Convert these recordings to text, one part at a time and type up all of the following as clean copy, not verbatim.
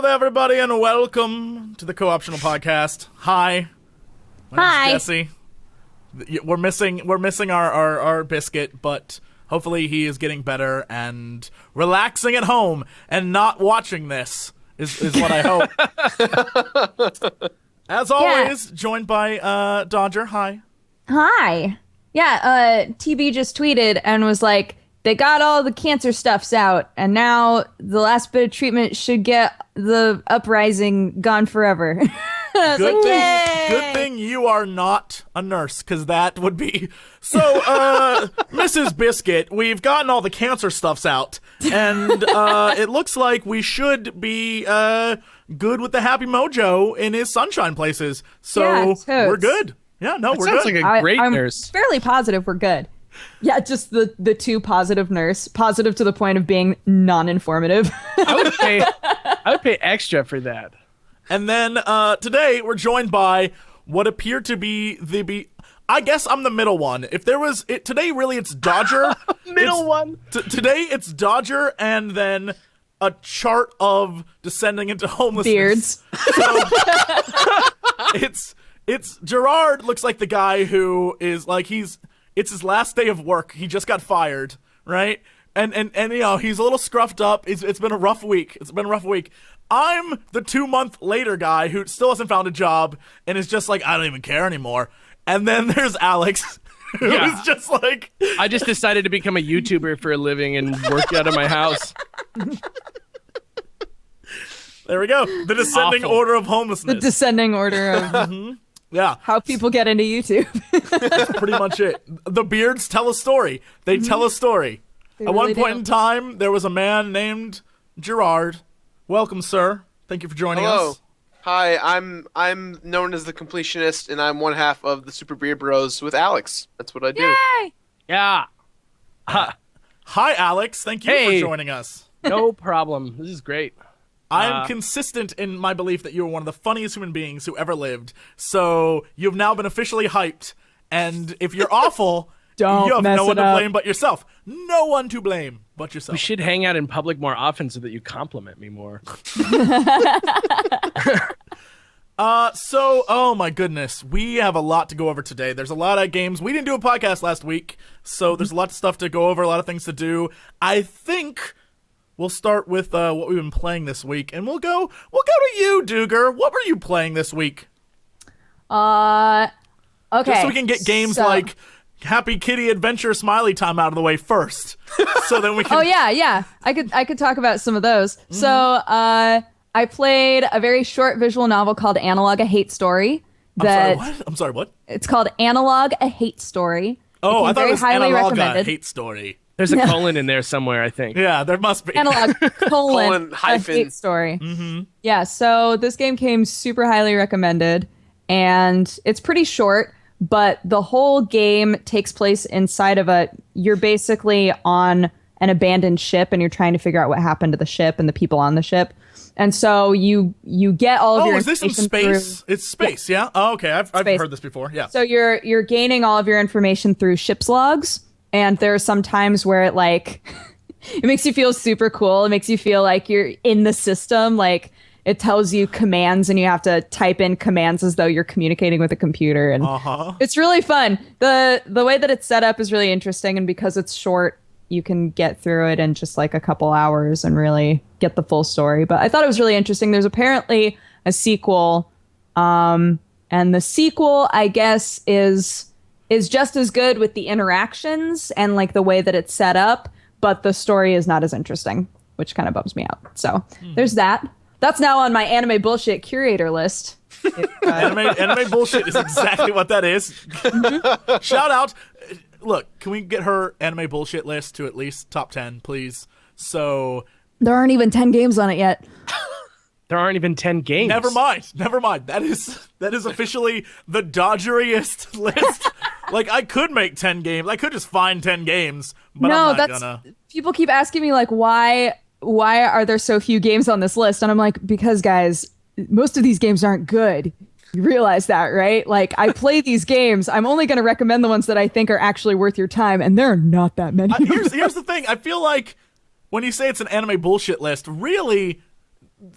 there, everybody, and welcome to the Co-Optional Podcast. Hi. My name's Jesse. We're missing our biscuit, but hopefully he is getting better and relaxing at home and not watching this is what I hope. As always, joined by Dodger. Hi. Hi. Yeah, TB just tweeted and was like, they got all the cancer stuffs out, and now the last bit of treatment should get the uprising gone forever. Good thing you are not a nurse, because that would be... So, Mrs. Biscuit, we've gotten all the cancer stuffs out, and it looks like we should be good with the happy mojo in his sunshine places. So, we're good. Yeah, no, we're good. Sounds like a great nurse. I'm fairly positive we're good. Yeah, just the two positive nurse. Positive to the point of being non-informative. I would pay extra for that. And then today we're joined by what appear to be I guess I'm the middle one. If there was today, really it's Dodger. One. Today it's Dodger, and then a chart of descending into homelessness. Beards. So it's Gerard looks like the guy who is like it's his last day of work. He just got fired, right? And you know, he's a little scruffed up. It's been a rough week. I'm the 2-month later guy who still hasn't found a job and is just like, I don't even care anymore. And then there's Alex, who's just like... I just decided to become a YouTuber for a living and work out of my house. There we go. The descending order of homelessness. The descending order of... Yeah. How people get into YouTube. That's pretty much it. The beards tell a story. They tell a story. At one point in time, there was a man named Gerard. Welcome, sir. Thank you for joining us. Hi, I'm known as the completionist, and I'm one half of the SuperBeardBros with Alex. That's what I do. Yay! Yeah. Hi, Alex. Thank you for joining us. No problem. This is great. I am consistent in my belief that you are one of the funniest human beings who ever lived. So you've now been officially hyped. And if you're awful, you have no one to blame but yourself. No one to blame but yourself. We should hang out in public more often so that you compliment me more. Oh my goodness. We have a lot to go over today. There's a lot of games. We didn't do a podcast last week, so there's a lot of stuff to go over, a lot of things to do. I think... we'll start with what we've been playing this week, and we'll go to you, Duger. What were you playing this week? Okay. Just so we can get games like Happy Kitty Adventure Smiley Time out of the way first. So then we can... Oh, yeah. I could talk about some of those. Mm-hmm. So I played a very short visual novel called Analog, a Hate Story. I'm sorry, what? It's called Analog, a Hate Story. Oh, I thought it was Analog, a Hate Story. There's a colon in there somewhere, I think. Yeah, there must be. Analog, colon hyphen. Hate Story. Mm-hmm. Yeah, so this game came super highly recommended, and it's pretty short, but the whole game takes place inside of you're basically on an abandoned ship, and you're trying to figure out what happened to the ship and the people on the ship. And so you get all of your information. Is this in space? It's space, yeah? Oh, okay. I've heard this before, yeah. So you're gaining all of your information through ship's logs. And there are some times where it it makes you feel super cool. It makes you feel like you're in the system. Like it tells you commands and you have to type in commands as though you're communicating with a computer. And it's really fun. The way that it's set up is really interesting. And because it's short, you can get through it in just like a couple hours and really get the full story. But I thought it was really interesting. There's apparently a sequel. And the sequel, I guess, is just as good with the interactions and like the way that it's set up, but the story is not as interesting, which kind of bums me out. So there's that. That's now on my anime bullshit curator list. Anime bullshit is exactly what that is. Mm-hmm. Shout out. Look, can we get her anime bullshit list to at least top 10, please? So there aren't even 10 games on it yet. There aren't even 10 games. Never mind. That is officially the dodgeriest list. Like, I could make 10 games. I could just find 10 games, but I'm not gonna. People keep asking me, like, why are there so few games on this list? And I'm like, because, guys, most of these games aren't good. You realize that, right? Like, I play these games. I'm only going to recommend the ones that I think are actually worth your time, and there are not that many. Here's the thing. I feel like when you say it's an anime bullshit list, really...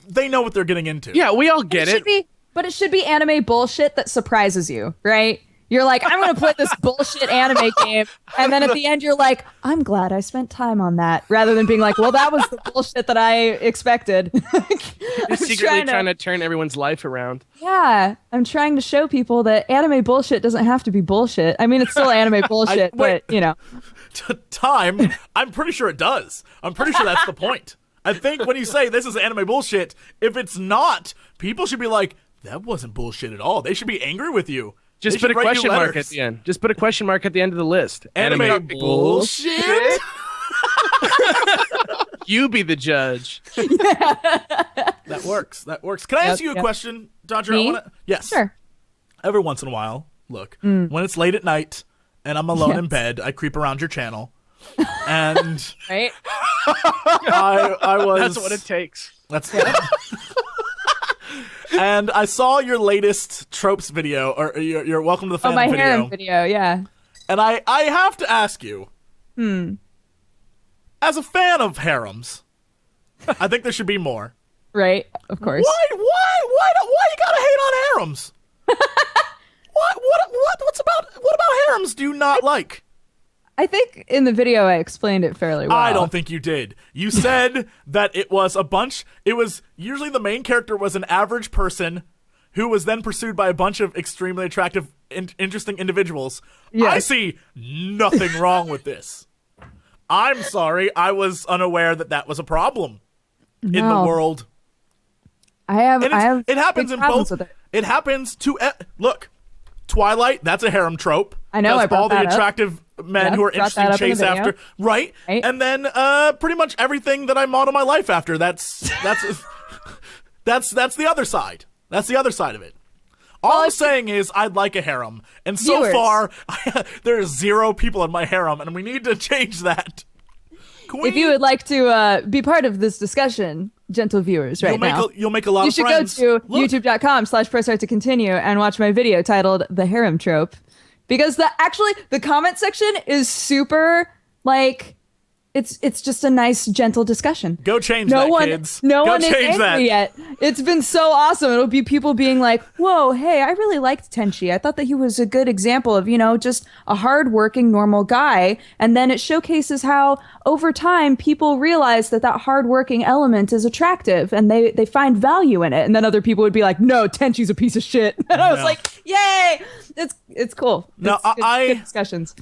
they know what they're getting into. Yeah, we all get it. But it should be anime bullshit that surprises you, right? You're like, I'm going to play this bullshit anime game. And then at the end, you're like, I'm glad I spent time on that. Rather than being like, well, that was the bullshit that I expected. You're secretly trying to turn everyone's life around. Yeah. I'm trying to show people that anime bullshit doesn't have to be bullshit. I mean, it's still anime bullshit, but, you know. Time, I'm pretty sure it does. I'm pretty sure that's the point. I think when you say this is anime bullshit, if it's not, people should be like, that wasn't bullshit at all. They should be angry with you. Just put a question mark at the end. Just put a question mark at the end of the list. Anime bullshit? You be the judge. That works. Can I ask you a question, Dodger? Me? Yes. Sure. Every once in a while, look, when it's late at night and I'm alone in bed, I creep around your channel. And Right? I was... That's what it takes. That's And I saw your latest tropes video, or your Welcome to the Fandom my video. harem video, yeah. And I have to ask you, as a fan of harems, I think there should be more. Right, of course. Why you gotta hate on harems? What about harems do you not like? I think in the video I explained it fairly well. I don't think you did. You said that it was usually the main character was an average person who was then pursued by a bunch of extremely attractive, interesting individuals. Yes. I see nothing wrong with this. I'm sorry, I was unaware that was a problem in the world. It happens in both. It happens to look. Twilight, that's a harem trope. I know. I brought all the that up. attractive men who are interesting to chase after, right? And then pretty much everything that I model my life after. That's the other side. That's the other side of it. All I'm saying is I'd like a harem, and so far there are 0 people in my harem, and we need to change that. If you would like to be part of this discussion, gentle viewers, you'll make a lot of friends. You should go to youtube.com/pressstart-to-continue and watch my video titled The Harem Trope. Because the comment section is super, like, it's just a nice, gentle discussion. Go change kids. No Go one is angry yet. It's been so awesome. It'll be people being like, whoa, hey, I really liked Tenchi. I thought that he was a good example of, just a hardworking, normal guy. And then it showcases how, over time, people realize that hardworking element is attractive and they find value in it. And then other people would be like, no, Tenchi's a piece of shit. And I was like, yay! It's cool. No, good discussions.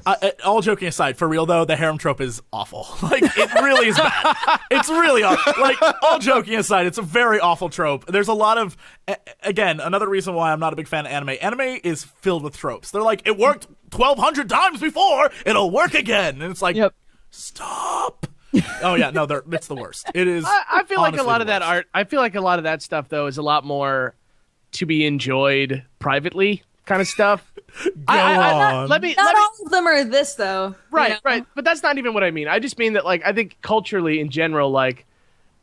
All joking aside, for real though, the harem trope is awful. Like, it really is bad. It's really awful. Like, all joking aside, it's a very awful trope. There's a lot of, again, another reason why I'm not a big fan of anime. Anime is filled with tropes. They're like, it worked 1,200 times before, it'll work again. And it's like, stop. Oh yeah, no, it's the worst. It is. I feel like a lot of that art. I feel like a lot of that stuff though is a lot more to be enjoyed privately, kind of stuff. Not all of them are this though. Right. But that's not even what I mean. I just mean that, like, I think culturally in general, like,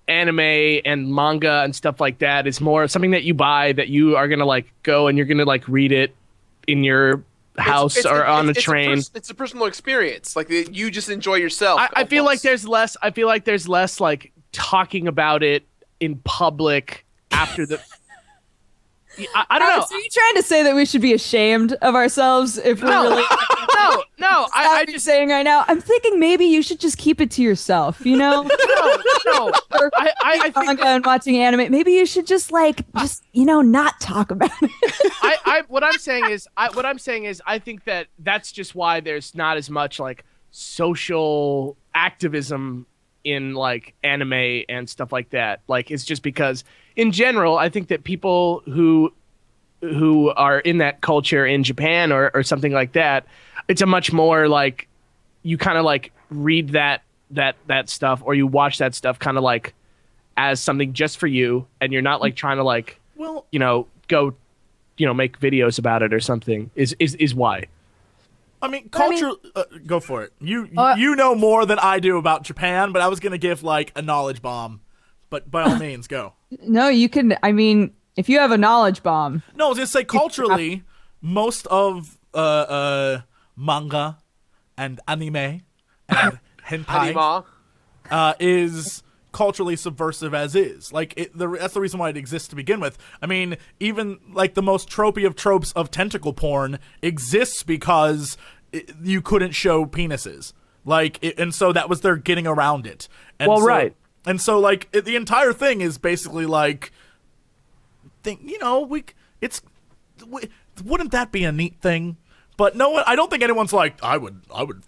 anime and manga and stuff like that is more something that you buy that you are gonna like go and you're gonna like read it in your house or on a train. It's a personal experience. Like, you just enjoy yourself. I feel like there's less. I feel like there's less like talking about it in public after the. I don't know. So you're trying to say that we should be ashamed of ourselves if we're really... No. I just saying right now. I'm thinking maybe you should just keep it to yourself. No. I think manga and watching anime. Maybe you should just not talk about it. What I'm saying is I think that that's just why there's not as much like social activism in like anime and stuff like that. Like, it's just because in general, I think that people who are in that culture in Japan or something like that, it's a much more like, you kind of like read that stuff or you watch that stuff kind of like as something just for you, and you're not like trying to like, go, make videos about it or something is why. I mean, culture. Go for it. You know more than I do about Japan, but I was gonna give like a knowledge bomb. But by all means, go. No, you can. I mean, if you have a knowledge bomb. No, I was gonna say culturally, most of manga and anime and hentai is culturally subversive as is. Like, that's the reason why it exists to begin with. I mean, even like the most tropey of tropes of tentacle porn exists because you couldn't show penises. Like, and so that was their getting around it. And Well, so, right. And so, like, the entire thing is basically like, wouldn't that be a neat thing? But no one, I don't think anyone's like, I would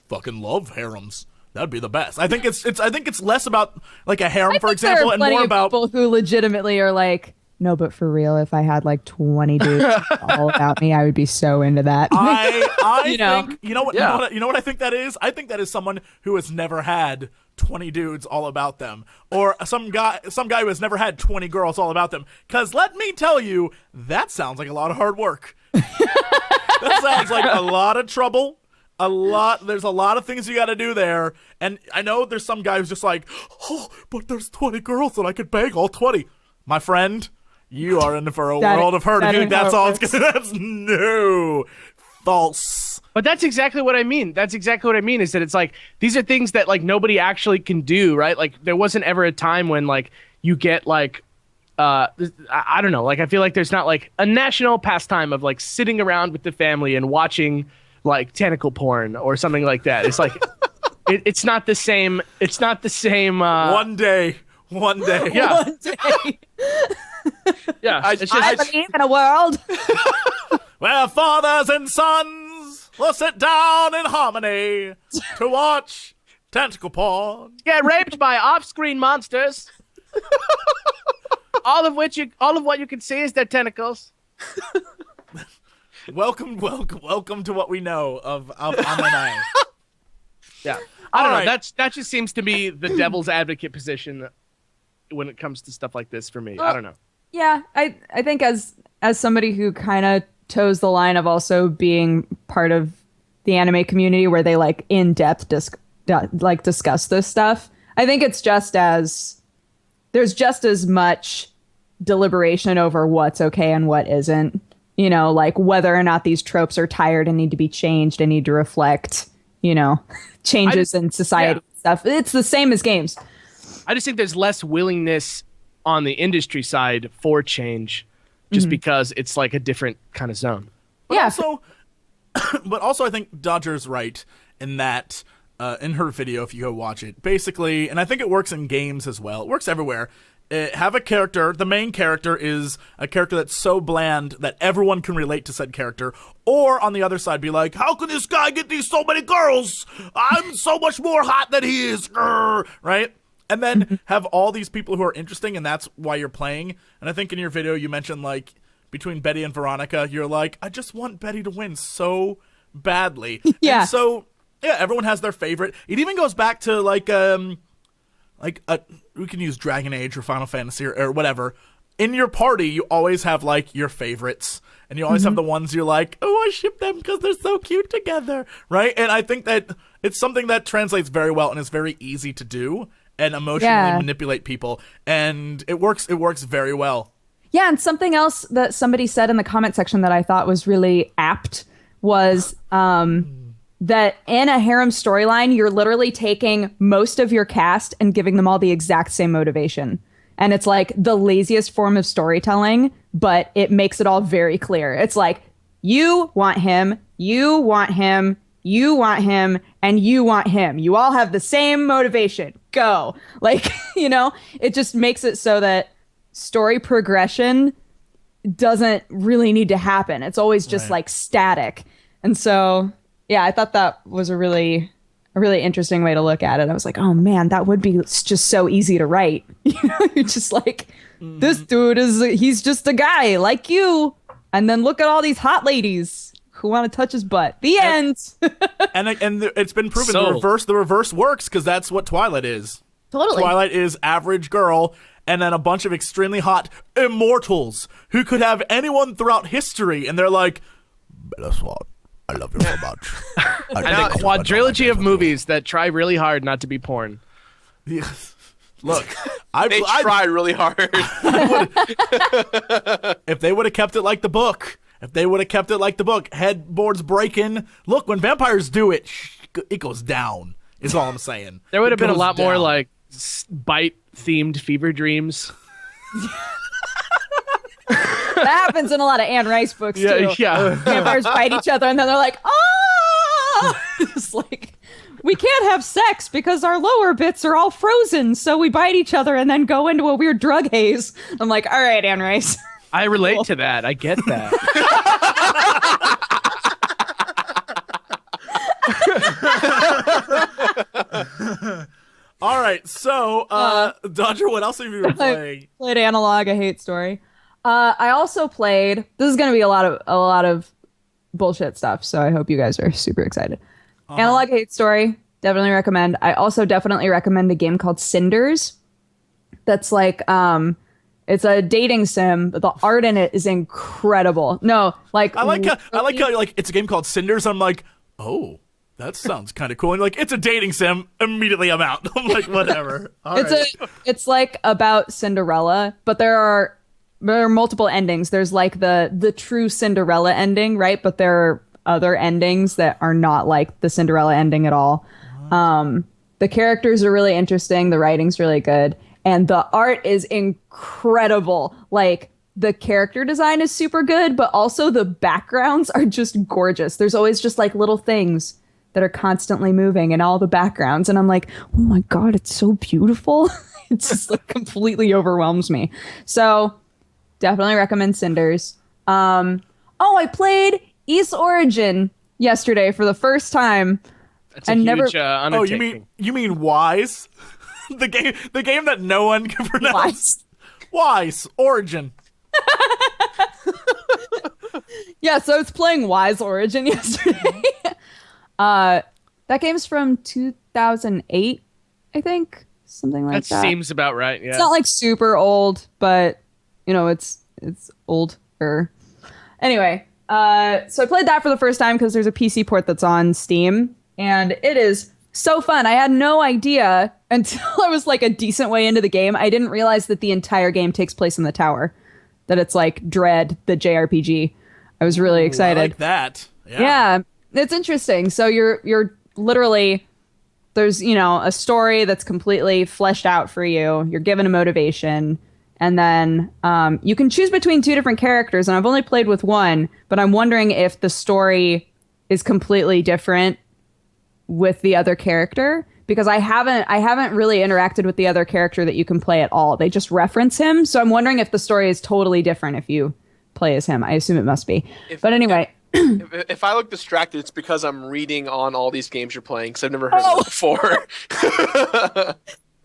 fucking love harems. That'd be the best. I think it's less about like a harem, for example, and more about people who legitimately are like, no, but for real, if I had like 20 dudes all about me, I would be so into that. I You know? think you know what I think that is? I think that is someone who has never had 20 dudes all about them, or some guy who has never had 20 girls all about them. Because let me tell you, that sounds like a lot of hard work. That sounds like a lot of trouble. There's a lot of things you got to do there. And I know there's some guy who's just like, oh, but there's 20 girls and I could bang all 20. My friend, you are in for a world of hurt. If you think that's all it's going to, that's no, false. But that's exactly what I mean. That's exactly what I mean, is that it's like, these are things that like nobody actually can do, right? Like there wasn't ever a time when like you get like, I don't know, like I feel like there's not like a national pastime of like sitting around with the family and watching like tentacle porn or something like that. It's like it's not the same. It's not the same. One day. Yeah. One day. Yeah. I believe in a world where fathers and sons will sit down in harmony to watch tentacle porn. Get raped by off-screen monsters. all of what you can see is their tentacles. Welcome to what we know of anime. Yeah. I don't know. right. That just seems to be the devil's advocate position when it comes to stuff like this for me. I don't know. Yeah, I think as somebody who kind of toes the line of also being part of the anime community where they like in depth discuss this stuff, I think it's there's just as much deliberation over what's okay and what isn't. You know, like whether or not these tropes are tired and need to be changed and need to reflect, changes in society and stuff. It's the same as games. I just think there's less willingness on the industry side for change just because it's like a different kind of zone. But also I think Dodger's right in that in her video, if you go watch it, basically, and I think it works in games as well. It works everywhere. Have a character, the main character is a character that's so bland that everyone can relate to said character, or on the other side be like, how can this guy get these so many girls? I'm so much more hot than he is, right? And then have all these people who are interesting, and that's why you're playing. And I think in your video you mentioned, like, between Betty and Veronica, you're like, I just want Betty to win so badly. Yeah. And so, yeah, everyone has their favorite. It even goes back to, we can use Dragon Age or Final Fantasy or whatever. In your party, you always have, like, your favorites. And you always have the ones you're like, oh, I ship them because they're so cute together, right? And I think that it's something that translates very well and is very easy to do and emotionally manipulate people. And it works very well. Yeah, and something else that somebody said in the comment section that I thought was really apt was that in a harem storyline, you're literally taking most of your cast and giving them all the exact same motivation. And it's like the laziest form of storytelling, but it makes it all very clear. It's like, you want him, you want him, you want him, and you want him. You all have the same motivation. Go. Like, it just makes it so that story progression doesn't really need to happen. It's always just like static. And so, yeah, I thought that was a really interesting way to look at it. I was like, oh man, that would be just so easy to write. You're just like, this dude he's just a guy like you. And then look at all these hot ladies who want to touch his butt. The end. and it's been proven the reverse works because that's what Twilight is. Totally. Twilight is average girl and then a bunch of extremely hot immortals who could have anyone throughout history. And they're like, Bella Swan, I love you so much. And a quadrilogy of movies that try really hard not to be porn. Look, they tried really hard. If they would have kept it like the book, headboards breaking. Look, when vampires do it, it goes down. Is all I'm saying. There would have been a lot more like bite themed fever dreams. That happens in a lot of Anne Rice books too. Yeah. Vampires bite each other and then they're like, ah! It's like, we can't have sex because our lower bits are all frozen, so we bite each other and then go into a weird drug haze. I'm like, all right, Anne Rice. I relate to that. I get that. All right, so Dodger, what else have you been playing? Played Analog, a hate story. I also played. This is going to be a lot of bullshit stuff, so I hope you guys are super excited. Analog, a hate story, definitely recommend. I also definitely recommend a game called Cinders. That's like it's a dating sim, but the art in it is incredible. No, like I like how like it's a game called Cinders. I'm like, oh. That sounds kind of cool. And like, it's a dating sim. Immediately, I'm out. I'm like, whatever. It's like about Cinderella, but there are multiple endings. There's like the true Cinderella ending, right? But there are other endings that are not like the Cinderella ending at all. The characters are really interesting. The writing's really good, and the art is incredible. Like, the character design is super good, but also the backgrounds are just gorgeous. There's always just like little things that are constantly moving in all the backgrounds. And I'm like, oh my God, it's so beautiful. It just like completely overwhelms me. So definitely recommend Cinders. I played Ys Origin yesterday for the first time. That's a huge undertaking. You mean Wise? the game that no one can pronounce. Wise Origin. Yeah, so I was playing Ys Origin yesterday. That game's from 2008, I think, something like that. That seems about right. Yeah, it's not like super old, but you know, it's older. Anyway, so I played that for the first time because there's a PC port that's on Steam, and it is so fun. I had no idea until I was like a decent way into the game. I didn't realize that the entire game takes place in the tower, that it's like Dread, the JRPG. I was really excited. I like that. Yeah. It's interesting. So you're literally, there's, you know, a story that's completely fleshed out for you. You're given a motivation, and then you can choose between two different characters. And I've only played with one, but I'm wondering if the story is completely different with the other character, because I haven't really interacted with the other character that you can play at all. They just reference him. So I'm wondering if the story is totally different if you play as him. I assume it must be. But anyway. If I look distracted, it's because I'm reading on all these games you're playing, because I've never heard of them before.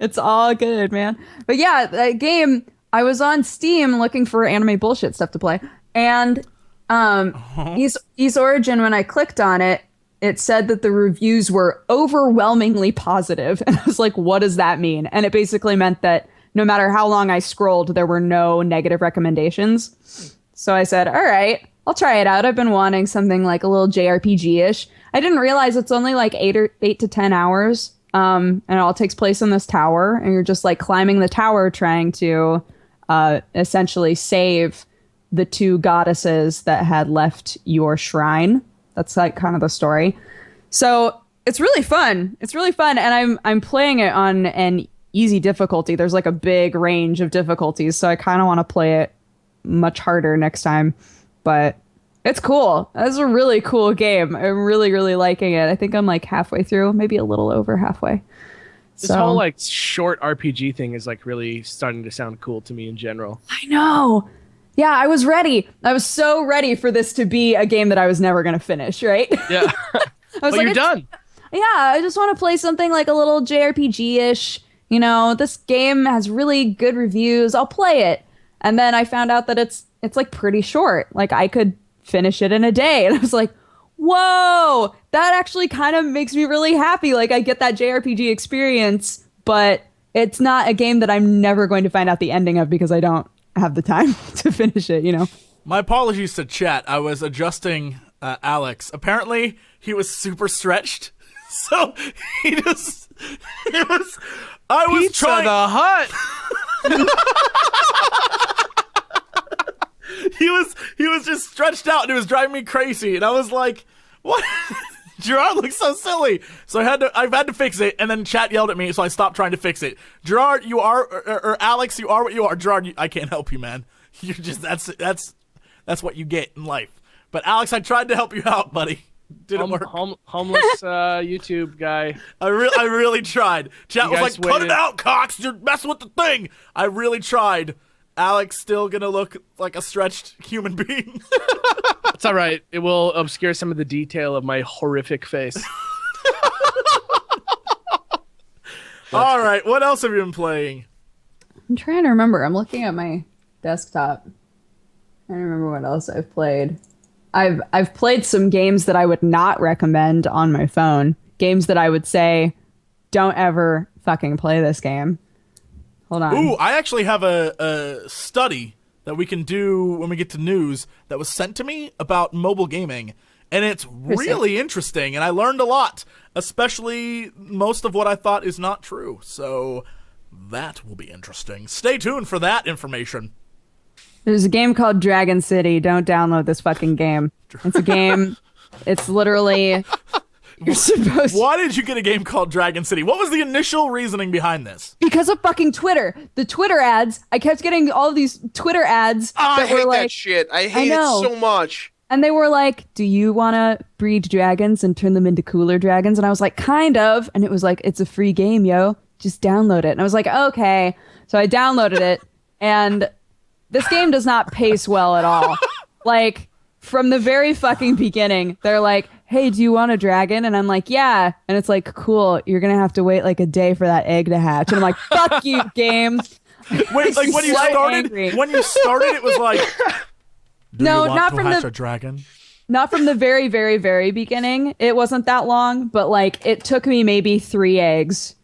It's all good, man. But yeah, that game, I was on Steam looking for anime bullshit stuff to play. And Ys Origin, when I clicked on it, it said that the reviews were overwhelmingly positive. And I was like, what does that mean? And it basically meant that no matter how long I scrolled, there were no negative recommendations. So I said, all right, I'll try it out. I've been wanting something like a little JRPG-ish. I didn't realize it's only like 8 to 10 hours. And it all takes place in this tower. And you're just like climbing the tower trying to essentially save the two goddesses that had left your shrine. That's like kind of the story. So it's really fun. It's really fun. And I'm playing it on an easy difficulty. There's like a big range of difficulties. So I kind of want to play it much harder next time. But it's cool. It's a really cool game. I'm really, really liking it. I think I'm like halfway through, maybe a little over halfway. This whole like short RPG thing is like really starting to sound cool to me in general. I know. Yeah, I was ready. I was so ready for this to be a game that I was never going to finish, right? Yeah. I was you're done. Yeah, I just want to play something like a little JRPG-ish. You know, this game has really good reviews. I'll play it. And then I found out that it's like pretty short. Like I could finish it in a day. And I was like, whoa, that actually kind of makes me really happy. Like I get that JRPG experience, but it's not a game that I'm never going to find out the ending of because I don't have the time to finish it, you know? My apologies to chat. I was adjusting Alex. Apparently he was super stretched. So I was Pizza trying the Hut. he was just stretched out and it was driving me crazy. And I was like, what? Gerard looks so silly. So I've had to fix it, and then chat yelled at me, so I stopped trying to fix it. Gerard, you are, or Alex, you are what you are. Gerard, I can't help you, man. You're just that's what you get in life. But Alex, I tried to help you out, buddy. Didn't work. Homeless YouTube guy. I really tried. Chat was like, cut it out, Cox. You're messing with the thing. I really tried. Alex still gonna look like a stretched human being. It's all right. It will obscure some of the detail of my horrific face. All right. What else have you been playing? I'm trying to remember. I'm looking at my desktop. I don't remember what else I've played. I've played some games that I would not recommend on my phone. Games that I would say, don't ever fucking play this game. Hold on. Ooh, I actually have a study that we can do when we get to news that was sent to me about mobile gaming. And it's really interesting, and I learned a lot, especially most of what I thought is not true. So that will be interesting. Stay tuned for that information. There's a game called Dragon City. Don't download this fucking game. It's a game. It's literally... You're supposed to... Why did you get a game called Dragon City? What was the initial reasoning behind this? Because of fucking Twitter. The Twitter ads. I kept getting all these Twitter ads that were like... that shit. I hate it so much. And they were like, do you want to breed dragons and turn them into cooler dragons? And I was like, kind of. And it was like, it's a free game, yo. Just download it. And I was like, okay. So I downloaded it. And this game does not pace well at all. Like, from the very fucking beginning, they're like, hey, do you want a dragon? And I'm like, yeah. And it's like, cool. You're going to have to wait like a day for that egg to hatch. And I'm like, fuck you, game. Wait, like when you started, it was like... No, not from a dragon? Not from the very, very, very beginning. It wasn't that long, but like it took me maybe 3 eggs.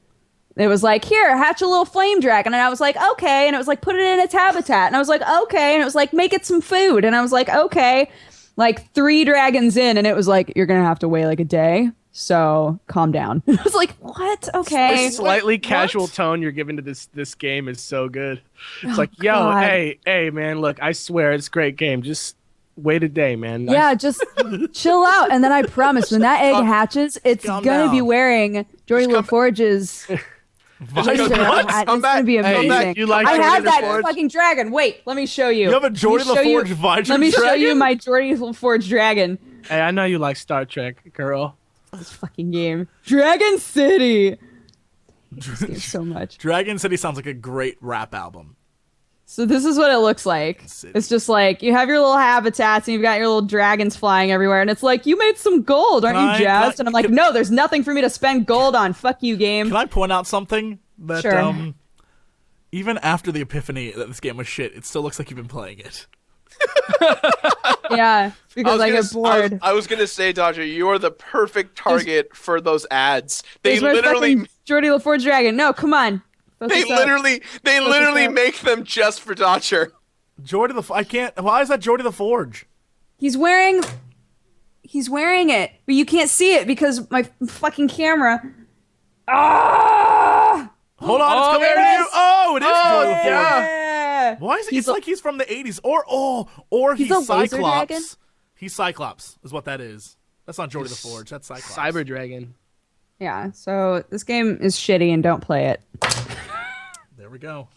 It was like, here, hatch a little flame dragon. And I was like, okay. And it was like, put it in its habitat. And I was like, okay. And it was like, make it some food. And I was like, okay. Like 3 dragons in, and it was like, you're going to have to wait like a day. So calm down. I was like, what? Okay. The slightly casual tone you're giving to this game is so good. It's like, yo, God. hey, man, look, I swear it's a great game. Just wait a day, man. Yeah, just chill out. And then I promise, when that egg hatches, it's going to be wearing Jordy LaForge's... Come It's back. gonna be amazing. Come back. You like I Jordy have that LaForge? fucking dragon. Wait, let me show you. You have a Jordy LaForge Vigil Let me show dragon? you my Jordy LaForge dragon. Hey, I know you like Star Trek, girl. This fucking game. Dragon City. This game so much. Dragon City sounds like a great rap album. So this is what it looks like. It's just like, you have your little habitats and you've got your little dragons flying everywhere. And it's like, you made some gold. Aren't you jazzed? And I'm like, no, there's nothing for me to spend gold on. Fuck you, game. Can I point out something? That, Sure. Even after the epiphany that this game was shit, it still looks like you've been playing it. Yeah, because I get bored. I was gonna say, Dodger, you are the perfect target for those ads. They There's my literally, fucking Jordy LaForge dragon. No, come on. they literally make them just for Dodger. Jordy I can't. Why is that Jordy LaForge? He's wearing it, but you can't see it because my fucking camera. Ah! Hold on, it's coming there to it you. is. Oh, it is Jordy LaForge. Yeah. Why is it? It's like he's from the 80s, or he's He's a laser Cyclops. dragon? He's Cyclops, is what that is. That's not Jordy LaForge. That's Cyclops. Cyber Dragon. Yeah. So this game is shitty and don't play it. There we go.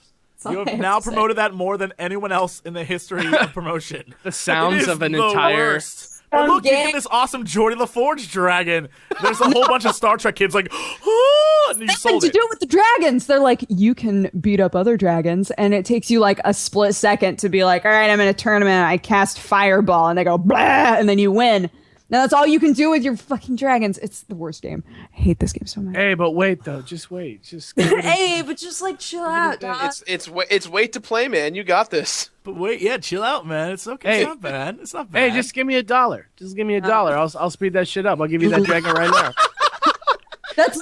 all You I have have now to say. promoted that more than anyone else in the history of promotion. The It sounds is of an the entire... worst. But look, you get this awesome Jordy LaForge dragon. There's a whole bunch of Star Trek kids like, oh, and you Nothing sold to it. do with the dragons. They're like, you can beat up other dragons, and it takes you like a split second to be like, all right, I'm in a tournament. I cast Fireball, and they go blah, and then you win. Now that's all you can do with your fucking dragons. It's the worst game. I hate this game so much. Hey, but wait, though. Just wait. Just Hey, but just like chill out, dog. It's wait to play, man. You got this. But wait, yeah, chill out, man. It's okay. Hey. It's not bad. It's not bad. Hey, just give me $1. Just give me $1. I'll speed that shit up. I'll give you that dragon right now. That's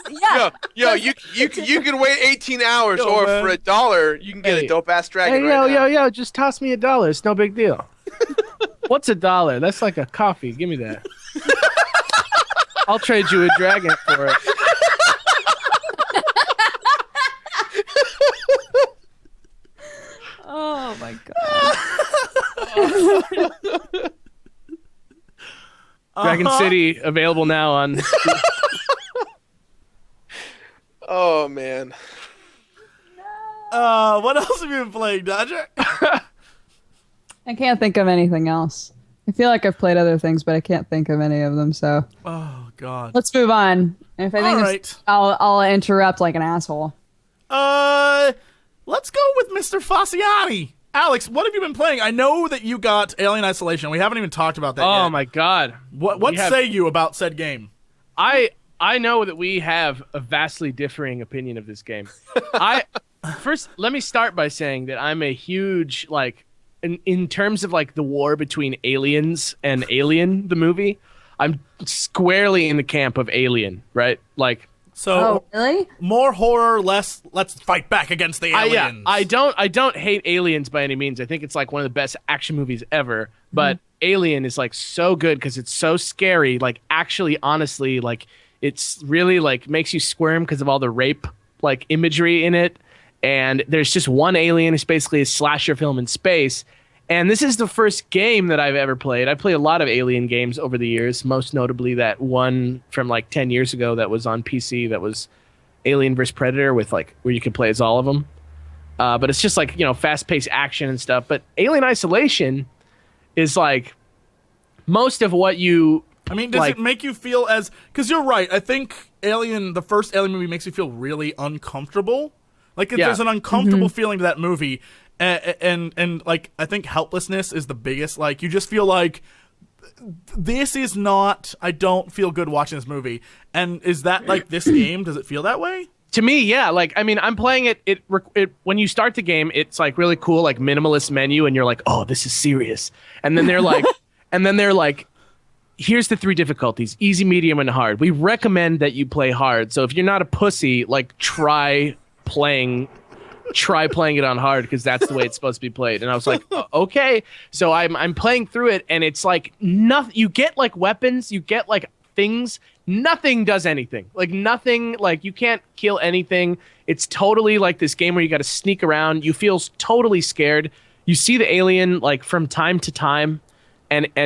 Yo, you can wait 18 hours, Yo, or man. for $1, you can get Hey. a dope ass dragon Hey, right now. yo, just toss me $1. It's no big deal. What's $1? That's like a coffee. Give me that. I'll trade you a dragon for it. Oh my god. Dragon City available now on. Oh man. What else have you been playing, Dodger? I can't think of anything else. I feel like I've played other things, but I can't think of any of them. So Oh God. let's move on. And if I think All of- right. I'll interrupt like an asshole. Let's go with Mr. Fasciani. Alex, what have you been playing? I know that you got Alien Isolation. We haven't even talked about that yet. Oh my God. What say you about said game? I know that we have a vastly differing opinion of this game. First, let me start by saying that I'm a huge, like, in terms of, like, the war between Aliens and Alien, the movie, I'm squarely in the camp of Alien, right? Like, So, really? more horror, less let's fight back against the aliens. I don't hate Aliens by any means. I think it's, like, one of the best action movies ever, but Alien is, like, so good because it's so scary, like, actually, honestly, like, it's really, like, makes you squirm because of all the rape, like, imagery in it. And there's just one alien. It's basically a slasher film in space. And this is the first game that I've ever played. I've played a lot of Alien games over the years, most notably that one from like 10 years ago that was on PC that was Alien vs. Predator with like where you could play as all of them. But it's just like, you know, fast-paced action and stuff. But Alien Isolation is like most of what you... I mean, does it make you feel as... Because you're right. I think the first Alien movie makes you feel really uncomfortable. Like, there's an uncomfortable feeling to that movie. And like, I think helplessness is the biggest. Like, you just feel like, this is not... I don't feel good watching this movie. And is that, like, this game? Does it feel that way? To me, yeah. Like, I mean, I'm playing it, when you start the game, it's, like, really cool, like, minimalist menu, and you're like, oh, this is serious. And then they're like... Here's the 3 difficulties: easy, medium, and hard. We recommend that you play hard. So if you're not a pussy, like try playing it on hard because that's the way it's supposed to be played. And I was like, okay. So I'm playing through it, and it's like nothing. You get like weapons, you get like things. Nothing does anything. Like nothing. Like you can't kill anything. It's totally like this game where you got to sneak around. You feel totally scared. You see the alien like from time to time.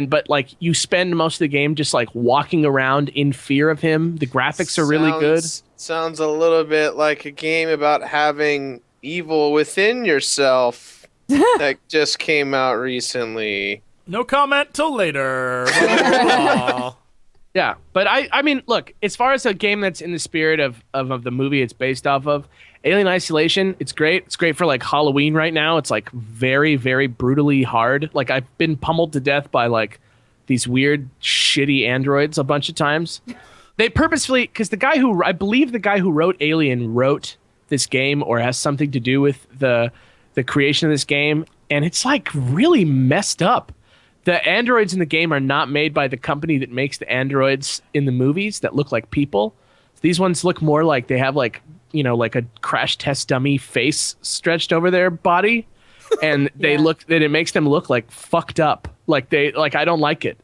But like you spend most of the game just like walking around in fear of him. The graphics are really good. Sounds a little bit like a game about having evil within yourself that just came out recently. No comment till later. Yeah, but I mean, look, as far as a game that's in the spirit of the movie it's based off of, Alien Isolation, it's great. It's great for like Halloween right now. It's like very, very brutally hard. Like I've been pummeled to death by like these weird, shitty androids a bunch of times. They purposefully, because I believe the guy who wrote Alien wrote this game or has something to do with the creation of this game, and it's like really messed up. The androids in the game are not made by the company that makes the androids in the movies that look like people. These ones look more like they have like, you know, like a crash test dummy face stretched over their body, and it makes them look like fucked up. Like I don't like it.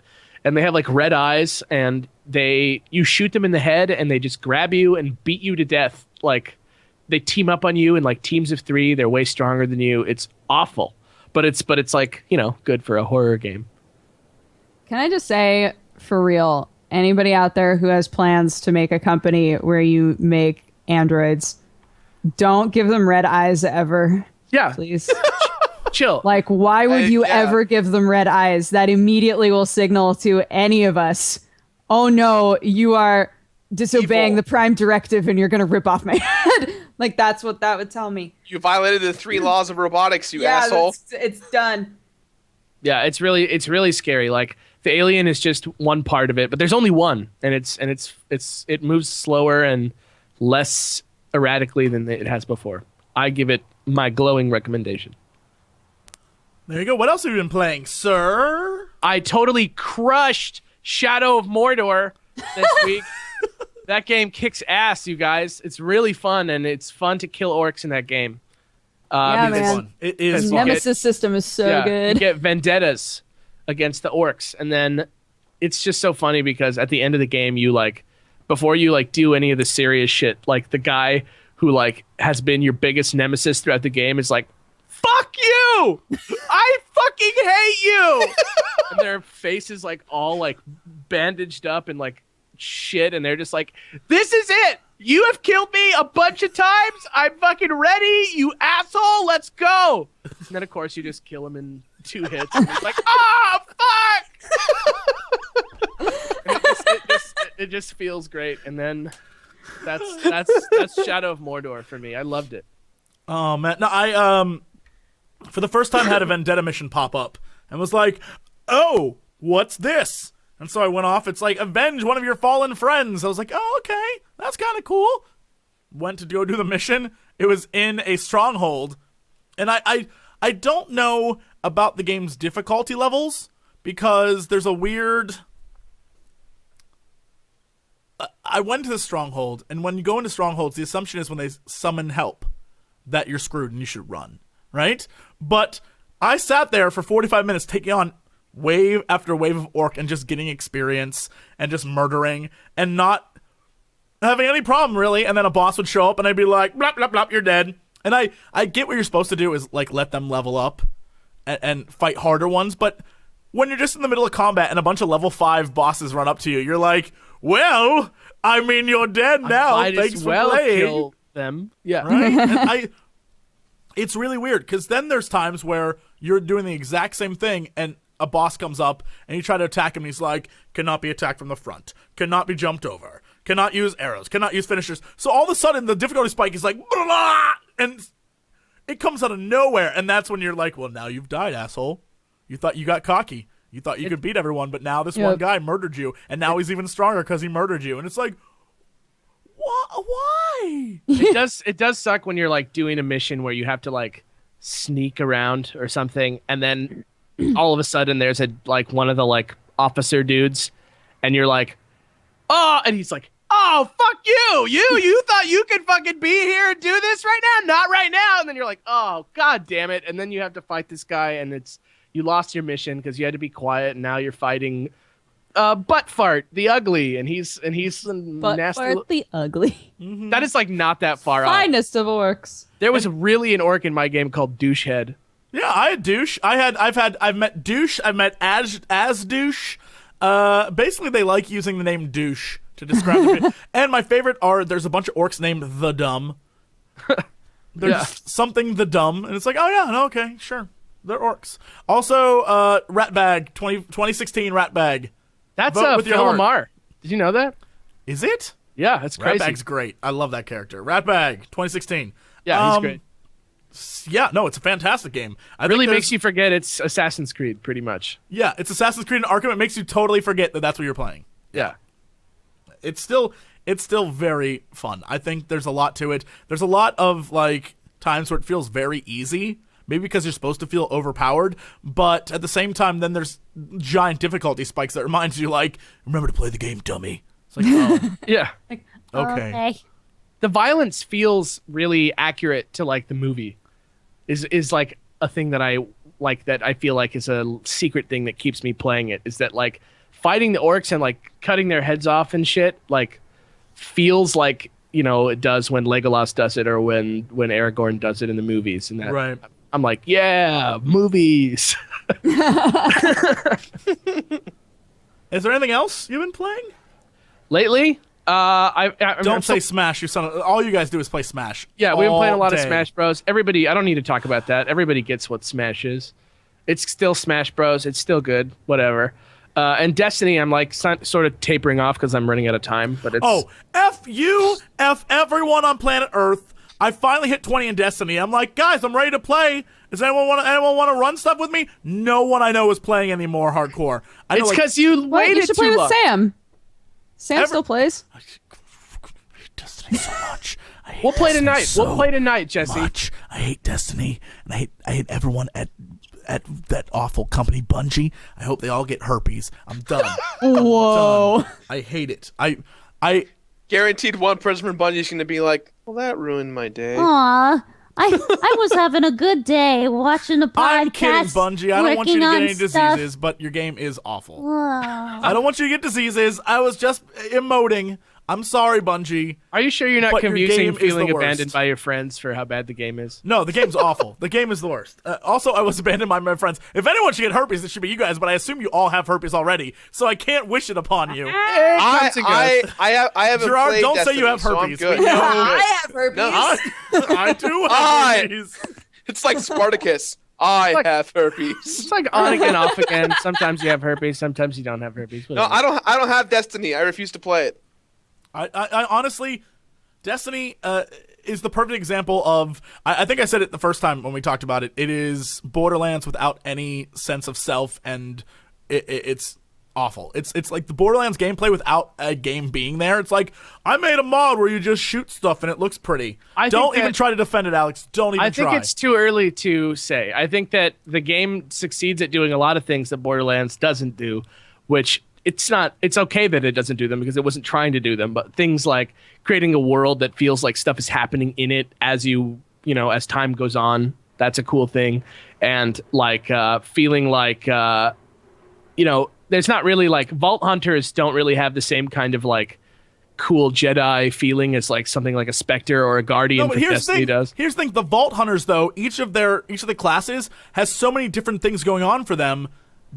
And they have like red eyes, and you shoot them in the head and they just grab you and beat you to death. Like they team up on you in like teams of 3. They're way stronger than you. It's awful, but it's like, you know, good for a horror game. Can I just say, for real, anybody out there who has plans to make a company where you make androids, don't give them red eyes ever. Yeah. Please. Chill. Like, why would you ever give them red eyes? That immediately will signal to any of us, oh no, you are disobeying Evil. the prime directive and you're going to rip off my head. Like, that's what that would tell me. You violated the 3 laws of robotics, you asshole. It's done. Yeah, it's really scary. Like the alien is just one part of it, but there's only one, and it moves slower and less erratically than it has before. I give it my glowing recommendation. There you go. What else have you been playing, sir? I totally crushed Shadow of Mordor this week. That game kicks ass, you guys. It's really fun, and it's fun to kill orcs in that game. Yeah, It's man. fun. It is The fun. Nemesis system is so good. You get vendettas against the orcs, and then it's just so funny because at the end of the game, you like, before you like do any of the serious shit, like the guy who like has been your biggest nemesis throughout the game is like, fuck you! I fucking hate you! And their face is like all like bandaged up and like shit, and they're just like, "This is it. You have killed me a bunch of times. I'm fucking ready, you asshole. Let's go." And then of course you just kill him in 2 hits. And it's like, "Oh fuck!" And it just feels great. And then that's Shadow of Mordor for me. I loved it. Oh man, no, I for the first time had a Vendetta mission pop up and was like, "Oh, what's this?" And so I went off. It's like, avenge one of your fallen friends. I was like, "Oh, okay, that's kind of cool." Went to go do the mission. It was in a stronghold, and I don't know about the game's difficulty levels because there's a weird. I went to the stronghold, and when you go into strongholds, the assumption is when they summon help that you're screwed and you should run, right? But I sat there for 45 minutes taking on wave after wave of orc and just getting experience and just murdering and not having any problem, really. And then a boss would show up, and I'd be like, "Blop, blop, blop, you're dead." And I get what you're supposed to do is, like, let them level up and fight harder ones, but when you're just in the middle of combat and a bunch of level 5 bosses run up to you, you're like, "Well, I mean, you're dead now. Thanks for playing." Kill them. Yeah. Right? And it's really weird because then there's times where you're doing the exact same thing and a boss comes up and you try to attack him and he's like, "Cannot be attacked from the front, cannot be jumped over, cannot use arrows, cannot use finishers." So all of a sudden the difficulty spike is like, "Blah!" And it comes out of nowhere, and that's when you're like, "Well, now you've died, asshole. You thought you got cocky. You thought you could beat everyone, but now this one guy murdered you, and now he's even stronger because he murdered you." And it's like, why? It does suck when you're like doing a mission where you have to like sneak around or something, and then all of a sudden there's one of the like officer dudes, and you're like, "Oh," and he's like, "Oh, fuck you! You thought you could fucking be here and do this right now? Not right now!" And then you're like, "Oh, god damn it!" And then you have to fight this guy, and you lost your mission because you had to be quiet, and now you're fighting Butt Fart the Ugly, and he's Butt nasty. Fart the Ugly. Mm-hmm. That is like not that far off. Finest of orcs. There was really an orc in my game called Douchehead. Yeah, I had douche. I've met douche. I've met as douche. Basically, they like using the name douche to describe the And my favorite there's a bunch of orcs named the Dumb. There's something the Dumb, and it's like, oh yeah, no, okay, sure. They're orcs. Also, Ratbag, 2016 Ratbag. That's Vote with your Phil heart. Lamar. Did you know that? Is it? Yeah, that's crazy. Ratbag's great. I love that character. Ratbag, 2016. Yeah, he's great. Yeah, no, it's a fantastic game. I Really think makes you forget it's Assassin's Creed, pretty much. Yeah, it's Assassin's Creed and Arkham. It makes you totally forget that that's what you're playing. Yeah. It's still very fun. I think there's a lot to it. There's a lot of like times where it feels very easy. Maybe because you're supposed to feel overpowered, but at the same time, then there's giant difficulty spikes that reminds you, like, remember to play the game, dummy. It's like, oh, Yeah. okay. The violence feels really accurate to like the movie. Is like a thing that I like, that I feel like is a secret thing that keeps me playing it, is that like fighting the orcs and like cutting their heads off and shit like feels like, you know, it does when Legolas does it or when Aragorn does it in the movies, and that Right. I'm like, yeah, movies. Is there anything else you've been playing? Lately, I'm Don't say Smash. All you guys do is play Smash. Yeah, we've been playing a lot of day. Smash Bros. Everybody, I don't need to talk about that. Everybody gets what Smash is. It's still Smash Bros. It's still good. Whatever. And Destiny, I'm like sort of tapering off because I'm running out of time. But it's F you, F everyone on planet Earth. I finally hit 20 in Destiny. I'm like, guys, I'm ready to play. Does anyone want to run stuff with me? No one I know is playing anymore hardcore. it's because you Wait, waited you should play too with long. Sam. Sam still plays. I hate Destiny so much. We'll play Destiny tonight. so We'll play tonight, Jesse. much. I hate Destiny, and I hate everyone at that awful company, Bungie. I hope they all get herpes. I'm done. Whoa. I hate it. I Guaranteed one person from Bungie is going to be like, well, that ruined my day. Aw, I was having a good day watching the podcast. I'm kidding, Bungie. I don't want you to get any stuff. diseases, but your game is awful. Whoa. I don't want you to get diseases. I was just emoting. I'm sorry, Bungie. Are you sure you're not But your confusing game is feeling the worst. abandoned by your friends for how bad the game is? No, the game's awful. The game is the worst. Also, I was abandoned by my friends. If anyone should get herpes, it should be you guys, but I assume you all have herpes already, so I can't wish it upon you. I haven't Gerard, played don't Destiny, say you have so I'm herpes. good. We know. I have herpes. No, I do have I- herpes. It's like Spartacus. I have herpes. It's like on again, off again. Sometimes you have herpes, sometimes you don't have herpes. No, I don't have Destiny. I refuse to play it. I honestly, Destiny is the perfect example of. I think I said it the first time when we talked about it. It is Borderlands without any sense of self, and it's awful. It's like the Borderlands gameplay without a game being there. It's like I made a mod where you just shoot stuff and it looks pretty. Don't even try to defend it, Alex. Don't even try. I think it's too early to say. I think that the game succeeds at doing a lot of things that Borderlands doesn't do, which it's okay that it doesn't do them because it wasn't trying to do them, but things like creating a world that feels like stuff is happening in it as as time goes on. That's a cool thing. And like feeling like there's not really like Vault Hunters don't really have the same kind of like cool Jedi feeling as like something like a Spectre or a Guardian for Destiny does. Here's the thing: the Vault Hunters, though, each of the classes has so many different things going on for them.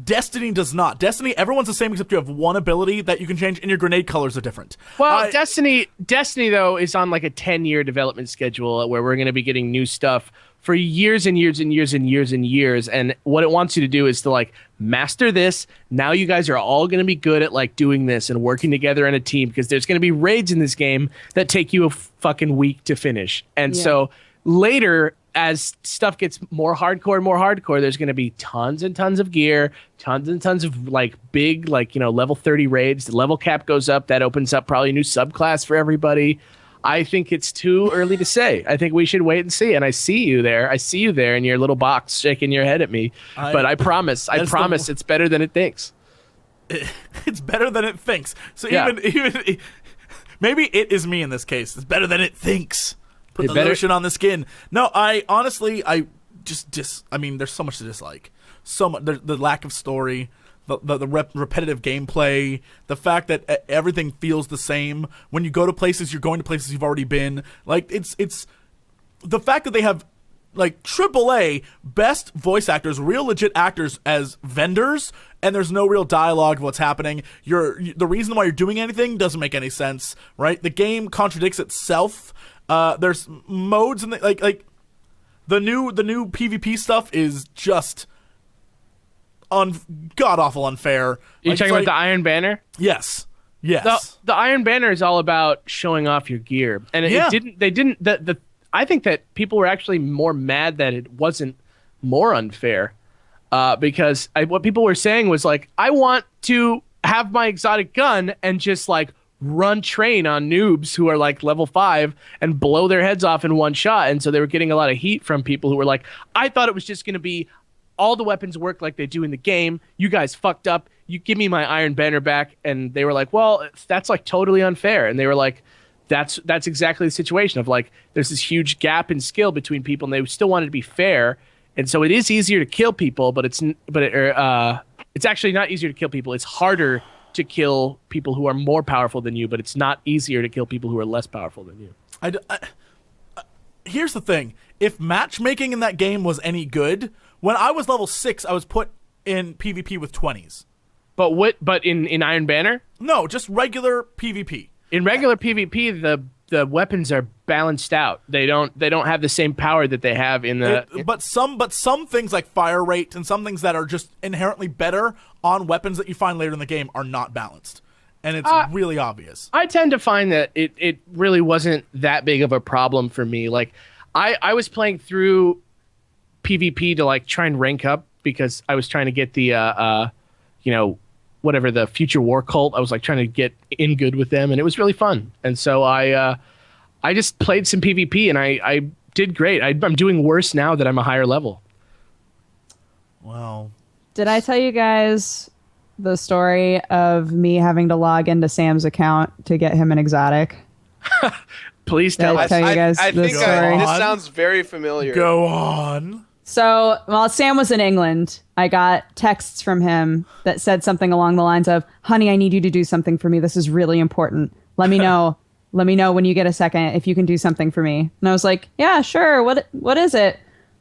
Destiny does not. Destiny, everyone's the same except you have one ability that you can change, and your grenade colors are different. Well, Destiny though is on like a 10-year development schedule where we're going to be getting new stuff for years and years and years and years and years. And what it wants you to do is to like master this. Now you guys are all going to be good at like doing this and working together in a team because there's going to be raids in this game that take you a fucking week to finish. And so later, as stuff gets more hardcore, there's going to be tons and tons of gear, tons and tons of like big, like, level 30 raids. The level cap goes up. That opens up probably a new subclass for everybody. I think it's too early to say. I think we should wait and see. And I see you there. I see you there in your little box shaking your head at me. But I promise it's better than it thinks. It's better than it thinks. So even maybe it is me in this case. It's better than it thinks. Put the lotion on the skin. No, I honestly, I mean, there's so much to dislike. So much. The lack of story, the repetitive gameplay, the fact that everything feels the same. When you go to places, you're going to places you've already been. Like, it's the fact that they have, like, AAA best voice actors, real legit actors as vendors, and there's no real dialogue of what's happening. The reason why you're doing anything doesn't make any sense, right? The game contradicts itself. There's modes and like the new PvP stuff is just god awful unfair. You're talking about the Iron Banner? Yes. The Iron Banner is all about showing off your gear, and I think that people were actually more mad that it wasn't more unfair, because what people were saying was like, I want to have my exotic gun and just like run train on noobs who are like level 5 and blow their heads off in one shot. And so they were getting a lot of heat from people who were like, I thought it was just going to be all the weapons work like they do in the game. You guys fucked up. You give me my Iron Banner back. And they were like, well, that's like totally unfair. And they were like, that's exactly the situation of like, there's this huge gap in skill between people and they still wanted to be fair. And so it is easier to kill people, but it's actually not easier to kill people. It's harder to kill people who are more powerful than you, but it's not easier to kill people who are less powerful than you. Here's the thing. If matchmaking in that game was any good, when I was level 6, I was put in PvP with 20s. But in Iron Banner? No, just regular PvP. In regular PvP, the weapons are balanced out. They don't have the same power that they have in the. But some things like fire rate and some things that are just inherently better on weapons that you find later in the game are not balanced, and it's really obvious. I tend to find that it really wasn't that big of a problem for me. Like I was playing through PvP to like try and rank up because I was trying to get the whatever the Future War Cult. I was like trying to get in good with them, and it was really fun. And so I just played some PvP, and I did great. I'm doing worse now that I'm a higher level. Wow. Did I tell you guys the story of me having to log into Sam's account to get him an exotic? Please tell us. Tell you guys I this think story? this sounds very familiar. Go on. So while Sam was in England, I got texts from him that said something along the lines of, honey, I need you to do something for me. This is really important. let me know. Let me know when you get a second if you can do something for me. And I was like, yeah, sure. What is it?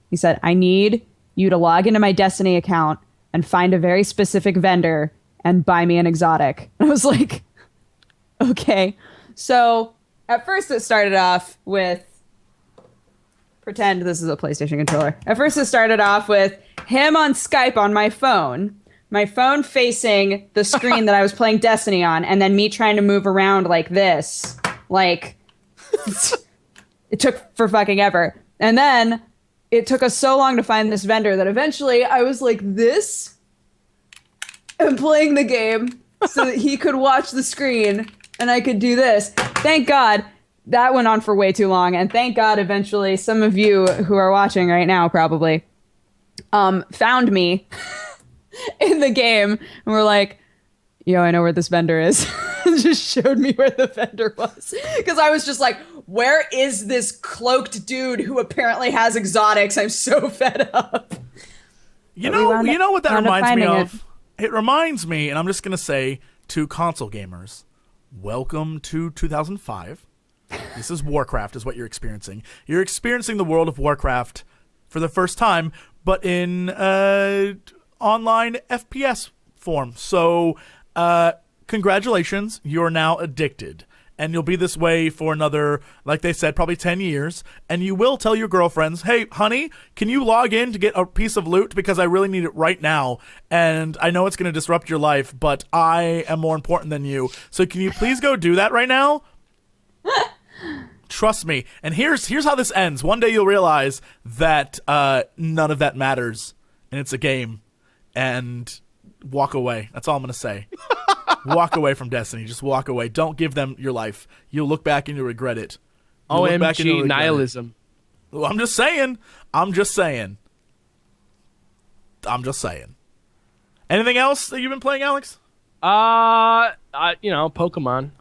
He said, I need you to log into my Destiny account and find a very specific vendor and buy me an exotic. And I was like, okay. So at first it started off with, pretend this is a PlayStation controller. At first it started off with him on Skype on my phone facing the screen that I was playing Destiny on, and then me trying to move around like this. Like, it took for fucking ever. And then it took us so long to find this vendor that eventually I was like this and playing the game so that he could watch the screen and I could do this. Thank God that went on for way too long. And thank God eventually some of you who are watching right now probably found me in the game and were like, yo, I know where this vendor is. Just showed me where the vendor was. Because I was just like, where is this cloaked dude who apparently has exotics? I'm so fed up. You know what that reminds me of? It reminds me, and I'm just going to say to console gamers, welcome to 2005. This is Warcraft is what you're experiencing. You're experiencing the world of Warcraft for the first time, but in online FPS form. So, congratulations, you're now addicted. And you'll be this way for another, like they said, probably 10 years. And you will tell your girlfriends, hey, honey, can you log in to get a piece of loot? Because I really need it right now. And I know it's going to disrupt your life, but I am more important than you. So can you please go do that right now? Trust me. And here's how this ends. One day you'll realize that none of that matters. And it's a game. And walk away. That's all I'm going to say. Walk away from Destiny. Just walk away. Don't give them your life. You'll look back and you'll regret it. OMG, nihilism. Well, I'm just saying. Anything else that you've been playing, Alex? Pokemon.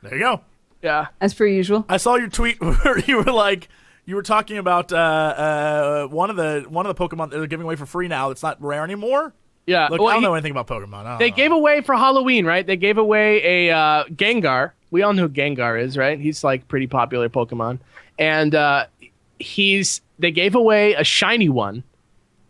There you go. Yeah. As per usual. I saw your tweet where you were talking about one of the Pokemon that they're giving away for free now that's not rare anymore. Yeah. Look, I don't know anything about Pokemon. They gave away for Halloween, right? They gave away a Gengar. We all know who Gengar is, right? He's like pretty popular Pokemon. And they gave away a shiny one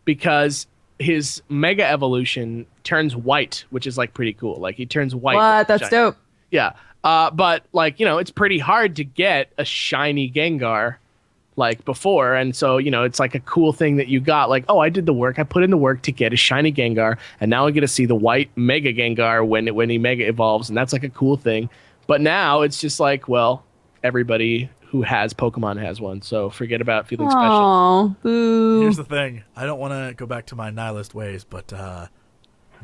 because his Mega Evolution turns white, which is like pretty cool. Like he turns white. What? That's shiny. dope. Yeah. But like, it's pretty hard to get a shiny Gengar like before. And so, it's like a cool thing that you got like, oh, I did the work. I put in the work to get a shiny Gengar. And now I get to see the white Mega Gengar when he Mega evolves. And that's like a cool thing. But now it's just like, well, everybody who has Pokemon has one. So forget about feeling special. Oh, boo. Here's the thing. I don't want to go back to my nihilist ways, but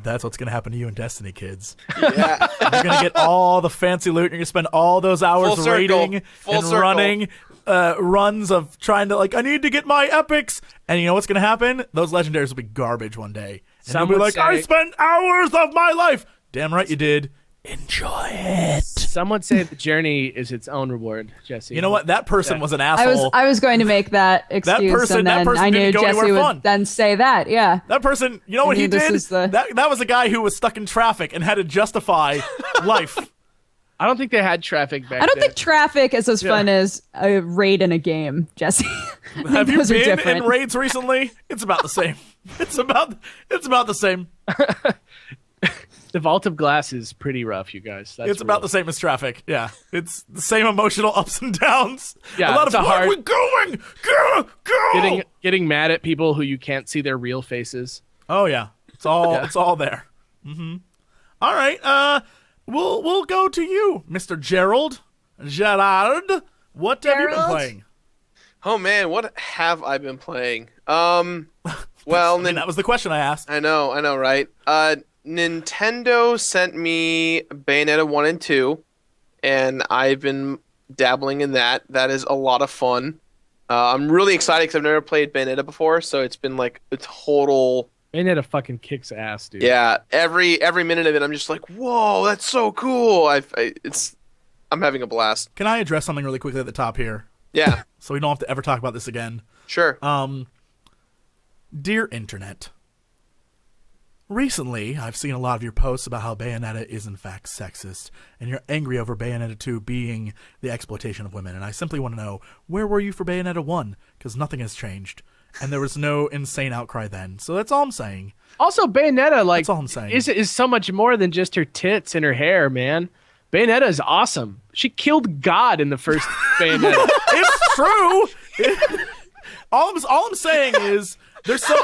that's what's going to happen to you in Destiny, kids. Yeah. You're going to get all the fancy loot. You're going to spend all those hours raiding and running runs of trying to, like, I need to get my epics. And you know what's going to happen? Those legendaries will be garbage one day. And you'll be like, I spent hours of my life. Damn right you did. Enjoy it. Some would say the journey is its own reward, Jesse. You know what? That person was an asshole. I was going to make that excuse, and then I knew Jesse would then say that. Yeah. That person, you know what he did? That was a guy who was stuck in traffic and had to justify life. I don't think they had traffic back then. I don't think traffic is as fun as a raid in a game, Jesse. Have you been in raids recently? It's about the same. It's about the same. The Vault of Glass is pretty rough, you guys. It's about the same as traffic. Yeah, it's the same emotional ups and downs. Yeah, a lot of where are we going? Go! Getting mad at people who you can't see their real faces. Oh yeah, it's all there. Mm-hmm. All right, we'll go to you, Mr. Gerald. What have you been playing? Oh man, what have I been playing? Well, that was the question I asked. I know, right? Nintendo sent me Bayonetta 1 and 2, and I've been dabbling in that. That is a lot of fun. I'm really excited because I've never played Bayonetta before, so it's been like a total... Bayonetta fucking kicks ass, dude. Yeah, every minute of it, I'm just like, whoa, that's so cool. I'm having a blast. Can I address something really quickly at the top here? Yeah. So we don't have to ever talk about this again. Sure. Dear Internet, recently I've seen a lot of your posts about how Bayonetta is in fact sexist, and you're angry over Bayonetta 2 being the exploitation of women. And I simply want to know, where were you for Bayonetta 1? Because nothing has changed, and there was no insane outcry then. So that's all I'm saying. Also, Bayonetta, like, That's all I'm saying. is so much more than just her tits and her hair, man. Bayonetta is awesome. She killed God in the first Bayonetta. It's true. All I'm saying is there's so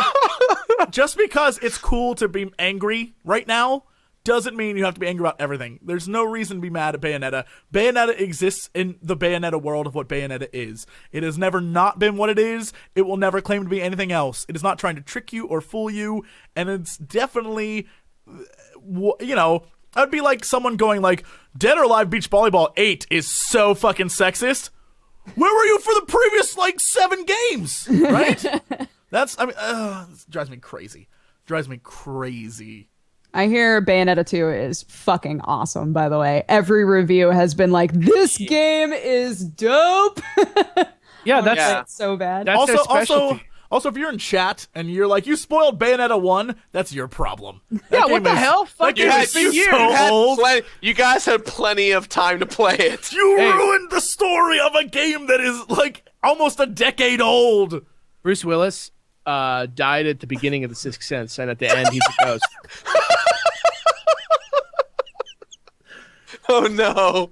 just because it's cool to be angry right now doesn't mean you have to be angry about everything. There's no reason to be mad at Bayonetta. Bayonetta exists in the Bayonetta world of what Bayonetta is. It has never not been what it is. It will never claim to be anything else. It is not trying to trick you or fool you, and it's definitely, you know, I'd be like someone going like, Dead or Alive Beach Volleyball 8 is so fucking sexist. Where were you for the previous, like, 7 games? Right? This drives me crazy. Drives me crazy. I hear Bayonetta 2 is fucking awesome, by the way. Every review has been like, this game is dope. Yeah, that's so bad. That's their specialty. Also, if you're in chat and you're like, you spoiled Bayonetta 1, that's your problem. Yeah, what the hell? Fuck game is You guys had plenty of time to play it. You ruined the story of a game that is, like, almost a decade old. Bruce Willis died at the beginning of The Sixth Sense, and at the end, he's a ghost. Oh, no.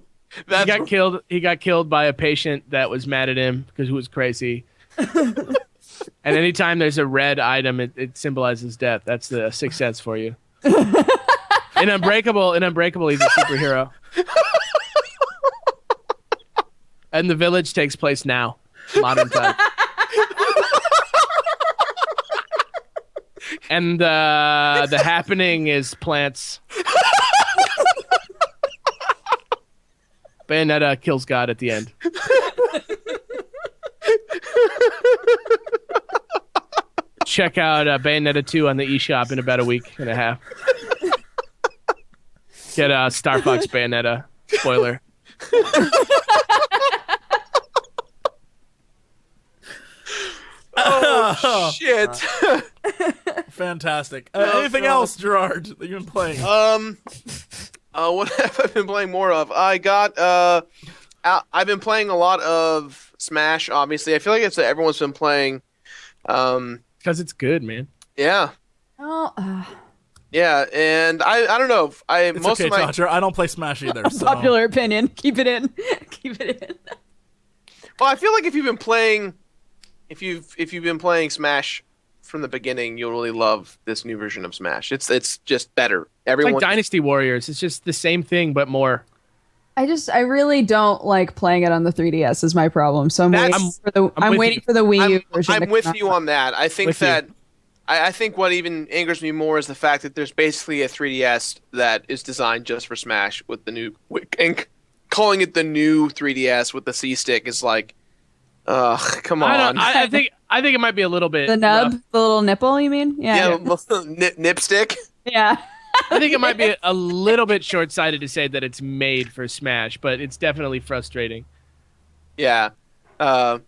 He got killed by a patient that was mad at him because he was crazy. And anytime there's a red item, it symbolizes death. That's the Sixth Sense for you. In Unbreakable, he's a superhero. And The Village takes place now, modern time. And the happening is plants. Bayonetta kills God at the end. Check out Bayonetta 2 on the eShop in about a week and a half. Get Star Fox Bayonetta. Spoiler. Oh, shit. Fantastic. Anything else, Gerard, that you've been playing? What have I been playing more of? I've been playing a lot of Smash, obviously. I feel like everyone's been playing. Because it's good, man. Yeah. Oh, Yeah, and I don't know. It's okay, Dodger. I don't play Smash either. So. Popular opinion. Keep it in. Keep it in. Well, I feel like if you've been playing Smash from the beginning, you'll really love this new version of Smash. It's just better. Everyone, it's like Dynasty Warriors. It's just the same thing but more. I really don't like playing it on the 3DS is my problem. So I'm waiting for the Wii U version. I'm with you on that. I think I think what even angers me more is the fact that there's basically a 3DS that is designed just for Smash with the new, and calling it the new 3DS with the C stick is like, come on. I think it might be a little bit the nub, rough. the little nipple. You mean? Yeah. Nip stick. Yeah. I think it might be a little bit short-sighted to say that it's made for Smash, but it's definitely frustrating. Yeah, I'm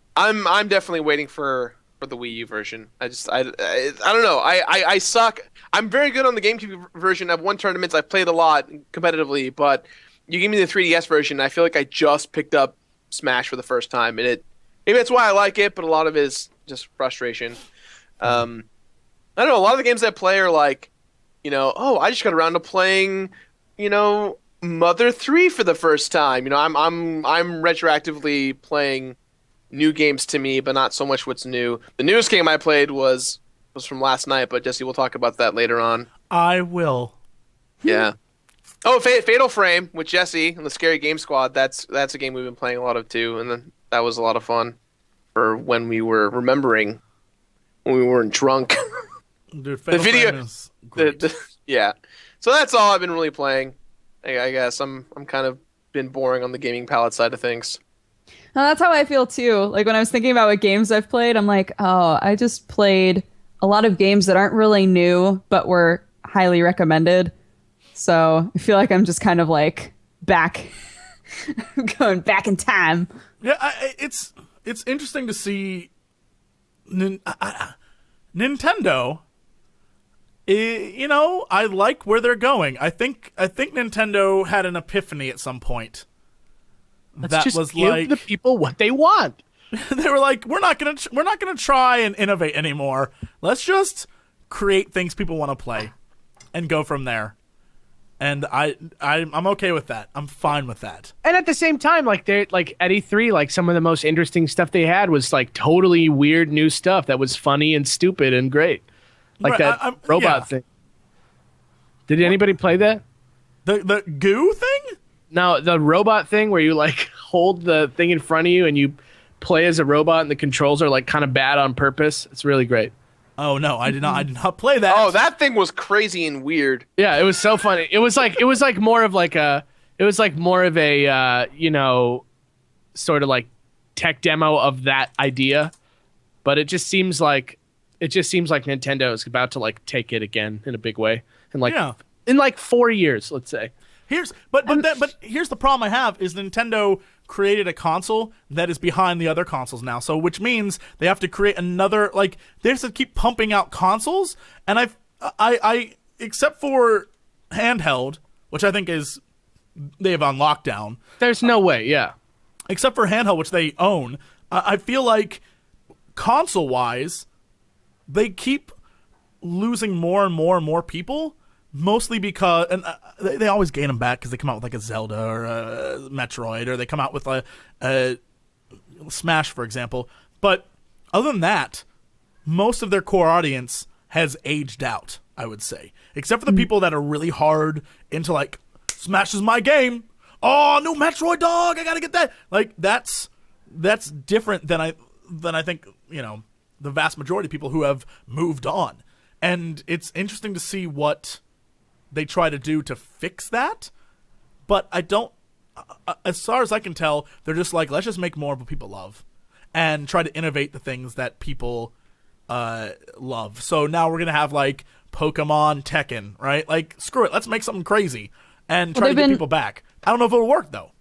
definitely waiting for the Wii U version. I don't know. I suck. I'm very good on the GameCube version. I've won tournaments. I've played a lot competitively, but you give me the 3DS version, I feel like I just picked up Smash for the first time, and maybe that's why I like it, but a lot of it is just frustration. I don't know. A lot of the games I play are like, I just got around to playing, Mother 3 for the first time. I'm retroactively playing new games to me, but not so much what's new. The newest game I played was from last night, but Jesse, we'll talk about that later on. I will. Yeah. Oh, Fatal Frame with Jesse and the Scary Game Squad. That's a game we've been playing a lot of too, and then that was a lot of fun for when we were remembering when we weren't drunk. Dude, Fatal Frame is great. Yeah. So that's all I've been really playing. I guess I'm kind of been boring on the gaming palette side of things. No, that's how I feel too. Like when I was thinking about what games I've played, I'm like, oh, I just played a lot of games that aren't really new, but were highly recommended. So I feel like I'm just kind of like back, going back in time. Yeah, it's interesting to see Nintendo I like where they're going. I think Nintendo had an epiphany at some point. Let's just give the people what they want. They were like, we're not gonna try and innovate anymore. Let's just create things people want to play, and go from there. And I'm okay with that. I'm fine with that. And at the same time, like they're like at E3, like some of the most interesting stuff they had was like totally weird new stuff that was funny and stupid and great. Like that robot thing. Did anybody play that? The goo thing? No, the robot thing where you like hold the thing in front of you and you play as a robot and the controls are like kind of bad on purpose. It's really great. Oh no, I did not play that. Oh, that thing was crazy and weird. Yeah, it was so funny. It was like more of a sort of like tech demo of that idea, but it just seems like Nintendo is about to like take it again in a big way in like 4 years, let's say. Here's the problem I have is Nintendo created a console that is behind the other consoles now. So which means they have to create another, like they have to keep pumping out consoles, and I except for handheld, which I think is they have on lockdown. There's no way, yeah. Except for handheld, which they own, I feel like console-wise, they keep losing more and more and more people. Mostly because, and they always gain them back because they come out with like a Zelda or a Metroid, or they come out with a Smash, for example. But other than that, most of their core audience has aged out, I would say. Except for the people that are really hard into like, Smash is my game. Oh, new Metroid, dog, I gotta get that. Like, that's different than I think, the vast majority of people who have moved on. And it's interesting to see what they try to do to fix that, but I don't, as far as I can tell, they're just like, let's just make more of what people love and try to innovate the things that people love. So now we're going to have like Pokemon Tekken, right? Like, screw it, let's make something crazy and try to get people back. I don't know if it'll work though.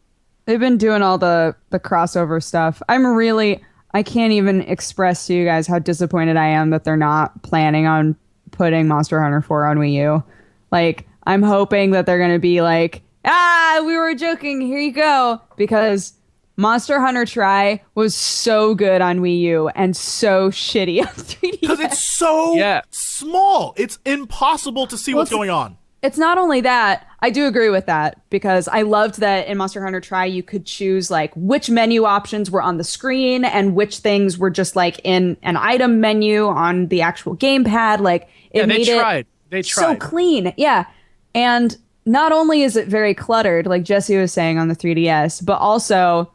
They've been doing all the crossover stuff. I can't even express to you guys how disappointed I am that they're not planning on putting Monster Hunter 4 on Wii U. Like, I'm hoping that they're going to be like, we were joking, here you go. Because Monster Hunter Tri was so good on Wii U and so shitty on 3DS. Because it's so small. It's impossible to see what's going on. It's not only that, I do agree with that, because I loved that in Monster Hunter Tri you could choose like which menu options were on the screen and which things were just like in an item menu on the actual gamepad. Like, it made it so clean. Yeah. And not only is it very cluttered, like Jesse was saying on the 3DS, but also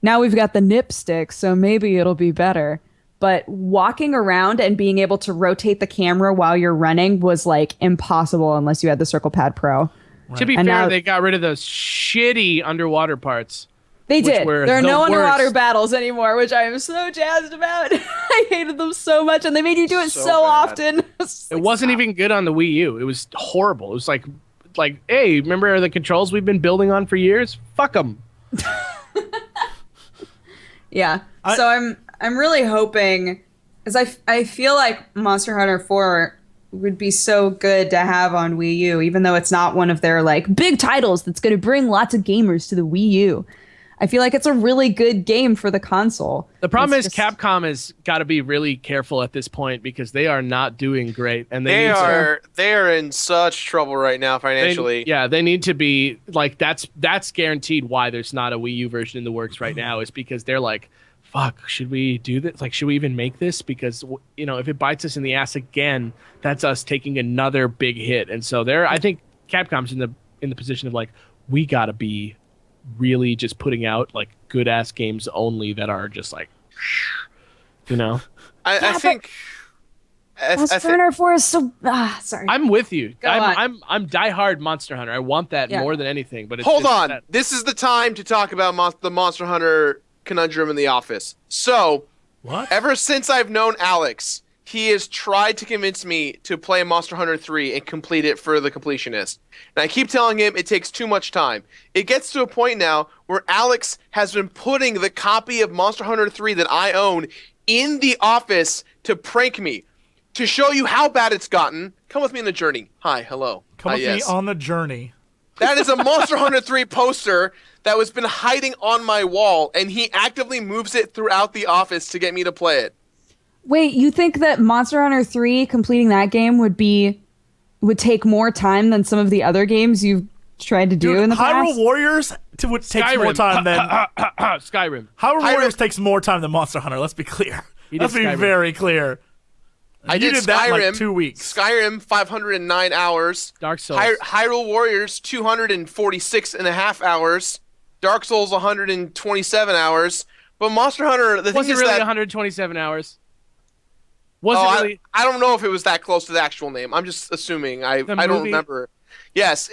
now we've got the nip stick, so maybe it'll be better. But walking around and being able to rotate the camera while you're running was like impossible unless you had the Circle Pad Pro. Right. To be fair, they got rid of those shitty underwater parts. They did. There are no underwater battles anymore, which I am so jazzed about. I hated them so much, and they made you do it so often. It wasn't even good on the Wii U. It was horrible. It was like, hey, remember the controls we've been building on for years? Fuck them. Yeah. So I'm really hoping, because I feel like Monster Hunter 4 would be so good to have on Wii U, even though it's not one of their like big titles that's going to bring lots of gamers to the Wii U. I feel like it's a really good game for the console. The problem is Capcom has got to be really careful at this point because they are not doing great, and they are in such trouble right now financially. They need to be like that's guaranteed why there's not a Wii U version in the works right now, is because they're like, fuck, should we do this? Like, should we even make this? Because if it bites us in the ass again, that's us taking another big hit. And so I think Capcom's in the position of like, we got to be really just putting out like good ass games only that are just like, I think Monster Hunter 4 is so sorry. I'm with you. I'm diehard Monster Hunter. I want that more than anything. But it's hold on, this is the time to talk about the Monster Hunter conundrum in the office. So, ever since I've known Alex, he has tried to convince me to play Monster Hunter 3 and complete it for the completionist. And I keep telling him it takes too much time. It gets to a point now where Alex has been putting the copy of Monster Hunter 3 that I own in the office to prank me, to show you how bad it's gotten, Come with me on the journey. Hi, hello. Come with me on the journey. That is a Monster Hunter 3 poster that was been hiding on my wall, and he actively moves it throughout the office to get me to play it. Wait, you think that Monster Hunter 3 completing that game would take more time than some of the other games you've tried to do in the past? Hyrule Warriors takes more time than Skyrim. Hyrule Warriors takes more time than Monster Hunter. Let's be clear. Let's be very clear. I did that Skyrim in like 2 weeks. Skyrim 509 hours. Dark Souls. Hyrule Warriors 246 and a half hours. Dark Souls 127 hours. But Monster Hunter, the thing Was it is really that 127 hours? Was it really? I don't know if it was that close to the actual name. I'm just assuming. I don't remember. Yes,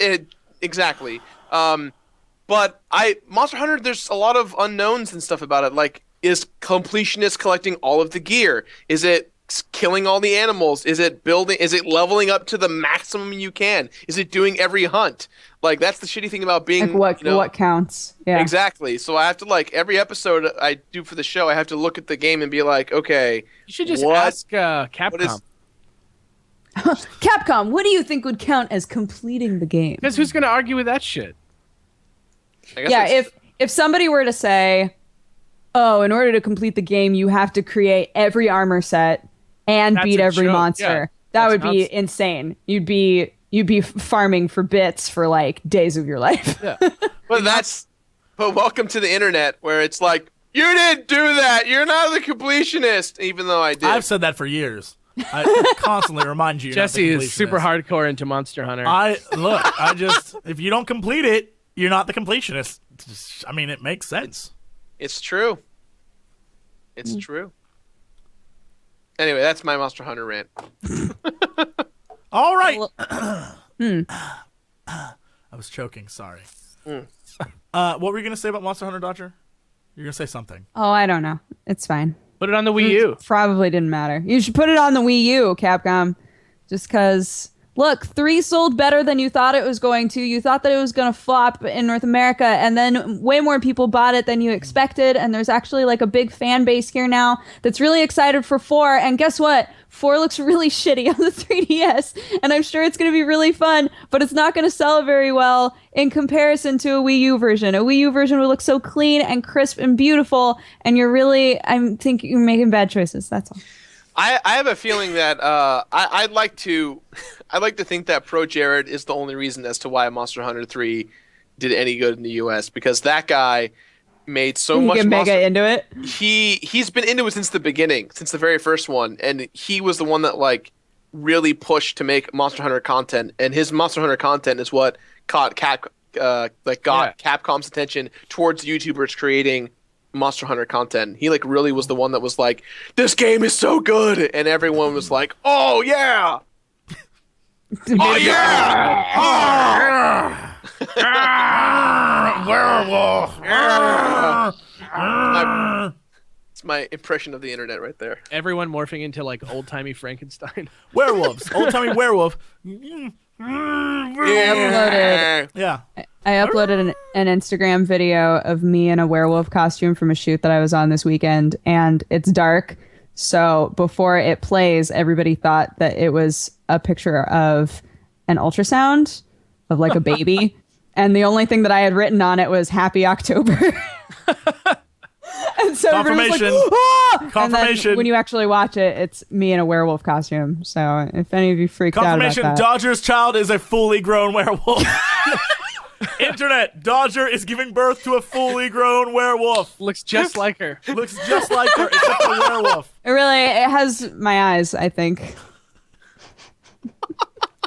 exactly. But Monster Hunter, there's a lot of unknowns and stuff about it. Like, is completionist collecting all of the gear? Is it killing all the animals? Is it building? Is it leveling up to the maximum you can? Is it doing every hunt? Like, that's the shitty thing about being like what counts? Yeah, exactly. So I have to, like, every episode I do for the show, I have to look at the game and be like, okay, You should just ask Capcom. Capcom, what do you think would count as completing the game? Because who's going to argue with that shit? I guess Yeah, it's- if somebody were to say, "Oh, in order to complete the game, you have to create every armor set and That's beat a every joke. monster," Yeah. that That's would be nuts. insane. You'd be farming for bits for like days of your life. Yeah. But welcome to the internet, where it's like, you didn't do that. You're not the completionist, even though I did. I've said that for years. I constantly remind you. Jesse you're not the is super completionist. hardcore into Monster Hunter. If you don't complete it, you're not the completionist. I mean, it makes sense. It's true. It's true. Anyway, that's my Monster Hunter rant. All right. I was choking. Sorry. What were you gonna say about Monster Hunter, Dodger? You're gonna say something. Oh, I don't know. It's fine. Put it on the Wii U. Probably didn't matter. You should put it on the Wii U, Capcom. Just because, look, 3 sold better than you thought it was going to. You thought that it was going to flop in North America, and then way more people bought it than you expected, and there's actually like a big fan base here now that's really excited for 4, and guess what? 4 looks really shitty on the 3DS, and I'm sure it's going to be really fun, but it's not going to sell very well in comparison to a Wii U version. A Wii U version would look so clean and crisp and beautiful, and I think you're making bad choices. That's all. I have a feeling that I'd like to think that Pro Jared is the only reason as to why Monster Hunter 3 did any good in the US, because that guy made so You much get mega into it. He's been into it since the beginning, since the very first one, and he was the one that like really pushed to make Monster Hunter content, and his Monster Hunter content is what got Capcom's attention towards YouTubers creating Monster Hunter content. He like really was the one that was like, this game is so good, and everyone was like, oh yeah. Oh yeah! Werewolf. It's my impression of the internet right there. Everyone morphing into like old-timey Frankenstein. Werewolves. Old timey werewolf. Uploaded. Yeah. I uploaded an Instagram video of me in a werewolf costume from a shoot that I was on this weekend, and it's dark. So before it plays, everybody thought that it was a picture of an ultrasound of like a baby. And the only thing that I had written on it was Happy October. And so everybody was like, Confirmation. "Ah!" And Confirmation. then when you actually watch it, it's me in a werewolf costume. So if any of you freaked out about Confirmation. that. Dodger's child is a fully grown werewolf. Internet. Dodger is giving birth to a fully grown werewolf. Looks just like her. Looks just like her, except a werewolf. it has my eyes, I think.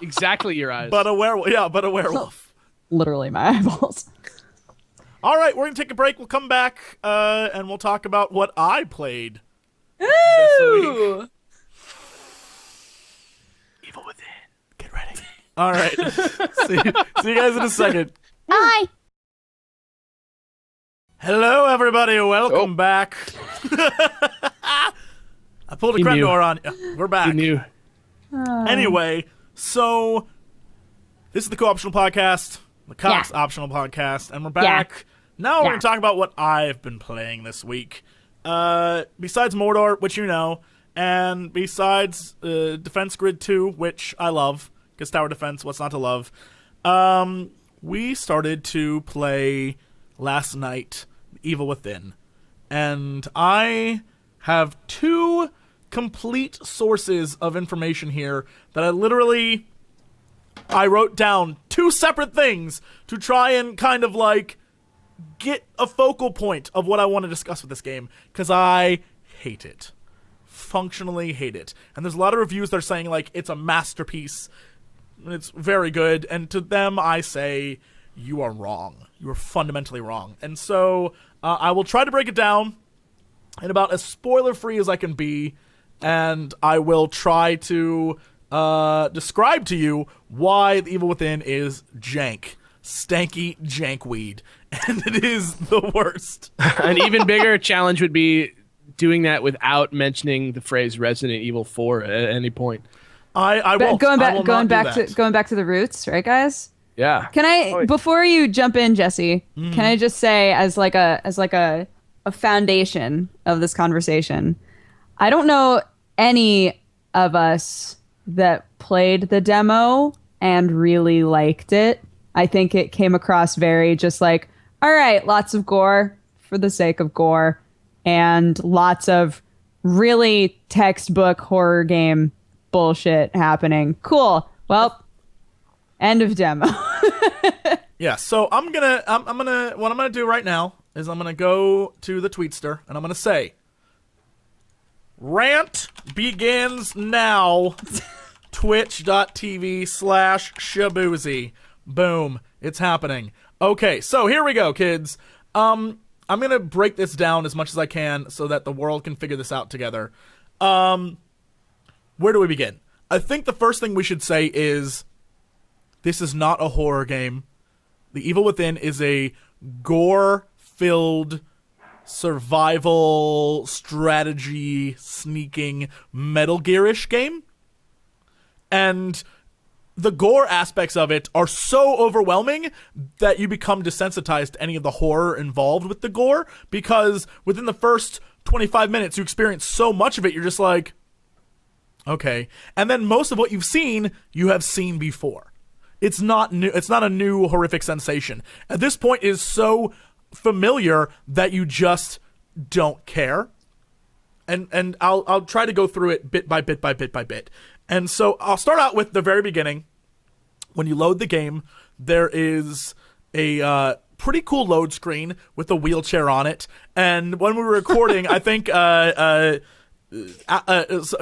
Exactly your eyes. But a werewolf. Yeah, but a werewolf. Literally my eyeballs. All right, we're going to take a break. We'll come back and we'll talk about what I played this week. Evil within. Get ready. All right. see you guys in a second. Bye. Hello, everybody. Welcome back. I pulled a He crap knew. door on you. We're back. You knew. Anyway, so this is the Co-Optional Podcast, the Comics Optional Podcast, and we're back. Now we're going to talk about what I've been playing this week. Besides Mordor, which you know, And besides Defense Grid 2, which I love, because tower defense, what's not to love, we started to play last night Evil Within. And I have 2 complete sources of information here that I wrote down 2 separate things to try and kind of like get a focal point of what I want to discuss with this game, because I hate it. Functionally hate it. And there's a lot of reviews that are saying like it's a masterpiece, it's very good, and to them I say you are wrong. You are fundamentally wrong. And so I will try to break it down in about as spoiler free as I can be, and I will try to describe to you why The Evil Within is jank. Stanky jankweed. And it is the worst. An even bigger challenge would be doing that without mentioning the phrase Resident Evil 4 at any point. I won't. Going I will not back do that. going back to the roots, right, guys? Yeah. Can I, before you jump in, Jesse, can I just say as like a foundation of this conversation, I don't know any of us that played the demo and really liked it. I think it came across very just like, all right, lots of gore for the sake of gore, and lots of really textbook horror game bullshit happening. Cool. Well, end of demo. Yeah, so what I'm gonna do right now is I'm gonna go to the Tweetster and I'm gonna say, rant begins now. Twitch.tv/Shabuzi. Boom. It's happening. Okay, so here we go, kids. I'm gonna break this down as much as I can so that the world can figure this out together. Where do we begin? I think the first thing we should say is this is not a horror game. The Evil Within is a gore-filled survival strategy sneaking Metal Gear-ish game. And the gore aspects of it are so overwhelming that you become desensitized to any of the horror involved with the gore, because within the first 25 minutes you experience so much of it, you're just like, okay. And then most of what you've seen, you have seen before. It's not new. It's not a new horrific sensation. At this point, it is so familiar that you just don't care. And I'll try to go through it bit by bit by bit by bit. And so I'll start out with the very beginning. When you load the game, there is a pretty cool load screen with a wheelchair on it. And when we were recording, I think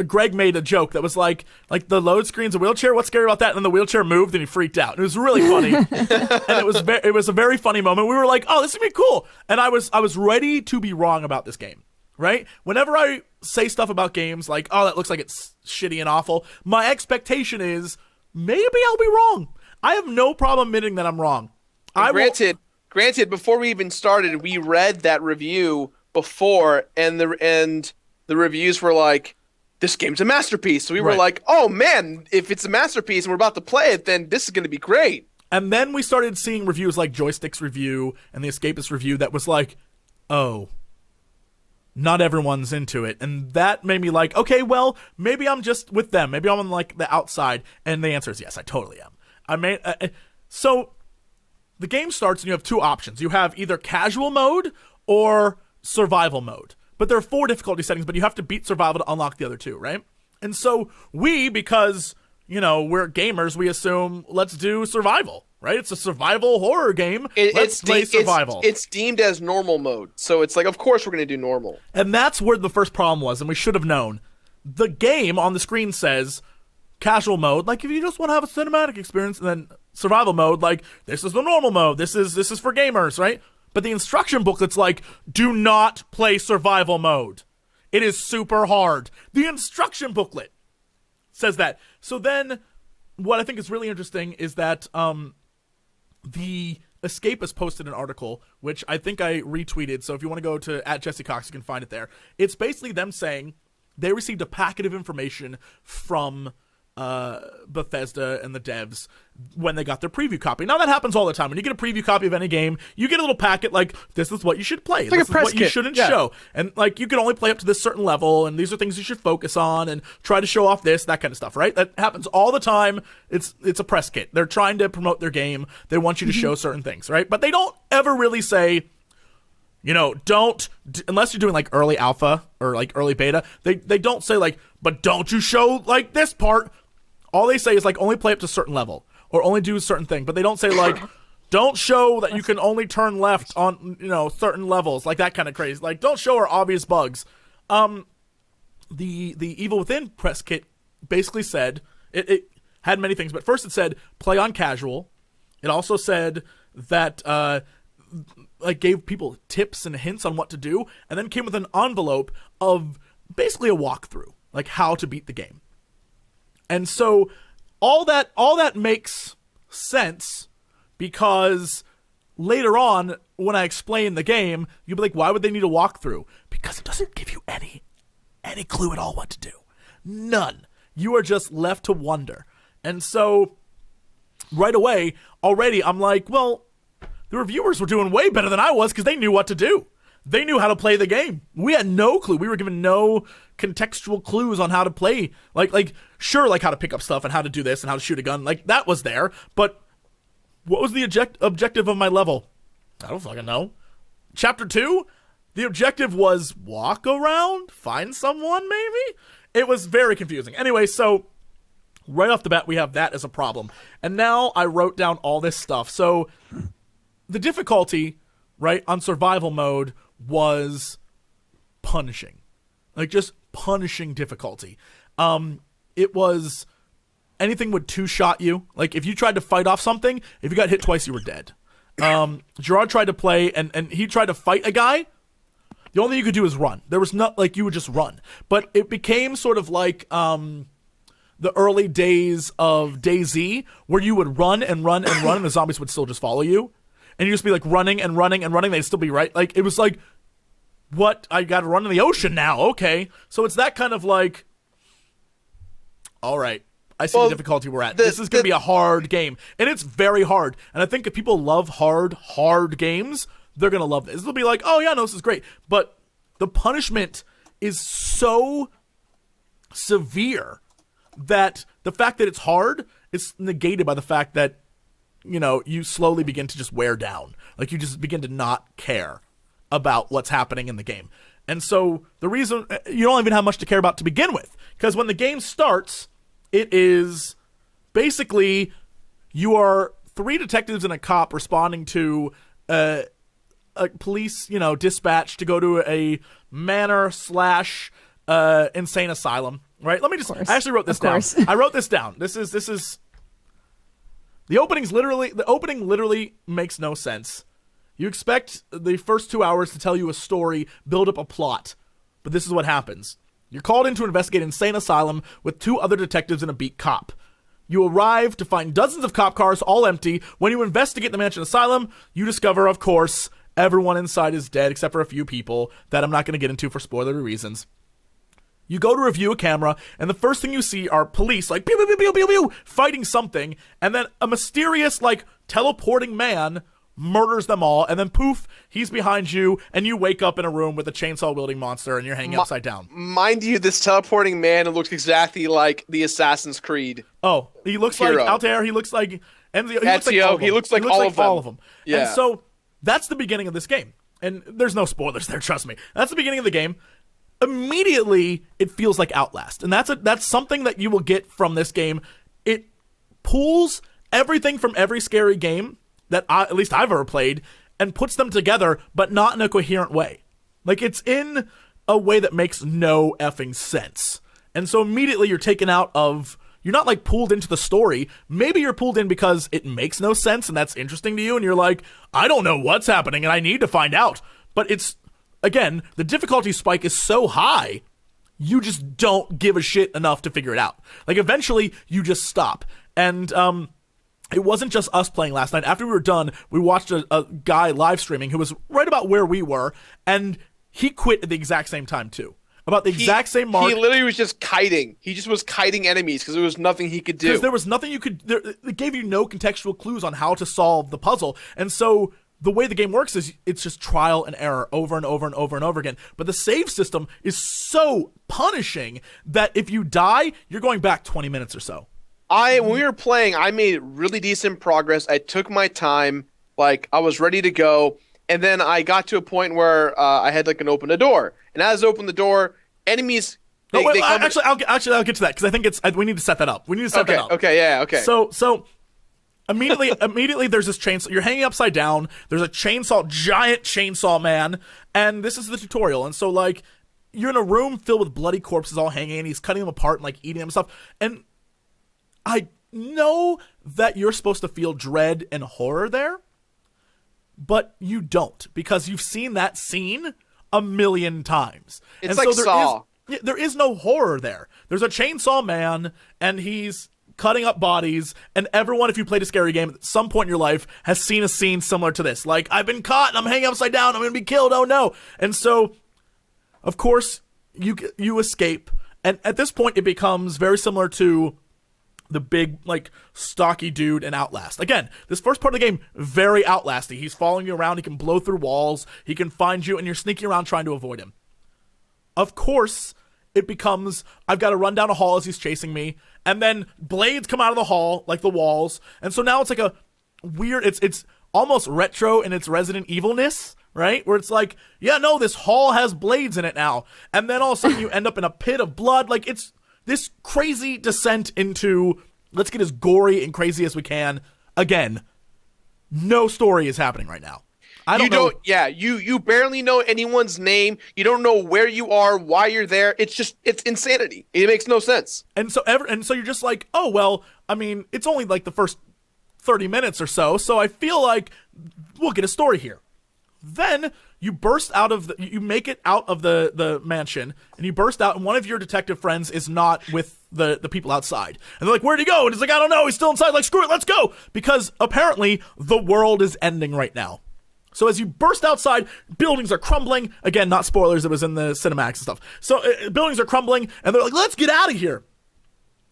Greg made a joke that was like the load screen's a wheelchair. What's scary about that? And then the wheelchair moved and he freaked out. It was really funny, and it was a very funny moment. We were like, "Oh, this is gonna be cool," and I was ready to be wrong about this game. Right? Whenever I say stuff about games like, "Oh, that looks like it's shitty and awful," my expectation is maybe I'll be wrong. I have no problem admitting that I'm wrong. Granted, before we even started, we read that review before, and the reviews were like, this game's a masterpiece. So we were like, oh man, if it's a masterpiece and we're about to play it, then this is going to be great. And then we started seeing reviews like Joystick's review and the Escapist review that was like, oh, not everyone's into it. And that made me like, okay, well, maybe I'm just with them. Maybe I'm on like the outside. And the answer is yes, I totally am. So the game starts and you have 2 options. You have either casual mode or survival mode. But there are 4 difficulty settings, but you have to beat survival to unlock the other 2, right? And so because, we're gamers, we assume let's do survival, right? It's a survival horror game. Let's play survival. It's deemed as normal mode. So it's like, of course we're going to do normal. And that's where the first problem was, and we should have known. The game on the screen says casual mode, like if you just want to have a cinematic experience, and then survival mode, like this is the normal mode. This is for gamers, right? But the instruction booklet's like, do not play survival mode. It is super hard. The instruction booklet says that. So then what I think is really interesting is that the Escapist posted an article, which I think I retweeted. So if you want to go to @JesseCox, you can find it there. It's basically them saying they received a packet of information from Bethesda and the devs when they got their preview copy. Now that happens all the time. When you get a preview copy of any game, you get a little packet like, this is what you should play. like this a press is what you kit. shouldn't Yeah. show. And like, you can only play up to this certain level, and these are things you should focus on, and try to show off this, that kind of stuff, right? That happens all the time. It's a press kit. They're trying to promote their game. They want you to show certain things, right? But they don't ever really say, unless you're doing like early alpha or like early beta, they don't say like, but don't you show like this part. All they say is like, only play up to a certain level or only do a certain thing, but they don't say like, don't show that you can only turn left on, certain levels, like that kind of crazy. Like, don't show our obvious bugs. The Evil Within press kit basically said, it had many things, but first it said play on casual. It also said that, gave people tips and hints on what to do, and then came with an envelope of basically a walkthrough, like how to beat the game. And so all that makes sense, because later on when I explain the game, you'll be like, why would they need a walkthrough? Because it doesn't give you any clue at all what to do. None. You are just left to wonder. And so right away, already I'm like, well, the reviewers were doing way better than I was because they knew what to do. They knew how to play the game. We had no clue. We were given no contextual clues on how to play. Sure, like how to pick up stuff and how to do this and how to shoot a gun. Like, that was there. But what was the objective of my level? I don't fucking know. Chapter 2? The objective was walk around? Find someone, maybe? It was very confusing. Anyway, so right off the bat, we have that as a problem. And now I wrote down all this stuff. So the difficulty, right, on survival mode was punishing. Like, just punishing difficulty. It was anything would two-shot you. Like, if you tried to fight off something, if you got hit twice, you were dead. Gerard tried to play, and he tried to fight a guy. The only thing you could do is run. There was not, like, you would just run. But it became sort of like the early days of DayZ, where you would run and run and run, and the zombies would still just follow you. And you just be like running and running and running. They'd still be right. Like, it was like, what? I got to run in the ocean now. Okay. So it's that kind of like, all right, I see the difficulty we're at. This is going to be a hard game. And it's very hard. And I think if people love hard games, they're going to love this. They'll be like, oh yeah, no, this is great. But the punishment is so severe that the fact that it's hard is negated by the fact that, you slowly begin to just wear down. Like, you just begin to not care about what's happening in the game. And so the reason you don't even have much to care about to begin with, because when the game starts, it is basically you are 3 detectives and a cop responding to a police, dispatch to go to a manor / insane asylum. Right? Let me just. I actually wrote this down. I wrote this down. This is. The opening literally makes no sense. You expect the first 2 hours to tell you a story, build up a plot, but this is what happens. You're called in to investigate an insane asylum with 2 other detectives and a beat cop. You arrive to find dozens of cop cars, all empty. When you investigate the mansion asylum, you discover, of course, everyone inside is dead except for a few people that I'm not going to get into for spoilery reasons. You go to review a camera, and the first thing you see are police, like, pew, pew, pew, pew, pew, pew, fighting something, and then a mysterious, like, teleporting man murders them all, and then poof, he's behind you, and you wake up in a room with a chainsaw-wielding monster, and you're hanging upside down. Mind you, this teleporting man looks exactly like the Assassin's Creed. Oh, he looks hero. like Altair, he looks like Ezio, he looks like all of them. Yeah. And so, that's the beginning of this game. And there's no spoilers there, trust me. That's the beginning of the game. Immediately, it feels like Outlast. And that's something that you will get from this game. It pulls everything from every scary game that at least I've ever played and puts them together, but not in a coherent way. Like, it's in a way that makes no effing sense. And so immediately you're taken out of, you're not like pulled into the story. Maybe you're pulled in because it makes no sense and that's interesting to you. And you're like, I don't know what's happening and I need to find out. But it's, again, the difficulty spike is so high, you just don't give a shit enough to figure it out. Like, eventually, you just stop. And it wasn't just us playing last night. After we were done, we watched a guy live streaming who was right about where we were, and he quit at the exact same time, too. about the exact same mark. He literally was just kiting. He just was kiting enemies because there was nothing he could do. Because there was nothing you could. It gave you no contextual clues on how to solve the puzzle, and so the way the game works is it's just trial and error over and over and over and over again. But the save system is so punishing that if you die, you're going back 20 minutes or so. When we were playing, I made really decent progress. I took my time, like I was ready to go, and then I got to a point where I had like an open a door, and as I opened the door, enemies. I'll get to that because I think we need to set that up. We need to set that up. Okay, yeah, okay. So. Immediately there's this chainsaw. You're hanging upside down. There's a giant chainsaw man, and this is the tutorial. And so, like, you're in a room filled with bloody corpses all hanging, and he's cutting them apart and, like, eating them and stuff. And I know that you're supposed to feel dread and horror there, but you don't, because you've seen that scene a million times. It's like Saw. There is no horror there. There's a chainsaw man, and he's cutting up bodies, and everyone, if you played a scary game at some point in your life, has seen a scene similar to this. Like, I've been caught and I'm hanging upside down, I'm gonna be killed, oh no. And so, of course, you escape, and at this point it becomes very similar to the big, like, stocky dude in Outlast. Again, this first part of the game, very Outlasty. He's following you around, he can blow through walls, he can find you, and you're sneaking around trying to avoid him. Of course, it becomes, I've got to run down a hall as he's chasing me, and then blades come out of the hall, like the walls, and so now it's like a weird, it's almost retro in its Resident Evilness, right? Where it's like, yeah, no, this hall has blades in it now, and then all of a sudden you end up in a pit of blood. Like, it's this crazy descent into, let's get as gory and crazy as we can. Again, no story is happening right now. You barely know anyone's name. You don't know where you are, why you're there. It's insanity. It makes no sense. And so you're just like, oh, well, I mean, it's only like the first 30 minutes or so I feel like we'll get a story here. Then you burst out of you make it out of the mansion, and you burst out, and one of your detective friends is not with the people outside. And they're like, where'd he go? And he's like, I don't know, he's still inside. Like, screw it, let's go. Because apparently the world is ending right now. So as you burst outside, buildings are crumbling. Again, not spoilers, it was in the cinematics and stuff. So buildings are crumbling, and they're like, let's get out of here.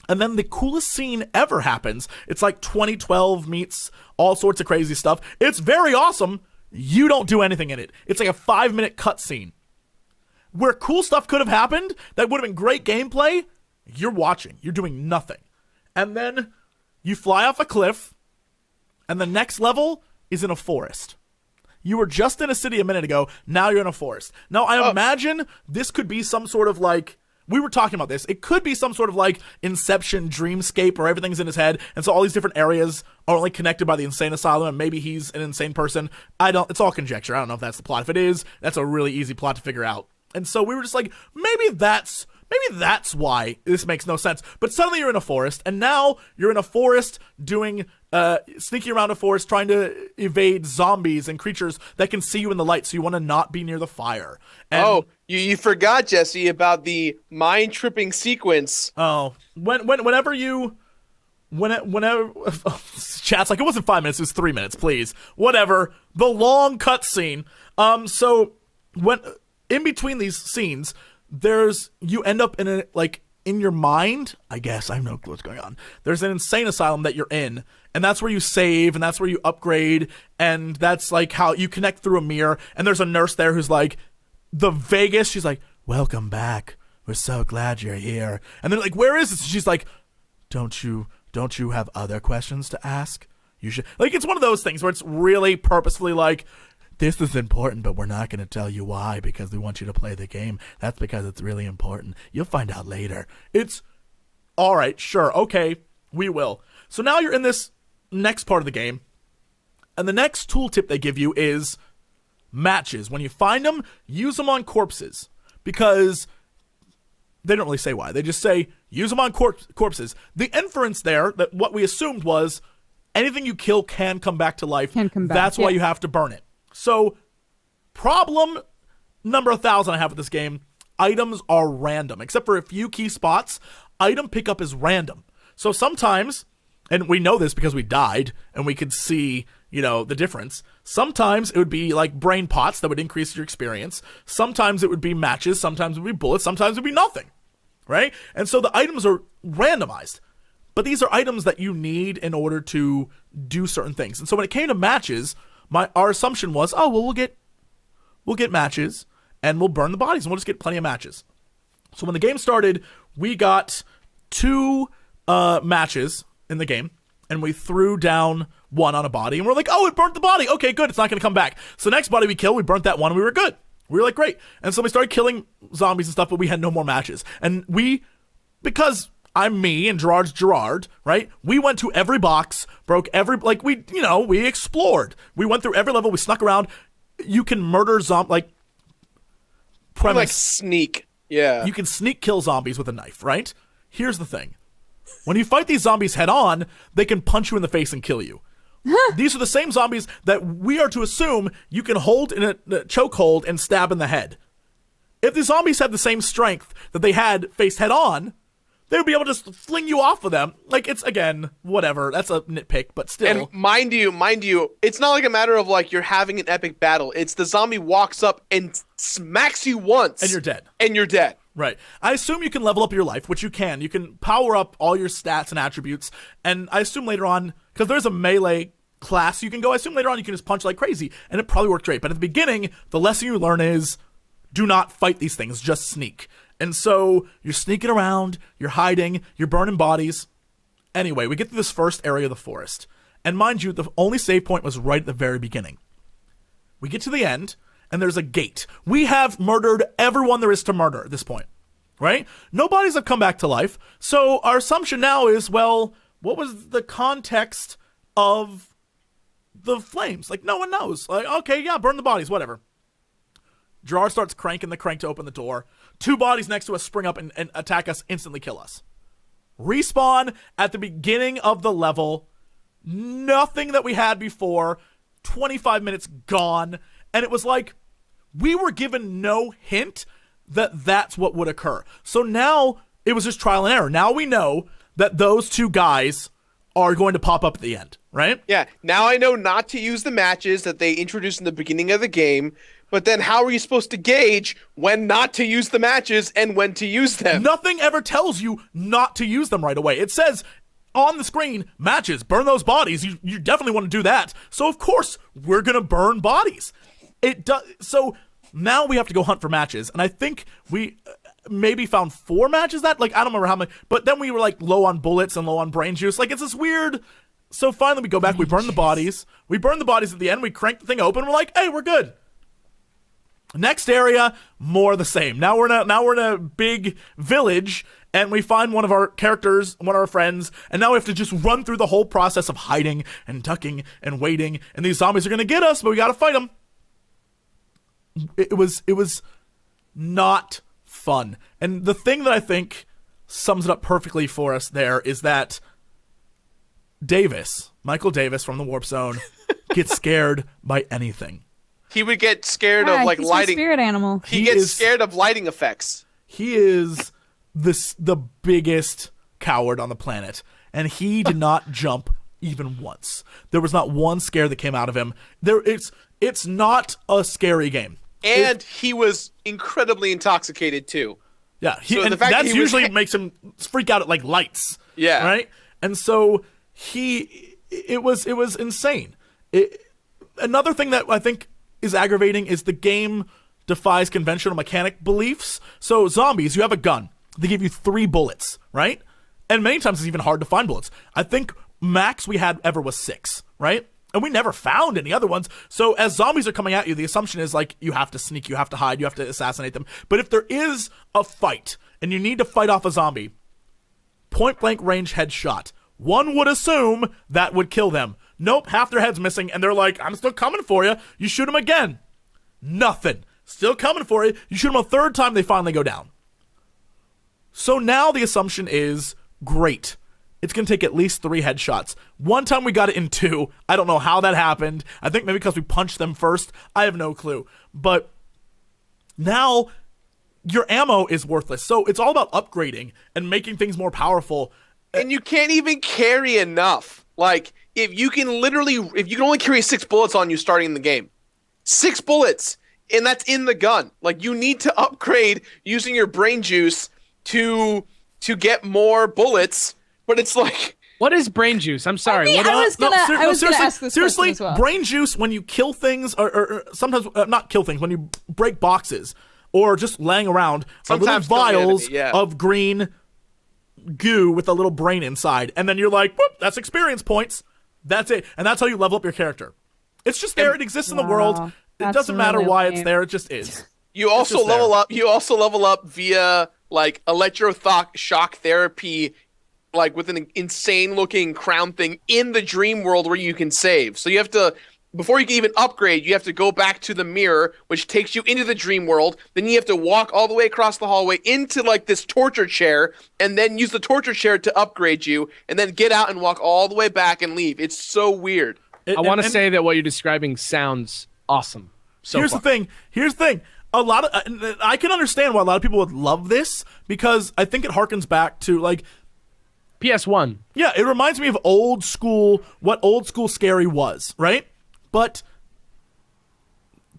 And then the coolest scene ever happens. It's like 2012 meets all sorts of crazy stuff. It's very awesome. You don't do anything in it. It's like a 5-minute cutscene where cool stuff could have happened that would have been great gameplay. You're watching. You're doing nothing. And then you fly off a cliff, and the next level is in a forest. You were just in a city a minute ago. Now you're in a forest. Now, I imagine this could be some sort of like, we were talking about this. It could be some sort of like Inception dreamscape where everything's in his head. And so all these different areas are only connected by the insane asylum. And maybe he's an insane person. It's all conjecture. I don't know if that's the plot. If it is, that's a really easy plot to figure out. And so we were just like, maybe that's why this makes no sense. But suddenly you're in a forest, and now you're in a forest doing sneaking around a forest trying to evade zombies and creatures that can see you in the light, so you want to not be near the fire. And, you forgot, Jesse, about the mind-tripping sequence. Oh, whenever chat's like, it wasn't 5 minutes, it was 3 minutes, please. Whatever. The long cutscene. So when in between these scenes, you end up in your mind, I guess, I have no clue what's going on. There's an insane asylum that you're in, and that's where you save, and that's where you upgrade, and that's like how you connect through a mirror, and there's a nurse there who's like, she's like, welcome back. We're so glad you're here. And they're like, where is this? She's like, don't you have other questions to ask? You should, like, it's one of those things where it's really purposefully like, this is important, but we're not going to tell you why because we want you to play the game. That's because it's really important. You'll find out later. It's all right, sure, okay, we will. So now you're in this next part of the game, and the next tooltip they give you is matches. When you find them, use them on corpses, because they don't really say why. They just say use them on corpses. The inference there, that what we assumed was anything you kill can come back to life. That's why you have to burn it. So, problem number 1,000 I have with this game, items are random. Except for a few key spots, item pickup is random. So sometimes and we know this because we died and we could see, the difference. Sometimes it would be like brain pots that would increase your experience. Sometimes it would be matches. Sometimes it would be bullets. Sometimes it would be nothing, right? And so the items are randomized, but these are items that you need in order to do certain things. And so when it came to matches, our assumption was, we'll get matches and we'll burn the bodies and we'll just get plenty of matches. So when the game started, we got 2 matches in the game, and we threw down one on a body, and we're like, it burnt the body. Okay, good. It's not going to come back. So next body we killed, we burnt that one, and we were good. We were like, great. And so we started killing zombies and stuff, but we had no more matches. And because I'm me and Gerard's Gerard, right? We went to every box, broke we explored. We went through every level, we snuck around. You can murder premise. Like sneak. Yeah. You can sneak kill zombies with a knife, right? Here's the thing. When you fight these zombies head on, they can punch you in the face and kill you. These are the same zombies that we are to assume you can hold in a chokehold and stab in the head. If the zombies had the same strength that they had faced head on, they would be able to just fling you off of them. Like, it's, again, whatever. That's a nitpick, but still. And mind you, it's not like a matter of like you're having an epic battle. It's the zombie walks up and smacks you once. And you're dead. Right. I assume you can level up your life, which you can. You can power up all your stats and attributes. And I assume later on, because there's a melee class you can go, I assume later on you can just punch like crazy. And it probably worked great. But at the beginning, the lesson you learn is do not fight these things. Just sneak. And so you're sneaking around, you're hiding, you're burning bodies. Anyway, we get to this first area of the forest. And mind you, the only save point was right at the very beginning. We get to the end, and there's a gate. We have murdered everyone there is to murder at this point, right? No bodies have come back to life. So our assumption now is, well, what was the context of the flames? Like, no one knows. Like, okay, yeah, burn the bodies, whatever. Gerard starts cranking the crank to open the door. 2 bodies next to us spring up and attack us, instantly kill us. Respawn at the beginning of the level. Nothing that we had before. 25 minutes gone. And it was like, we were given no hint that that's what would occur. So now it was just trial and error. Now we know that those 2 guys are going to pop up at the end, right? Yeah. Now I know not to use the matches that they introduced in the beginning of the game. But then how are you supposed to gauge when not to use the matches and when to use them? Nothing ever tells you not to use them right away. It says on the screen, matches, burn those bodies. You definitely want to do that. So, of course, we're going to burn bodies. It does. So now we have to go hunt for matches. And I think we maybe found 4 matches I don't remember how many. But then we were like low on bullets and low on brain juice. Like, it's this weird. So finally we go back. We burn the bodies. We burn the bodies at the end. We crank the thing open. We're like, hey, we're good. Next area, more the same. Now we're in a big village, and we find one of our characters, one of our friends, and now we have to just run through the whole process of hiding and ducking and waiting. And these zombies are gonna get us, but we gotta fight them. It was not fun. And the thing that I think sums it up perfectly for us there is that Michael Davis from the Warp Zone, gets scared by anything. He would get scared of like he's lighting. My spirit animal. He gets scared of lighting effects. He is the biggest coward on the planet, and he did not jump even once. There was not one scare that came out of him. It's not a scary game. And he was incredibly intoxicated too. Yeah, that usually makes him freak out at like lights. Yeah, right. And so it was insane. Another thing that I think is aggravating is the game defies conventional mechanic beliefs. So zombies, you have a gun. They give you 3 bullets, right? And many times it's even hard to find bullets. I think max we had ever was 6, right? And we never found any other ones. So as zombies are coming at you, the assumption is like you have to sneak, you have to hide, you have to assassinate them. But if there is a fight and you need to fight off a zombie, point blank range headshot, one would assume that would kill them. Nope, half their head's missing, and they're like, I'm still coming for you. You shoot them again. Nothing. Still coming for you. You shoot them a 3rd time, they finally go down. So now the assumption is, great. It's going to take at least 3 headshots. One time we got it in 2. I don't know how that happened. I think maybe because we punched them first. I have no clue. But now your ammo is worthless. So it's all about upgrading and making things more powerful. And you can't even carry enough. Like, if you can only carry 6 bullets on you starting the game. 6 bullets, and that's in the gun. Like, you need to upgrade using your brain juice to get more bullets, but it's like... What is brain juice? I'm sorry. I was gonna ask this seriously, question as well. brain juice, when you kill things, or sometimes not kill things, when you break boxes, or just laying around, are little Sometimes killing the vials enemy, yeah. of green goo with a little brain inside, and then you're like, whoop, that's experience points. That's it, and that's how you level up your character. It's just there. It exists in the world. It That's doesn't matter really why it's lame. there. It just is. You also just there. level up. You also level up via like shock therapy, like with an insane looking crown thing in the dream world where you can save. So you have to, before you can even upgrade, you have to go back to the mirror, which takes you into the dream world. Then you have to walk all the way across the hallway into like this torture chair, and then use the torture chair to upgrade you, and then get out and walk all the way back and leave. It's so weird. I want to say that what you're describing sounds awesome. Here's the thing. A lot of I can understand why a lot of people would love this, because I think it harkens back to like PS1. Yeah, it reminds me of what old school scary was, right? But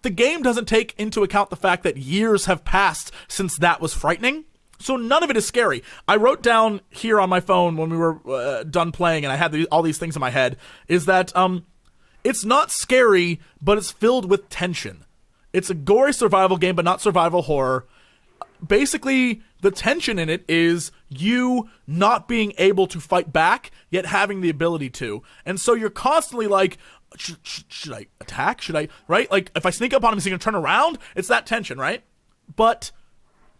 the game doesn't take into account the fact that years have passed since that was frightening. So none of it is scary. I wrote down here on my phone when we were done playing, and I had all these things in my head, is that it's not scary, but it's filled with tension. It's a gory survival game, but not survival horror. Basically, the tension in it is you not being able to fight back, yet having the ability to. And so you're constantly like, should I attack? Should I, right? Like, if I sneak up on him, is he going to turn around? It's that tension, right? But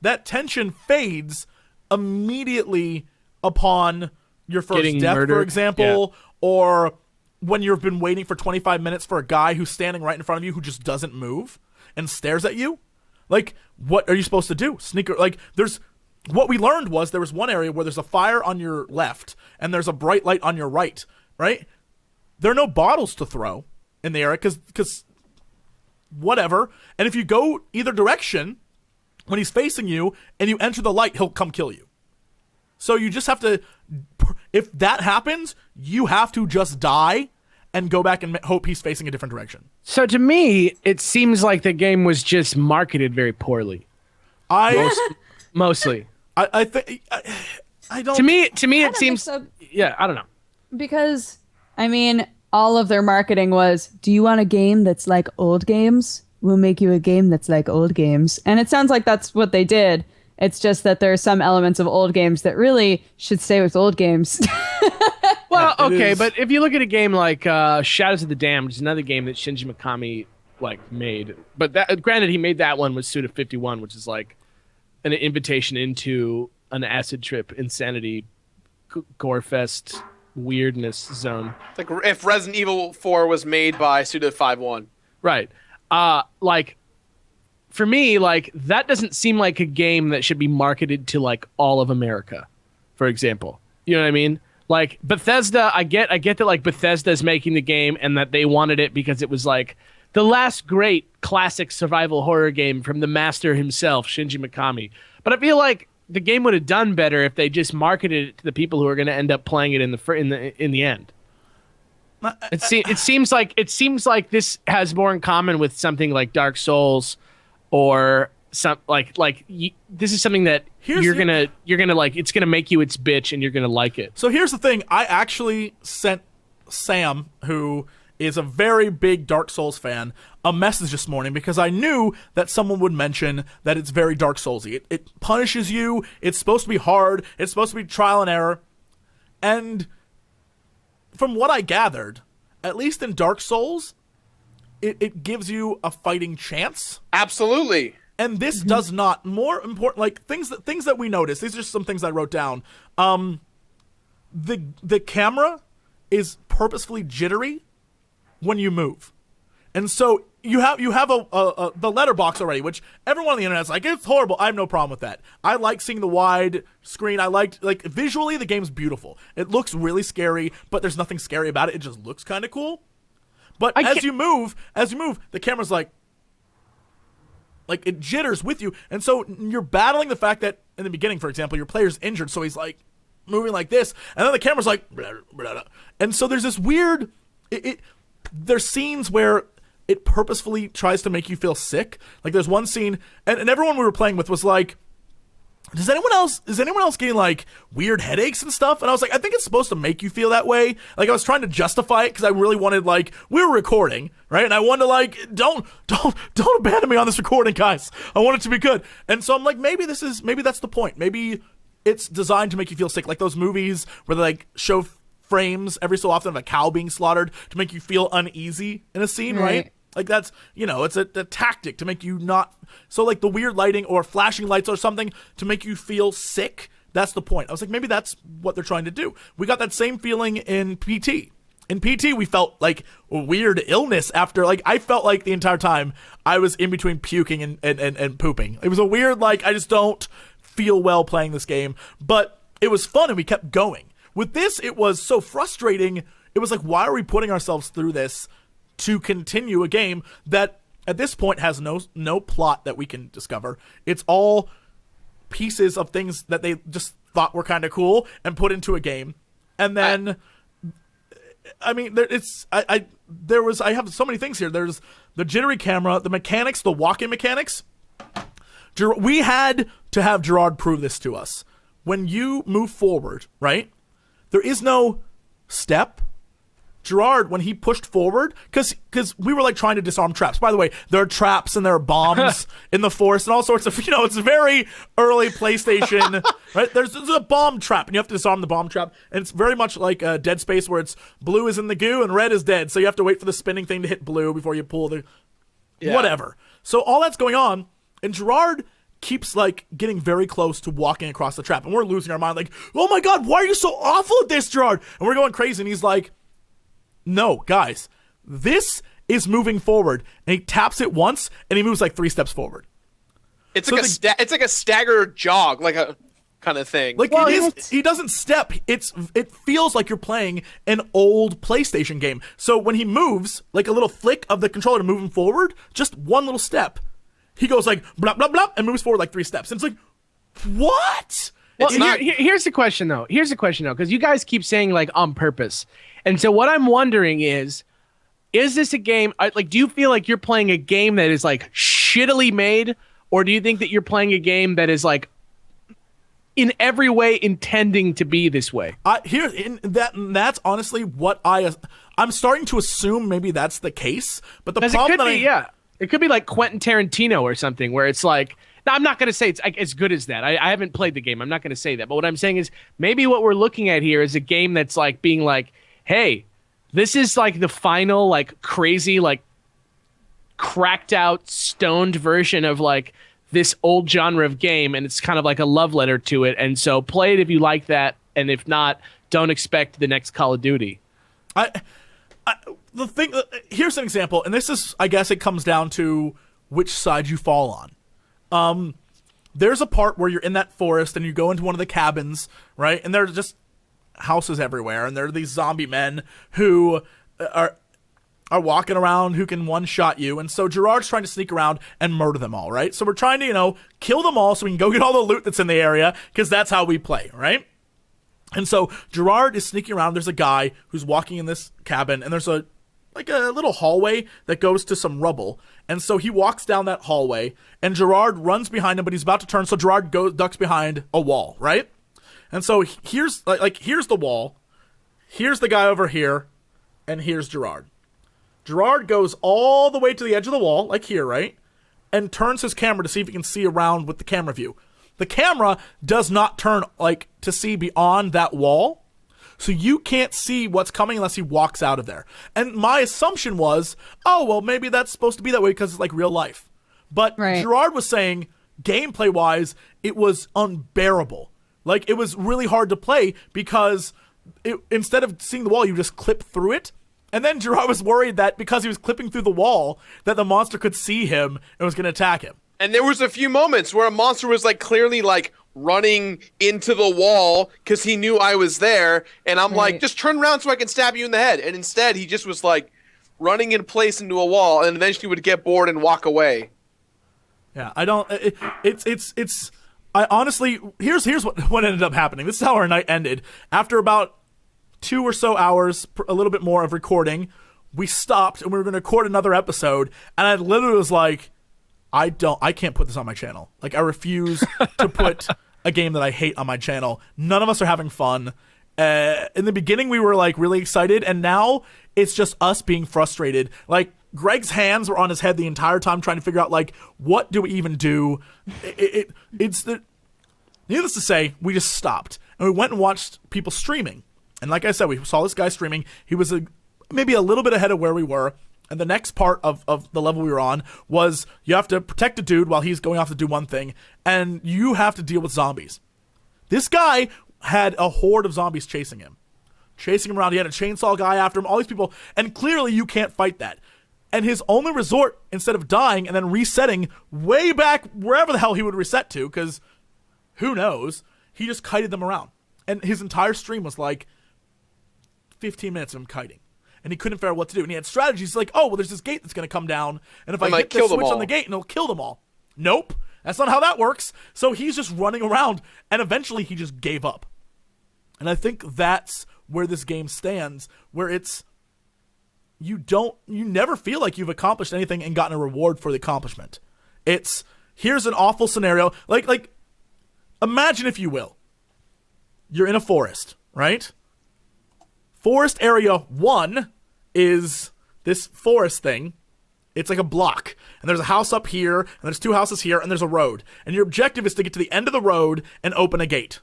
that tension fades immediately upon your first Getting death, murdered. for example, or when you've been waiting for 25 minutes for a guy who's standing right in front of you who just doesn't move and stares at you. Like, what are you supposed to do? What we learned was there was one area where there's a fire on your left and there's a bright light on your right, right? There are no bottles to throw in the area because whatever. And if you go either direction, when he's facing you and you enter the light, he'll come kill you. So you just have to, if that happens, you have to just die and go back and hope he's facing a different direction. So to me, it seems like the game was just marketed very poorly. Mostly. I think I don't. To me, it don't seems. think so. Yeah, I don't know. Because, I mean, all of their marketing was, do you want a game that's like old games? We'll make you a game that's like old games. And it sounds like that's what they did. It's just that there are some elements of old games that really should stay with old games. Well, okay, but if you look at a game like Shadows of the Damned, which is another game that Shinji Mikami made, but that, granted, he made that one with Suda 51, which is like an invitation into an acid trip, insanity, gore fest, weirdness zone. It's like if Resident Evil 4 was made by Suda 51. Right. For me, that doesn't seem like a game that should be marketed to all of America, for example. You know what I mean? Like Bethesda, I get that Bethesda's making the game and that they wanted it because it was the last great classic survival horror game from the master himself, Shinji Mikami. But I feel like the game would have done better if they just marketed it to the people who are going to end up playing it in the end. It seems like this has more in common with something like Dark Souls, or some this is something that you're gonna it's gonna make you its bitch and you're gonna like it. So here's the thing: I actually sent Sam, who is a very big Dark Souls fan, a message this morning because I knew that someone would mention that it's very Dark Soulsy. It punishes you. It's supposed to be hard. It's supposed to be trial and error. And from what I gathered, at least in Dark Souls, it gives you a fighting chance. Absolutely. And this does not. More important, things that we noticed. These are just some things I wrote down. The camera is purposefully jittery when you move, and so you have the letterbox already, which everyone on the internet's like, it's horrible. I have no problem with that. I like seeing the wide screen. I liked visually the game's beautiful. It looks really scary, but there's nothing scary about it. It just looks kind of cool. But as you move, the camera's like it jitters with you, and so you're battling the fact that in the beginning, for example, your player's injured, so he's like moving like this, and then the camera's like, blah, blah, blah. And so there's this weird. There's scenes where it purposefully tries to make you feel sick. Like there's one scene, and everyone we were playing with was like, is anyone else getting like weird headaches and stuff? And I was like, I think it's supposed to make you feel that way. Like I was trying to justify it because I really wanted, like, we were recording, right? And I wanted to, like, don't abandon me on this recording, guys. I want it to be good. And so I'm like, maybe that's the point. Maybe it's designed to make you feel sick, like those movies where they like show frames every so often of a cow being slaughtered to make you feel uneasy in a scene, right? Like that's, it's a tactic to make you not, so like the weird lighting or flashing lights or something to make you feel sick. That's the point. I was like, maybe that's what they're trying to do. We got that same feeling in PT. In PT, we felt like a weird illness after, like, I felt like the entire time I was in between puking and pooping. It was a weird, like, I just don't feel well playing this game, but it was fun and we kept going. With this, it was so frustrating. It was like, why are we putting ourselves through this to continue a game that at this point has no plot that we can discover? It's all pieces of things that they just thought were kind of cool and put into a game. And then, I mean, I have so many things here. There's the jittery camera, the mechanics, the walk-in mechanics. We had to have Gerard prove this to us. When you move forward, right, there is no step. Gerard, when he pushed forward, because we were like trying to disarm traps. By the way, there are traps and there are bombs in the forest and all sorts of, it's very early PlayStation, right? There's a bomb trap and you have to disarm the bomb trap. And it's very much like Dead Space where it's blue is in the goo and red is dead. So you have to wait for the spinning thing to hit blue before you pull the whatever. So all that's going on, and Gerard keeps like getting very close to walking across the trap. And we're losing our mind like, oh my God, why are you so awful at this, Gerard? And we're going crazy. And he's like, no, guys, this is moving forward. And he taps it once, and he moves like 3 steps forward. It's so like it's like a staggered jog, like a kind of thing. Like he doesn't step. It feels like you're playing an old PlayStation game. So when he moves, like a little flick of the controller to move him forward, just one little step, he goes like blah blah blah and moves forward like 3 steps. And it's like, what? Well, here's the question though. Because you guys keep saying like on purpose. And so what I'm wondering is this a game, like, do you feel like you're playing a game that is like shittily made, or do you think that you're playing a game that is like in every way intending to be this way? That's honestly what I'm starting to assume maybe that's the case. But the problem it could be like Quentin Tarantino or something where it's like, now, I'm not going to say it's as good as that. I haven't played the game. I'm not going to say that. But what I'm saying is maybe what we're looking at here is a game that's like being like, hey, this is like the final, like crazy, like cracked out, stoned version of like this old genre of game. And it's kind of like a love letter to it. And so play it if you like that. And if not, don't expect the next Call of Duty. Here's an example. And this is, I guess it comes down to which side you fall on. There's a part where you're in that forest and you go into one of the cabins, right? And there's just houses everywhere, and there are these zombie men who are walking around who can one-shot you. And so Gerard's trying to sneak around and murder them all, right? So we're trying to, kill them all so we can go get all the loot that's in the area, because that's how we play, right? And so Gerard is sneaking around. There's a guy who's walking in this cabin, and there's a little hallway that goes to some rubble. And so he walks down that hallway, and Gerard runs behind him, but he's about to turn, so Gerard ducks behind a wall, right? And so here's here's the wall, here's the guy over here, and here's Gerard. Gerard goes all the way to the edge of the wall, like here, right? And turns his camera to see if he can see around with the camera view. The camera does not turn to see beyond that wall. So you can't see what's coming unless he walks out of there. And my assumption was, oh, well, maybe that's supposed to be that way because it's like real life. But right. Gerard was saying, gameplay-wise, it was unbearable. Like, it was really hard to play because instead of seeing the wall, you just clip through it. And then Gerard was worried that because he was clipping through the wall, that the monster could see him and was going to attack him. And there was a few moments where a monster was like clearly like running into the wall because he knew I was there. And I'm like, just turn around so I can stab you in the head. And instead, he just was like running in place into a wall and eventually would get bored and walk away. Yeah, I don't. It's. I honestly, here's what ended up happening. This is how our night ended. After about 2 or so hours, a little bit more of recording, we stopped and we were going to record another episode. And I literally was like, I can't put this on my channel. Like, I refuse to put a game that I hate on my channel. None of us are having fun. In the beginning, we were like really excited, and now it's just us being frustrated. Like, Greg's hands were on his head the entire time trying to figure out, like, what do we even do? Needless to say, we just stopped. And we went and watched people streaming. And like I said, we saw this guy streaming. He was maybe a little bit ahead of where we were. And the next part of the level we were on was you have to protect a dude while he's going off to do one thing. And you have to deal with zombies. This guy had a horde of zombies chasing him around. He had a chainsaw guy after him, all these people. And clearly you can't fight that. And his only resort, instead of dying and then resetting way back wherever the hell he would reset to, because who knows, he just kited them around. And his entire stream was like 15 minutes of him kiting. And he couldn't figure out what to do. And he had strategies like, oh, well, there's this gate that's going to come down. And if I hit this switch on the gate, and it'll kill them all. Nope. That's not how that works. So he's just running around. And eventually he just gave up. And I think that's where this game stands, where it's, you never feel like you've accomplished anything and gotten a reward for the accomplishment. It's, here's an awful scenario. Like, imagine, if you will, you're in a forest, right? Forest area 1 is this forest thing. It's like a block. And there's a house up here, and there's 2 houses here, and there's a road. And your objective is to get to the end of the road and open a gate.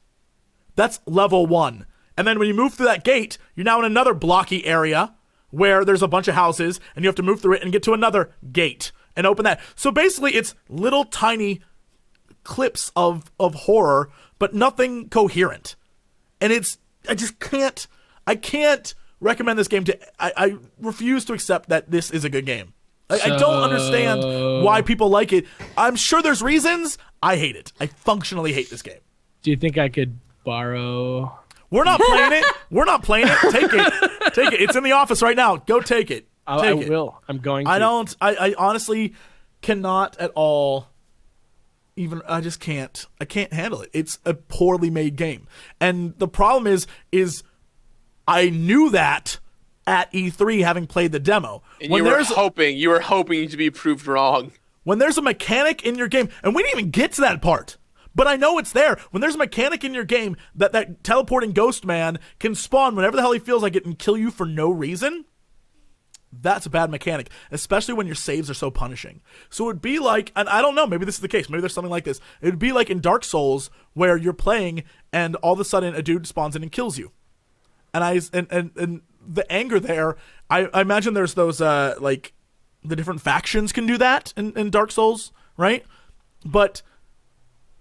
That's level 1. And then when you move through that gate, you're now in another blocky area where there's a bunch of houses, and you have to move through it and get to another gate and open that. So basically, it's little tiny clips of horror, but nothing coherent. And I can't recommend this game to, I refuse to accept that this is a good game. I don't understand why people like it. I'm sure there's reasons. I hate it. I functionally hate this game. Do you think I could borrow? We're not playing it. We're not playing it. Take it. Take it. It's in the office right now. Go take it. I will. I'm going to. I honestly cannot at all even, I just can't. I can't handle it. It's a poorly made game. And the problem is I knew that at E3 having played the demo. And you were hoping to be proved wrong. When there's a mechanic in your game, and we didn't even get to that part, but I know it's there. When there's a mechanic in your game that teleporting ghost man can spawn whenever the hell he feels like it and kill you for no reason, that's a bad mechanic, especially when your saves are so punishing. So it would be like, and I don't know, maybe this is the case, maybe there's something like this. It would be like in Dark Souls where you're playing and all of a sudden a dude spawns in and kills you. And the anger there, I imagine there's those, like, the different factions can do that in Dark Souls, right? But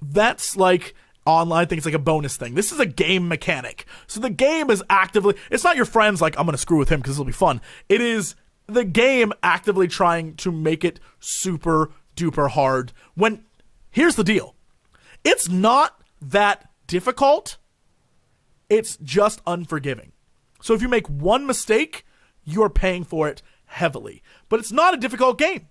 that's like online. I think it's like a bonus thing. This is a game mechanic. So the game is actively, it's not your friends like, I'm going to screw with him because this will be fun. It is the game actively trying to make it super duper hard. When, here's the deal. It's not that difficult. It's just unforgiving. So if you make one mistake, you're paying for it heavily. But it's not a difficult game.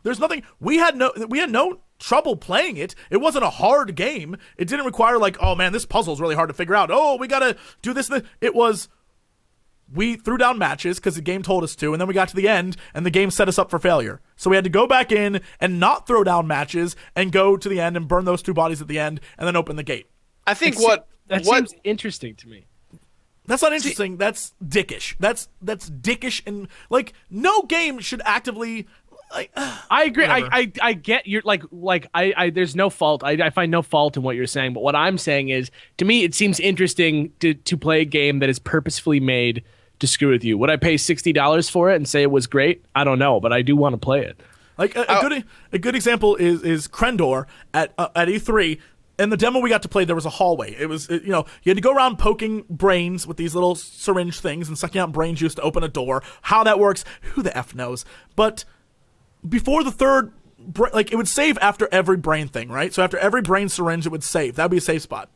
There's nothing, we had no trouble playing it. It wasn't a hard game. It didn't require like, oh man, this puzzle's really hard to figure out. Oh, we gotta do this. It was, we threw down matches because the game told us to, and then we got to the end, and the game set us up for failure. So we had to go back in and not throw down matches and go to the end and burn those 2 bodies at the end and then open the gate. I think that seems interesting to me. That's not interesting. That's dickish. That's dickish, and like no game should actively. Like, I agree. Whatever. I get you're like I there's no fault. I find no fault in what you're saying. But what I'm saying is, to me, it seems interesting to play a game that is purposefully made to screw with you. Would I pay $60 for it and say it was great? I don't know, but I do want to play it. Like a good example is Krendor at E3. In the demo we got to play, there was a hallway. It was, you had to go around poking brains with these little syringe things and sucking out brain juice to open a door. How that works, who the F knows? But before the third, it would save after every brain thing, right? So after every brain syringe, it would save. That would be a save spot.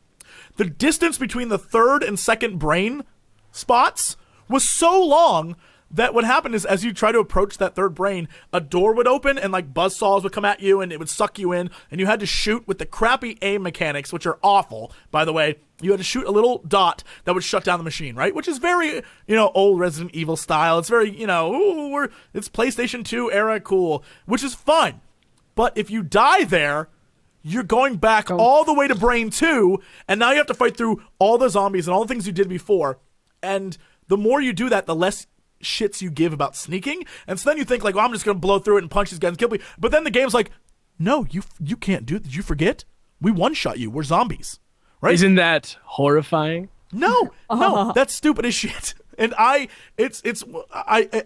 The distance between the third and second brain spots was so long that what happened is as you try to approach that third brain, a door would open and like buzzsaws would come at you and it would suck you in, and you had to shoot with the crappy aim mechanics, which are awful, by the way. You had to shoot a little dot that would shut down the machine, right? Which is very, old Resident Evil style. It's very, it's PlayStation 2 era cool, which is fun. But if you die there, you're going back all the way to Brain 2, and now you have to fight through all the zombies and all the things you did before. And the more you do that, the less shits you give about sneaking. And so then you think, like, well, I'm just going to blow through it and punch these guys and kill me. But then the game's like, no, you can't do it. Did you forget? We one-shot you. We're zombies. Right? Isn't that horrifying? No, that's stupid as shit. And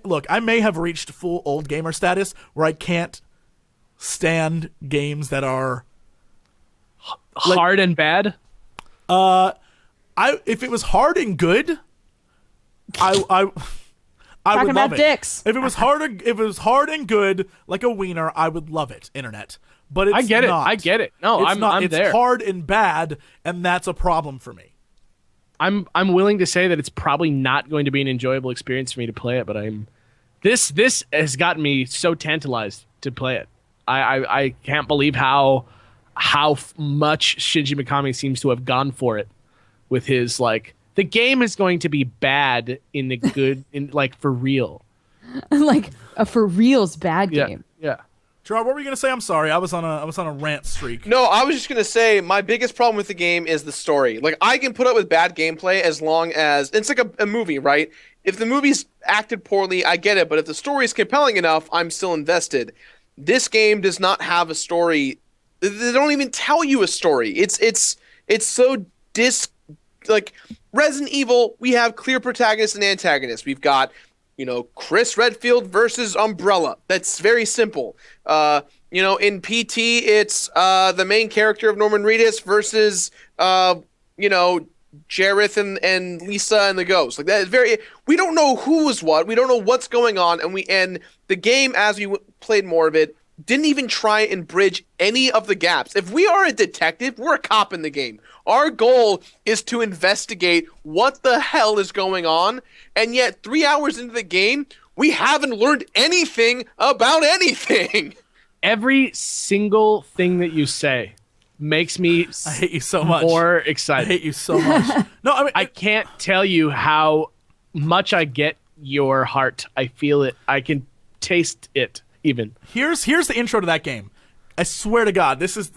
look, I may have reached full old gamer status where I can't stand games that are hard and bad. If it was hard and good, I Talking would love about it. dicks. If it was hard and good like a wiener, I would love it. Internet, but it's I get not. it. I get it. No, it's I'm not. It's there. hard and bad, and that's a problem for me. I'm willing to say that it's probably not going to be an enjoyable experience for me to play it, but this has gotten me so tantalized to play it. I can't believe how much Shinji Mikami seems to have gone for it with his like. The game is going to be bad in the good, for real. Like a for reals bad game. Yeah. Gerard, what were you gonna say? I'm sorry, I was on a rant streak. No, I was just gonna say my biggest problem with the game is the story. Like, I can put up with bad gameplay as long as it's like a movie, right? If the movie's acted poorly, I get it, but if the story is compelling enough, I'm still invested. This game does not have a story. They don't even tell you a story. It's so like Resident Evil, we have clear protagonists and antagonists. We've got, Chris Redfield versus Umbrella. That's very simple. In PT, it's the main character of Norman Reedus versus, Jareth and Lisa and the Ghost. Like, that is very. We don't know who is what. We don't know what's going on, and the game, as we played more of it, didn't even try and bridge any of the gaps. If we are a detective, we're a cop in the game. Our goal is to investigate what the hell is going on, and yet 3 hours into the game, we haven't learned anything about anything. Every single thing that you say makes me I hate you so much. more excited. I hate you so much. No, I mean, I can't tell you how much I get your heart. I feel it. I can taste it even. Here's the intro to that game. I swear to God, this is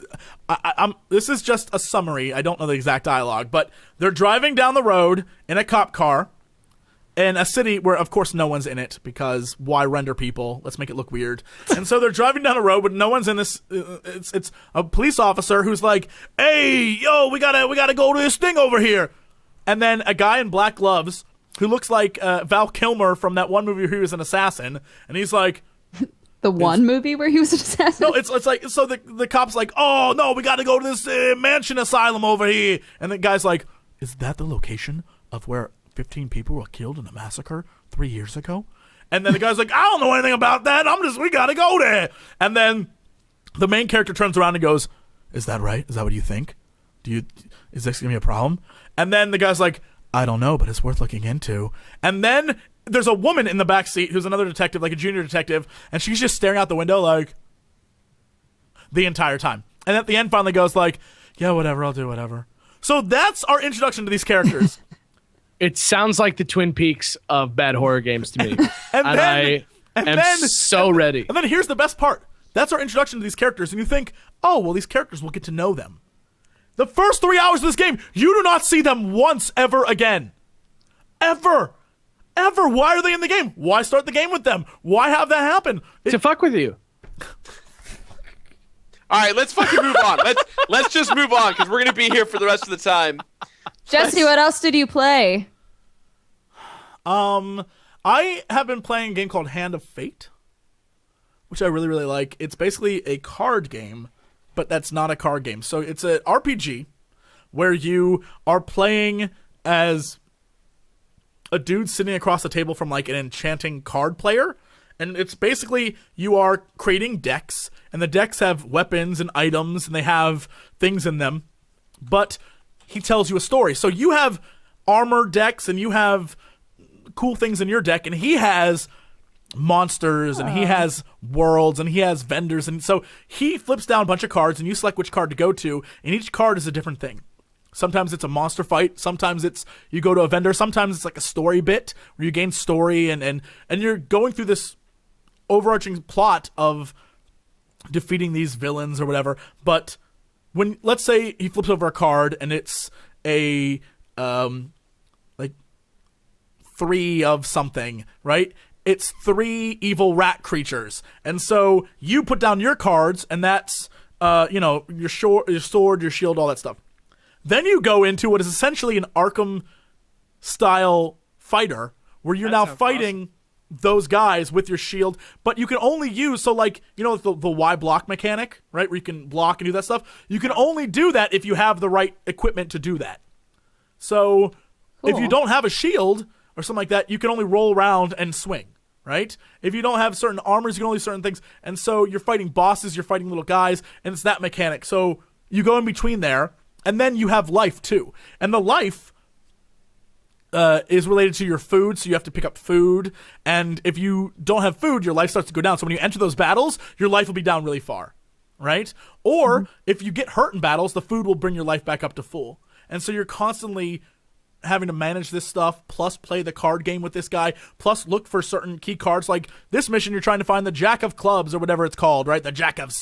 this is just a summary. I don't know the exact dialogue, but they're driving down the road in a cop car in a city where, of course, no one's in it, because why render people? Let's make it look weird. And so they're driving down the road, but no one's in this. It's a police officer who's like, "Hey, yo, we gotta go to this thing over here," and then a guy in black gloves who looks like Val Kilmer from that one movie where he was an assassin, and he's like. The one movie where he was an assassin? No, it's like, so the cop's like, "Oh, no, we got to go to this mansion asylum over here." And the guy's like, "Is that the location of where 15 people were killed in a massacre 3 years ago?" And then the guy's like, "I don't know anything about that. We got to go there." And then the main character turns around and goes, "Is that right? Is that what you think? Is this going to be a problem?" And then the guy's like, "I don't know, but it's worth looking into." And then there's a woman in the back seat who's another detective, like a junior detective, and she's just staring out the window like the entire time. And at the end finally goes like, "Yeah, whatever, I'll do whatever." So that's our introduction to these characters. It sounds like the Twin Peaks of bad horror games to me. And then so ready. And then here's the best part. That's our introduction to these characters, and you think, "Oh, well, these characters will get to know them." The first 3 hours of this game, you do not see them once ever again. Ever. Why are they in the game? Why start the game with them? Why have that happen? To fuck with you. All right, let's fucking move on. Let's just move on, because we're gonna be here for the rest of the time. Jesse, what else did you play? I have been playing a game called Hand of Fate, which I really, really like. It's basically a card game, but that's not a card game. So it's an RPG where you are playing as a dude sitting across the table from like an enchanting card player. And it's basically you are creating decks, and the decks have weapons and items, and they have things in them. But he tells you a story. So you have armor decks, and you have cool things in your deck, and he has monsters and he has worlds and he has vendors, and so he flips down a bunch of cards and you select which card to go to, and each card is a different thing. Sometimes it's a monster fight, sometimes it's you go to a vendor, sometimes it's like a story bit where you gain story and you're going through this overarching plot of defeating these villains or whatever. But when, let's say he flips over a card and it's a like 3 of something, right? It's 3 evil rat creatures. And so you put down your cards, and that's, your sword, your shield, all that stuff. Then you go into what is essentially an Arkham-style fighter, where you're now fighting those guys with your shield, but you can only use, so like, the Y block mechanic, right, where you can block and do that stuff. You can only do that if you have the right equipment to do that. So if you don't have a shield or something like that, you can only roll around and swing. Right? If you don't have certain armors, you can only do certain things. And so you're fighting bosses, you're fighting little guys, and it's that mechanic. So you go in between there, and then you have life too. And the life is related to your food, so you have to pick up food. And if you don't have food, your life starts to go down. So when you enter those battles, your life will be down really far. Right? Or if you get hurt in battles, the food will bring your life back up to full. And so you're constantly having to manage this stuff, plus play the card game with this guy, plus look for certain key cards. Like this mission, you're trying to find the Jack of Clubs or whatever it's called, right? The Jack of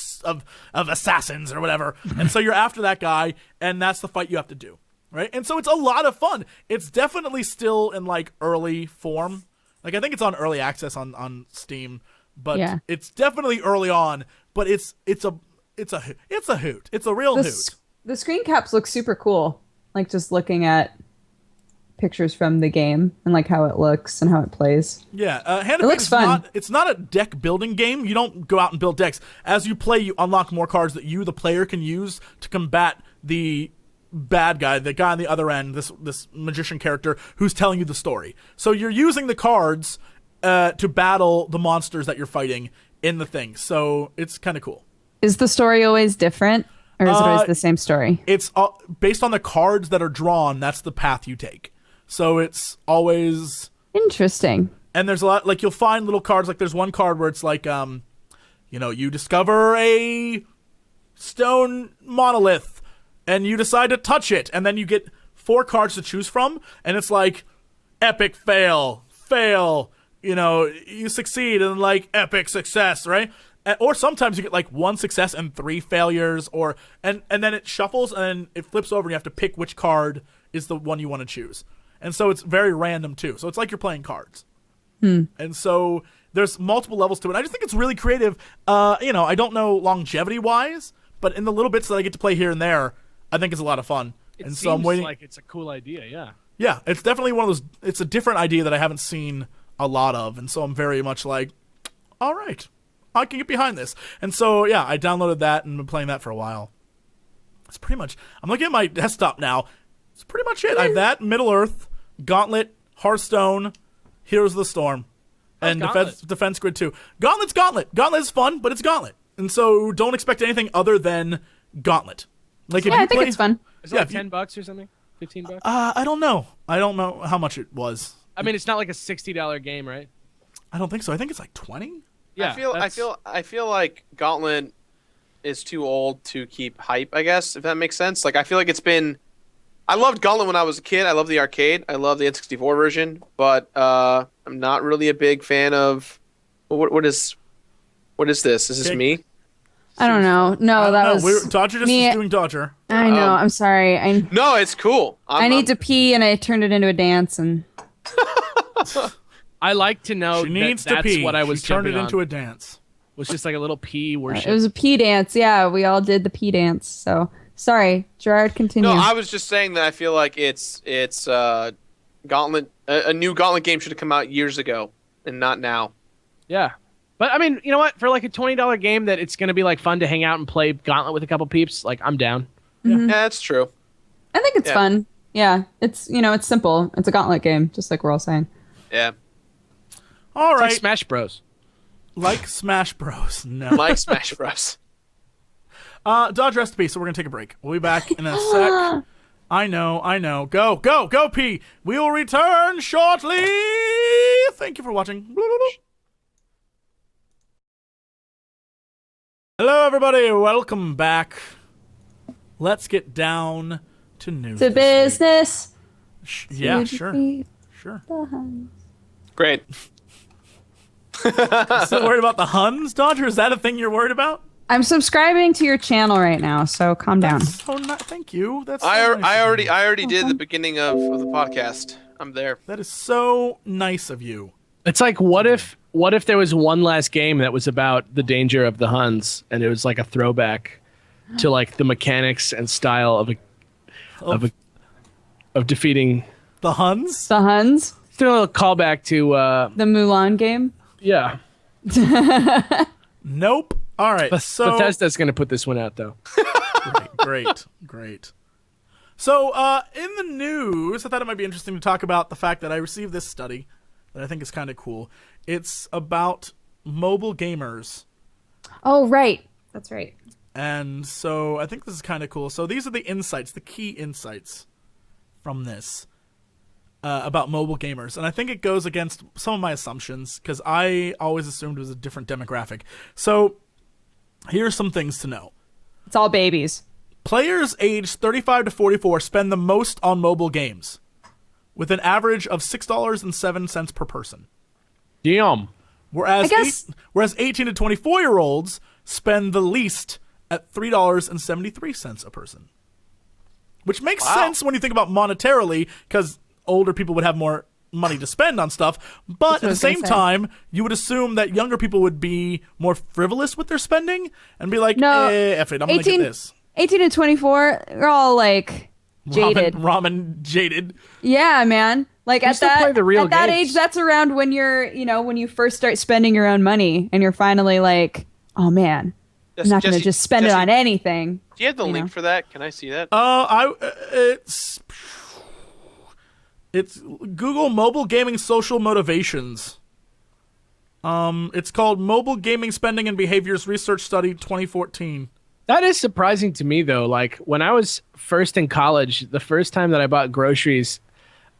Assassins or whatever. And so you're after that guy, and that's the fight you have to do, right? And so it's a lot of fun. It's definitely still in like early form. Like I think it's on early access on Steam, but it's definitely early on. But it's a hoot. It's a real hoot. The screen caps look super cool. Like just looking at pictures from the game and like how it looks and how it plays. Yeah, it looks fun. It's not a deck building game. You don't go out and build decks. As you play, you unlock more cards that you, the player, can use to combat the bad guy, the guy on the other end, this magician character who's telling you the story. So you're using the cards to battle the monsters that you're fighting in the thing. So it's kind of cool. Is the story always different, or is it always the same story? It's based on the cards that are drawn. That's the path you take. So it's always interesting. And there's a lot, like you'll find little cards, like there's one card where it's like, you discover a stone monolith and you decide to touch it. And then you get 4 cards to choose from. And it's like epic fail, you succeed, and like epic success, right? Or sometimes you get like 1 success and 3 failures, and then it shuffles and it flips over and you have to pick which card is the one you want to choose. And so it's very random too. So it's like you're playing cards. And so there's multiple levels to it. I just think it's really creative. I don't know longevity wise, but in the little bits that I get to play here and there, I think it's a lot of fun. It so I'm waiting. Like it's a cool idea, yeah. Yeah, it's definitely one of those. It's a different idea that I haven't seen a lot of, and so I'm very much like, all right, I can get behind this. And so yeah, I downloaded that and been playing that for a while. It's pretty much. I'm looking at my desktop now. It's pretty much it. I have that, Middle Earth, Gauntlet, Hearthstone, Heroes of the Storm, and Defense Grid 2. Gauntlet's Gauntlet. Gauntlet is fun, but it's Gauntlet. And so don't expect anything other than Gauntlet. Like I think it's fun. Is it like $10 or something? $15? I don't know. I don't know how much it was. I mean, it's not like a $60 game, right? I don't think so. I think it's like 20. Yeah. I feel like Gauntlet is too old to keep hype, I guess, if that makes sense. Like I feel like it's been I loved Gauntlet when I was a kid. I love the arcade. I love the N64 version, but I'm not really a big fan of what is this? Is this me? I don't know. No, that was Dodger just was doing Dodger. I know. I'm sorry. No, it's cool. I need to pee, and I turned it into a dance. And I like to know she needs that's to pee. What I was she turned it into on. a dance. Was just like a little pee worship. It was a pee dance. Yeah, we all did the pee dance. So sorry, Gerard. Continue. No, I was just saying that I feel like it's Gauntlet. A new Gauntlet game should have come out years ago, and not now. Yeah. But, I mean, you know what? For, like, a $20 game that it's going to be, like, fun to hang out and play Gauntlet with a couple peeps, like, I'm down. Mm-hmm. Yeah, that's true. I think it's fun. Yeah. It's, it's simple. It's a Gauntlet game, just like we're all saying. Yeah. All right. Like Smash Bros. Like Smash Bros. No. Like Smash Bros. Dodge recipe, so we're going to take a break. We'll be back in a sec. I know. Go, P. We will return shortly. Thank you for watching. Hello, everybody. Welcome back. Let's get down to news. To business. Yeah, sure. Great. Still worried about the Huns, Dodger? Is that a thing you're worried about? I'm subscribing to your channel right now, so calm down. Thank you. That's so I nice of you. already did the beginning of the podcast. I'm there. That is so nice of you. It's like, what if there was one last game that was about the danger of the Huns, and it was like a throwback to like the mechanics and style of defeating The Huns? The Huns? Still a callback to The Mulan game? yeah. Nope. All right. So Bethesda's gonna put this one out though. Great. So, in the news, I thought it might be interesting to talk about the fact that I received this study that I think is kind of cool. It's about mobile gamers. Oh, right. That's right. And so I think this is kind of cool. So these are the insights, the key insights from this about mobile gamers. And I think it goes against some of my assumptions because I always assumed it was a different demographic. So here's some things to know. It's all babies. Players aged 35 to 44 spend the most on mobile games, with an average of $6.07 per person. Damn. Whereas 18 to 24-year-olds spend the least at $3.73 a person. Which makes sense when you think about monetarily, because older people would have more money to spend on stuff, but at the same time, you would assume that younger people would be more frivolous with their spending and be like, F it, I'm going to get this. 18 to 24, they're all like jaded. Ramen jaded. Yeah, man. Like at that games. age, that's around when you're, when you first start spending your own money and you're finally like, oh man, I'm not going to just spend it on anything. Do you have the link for that? Can I see that? It's Google Mobile Gaming Social Motivations. It's called Mobile Gaming Spending and Behaviors Research Study 2014. That is surprising to me, though. Like, when I was first in college, the first time that I bought groceries,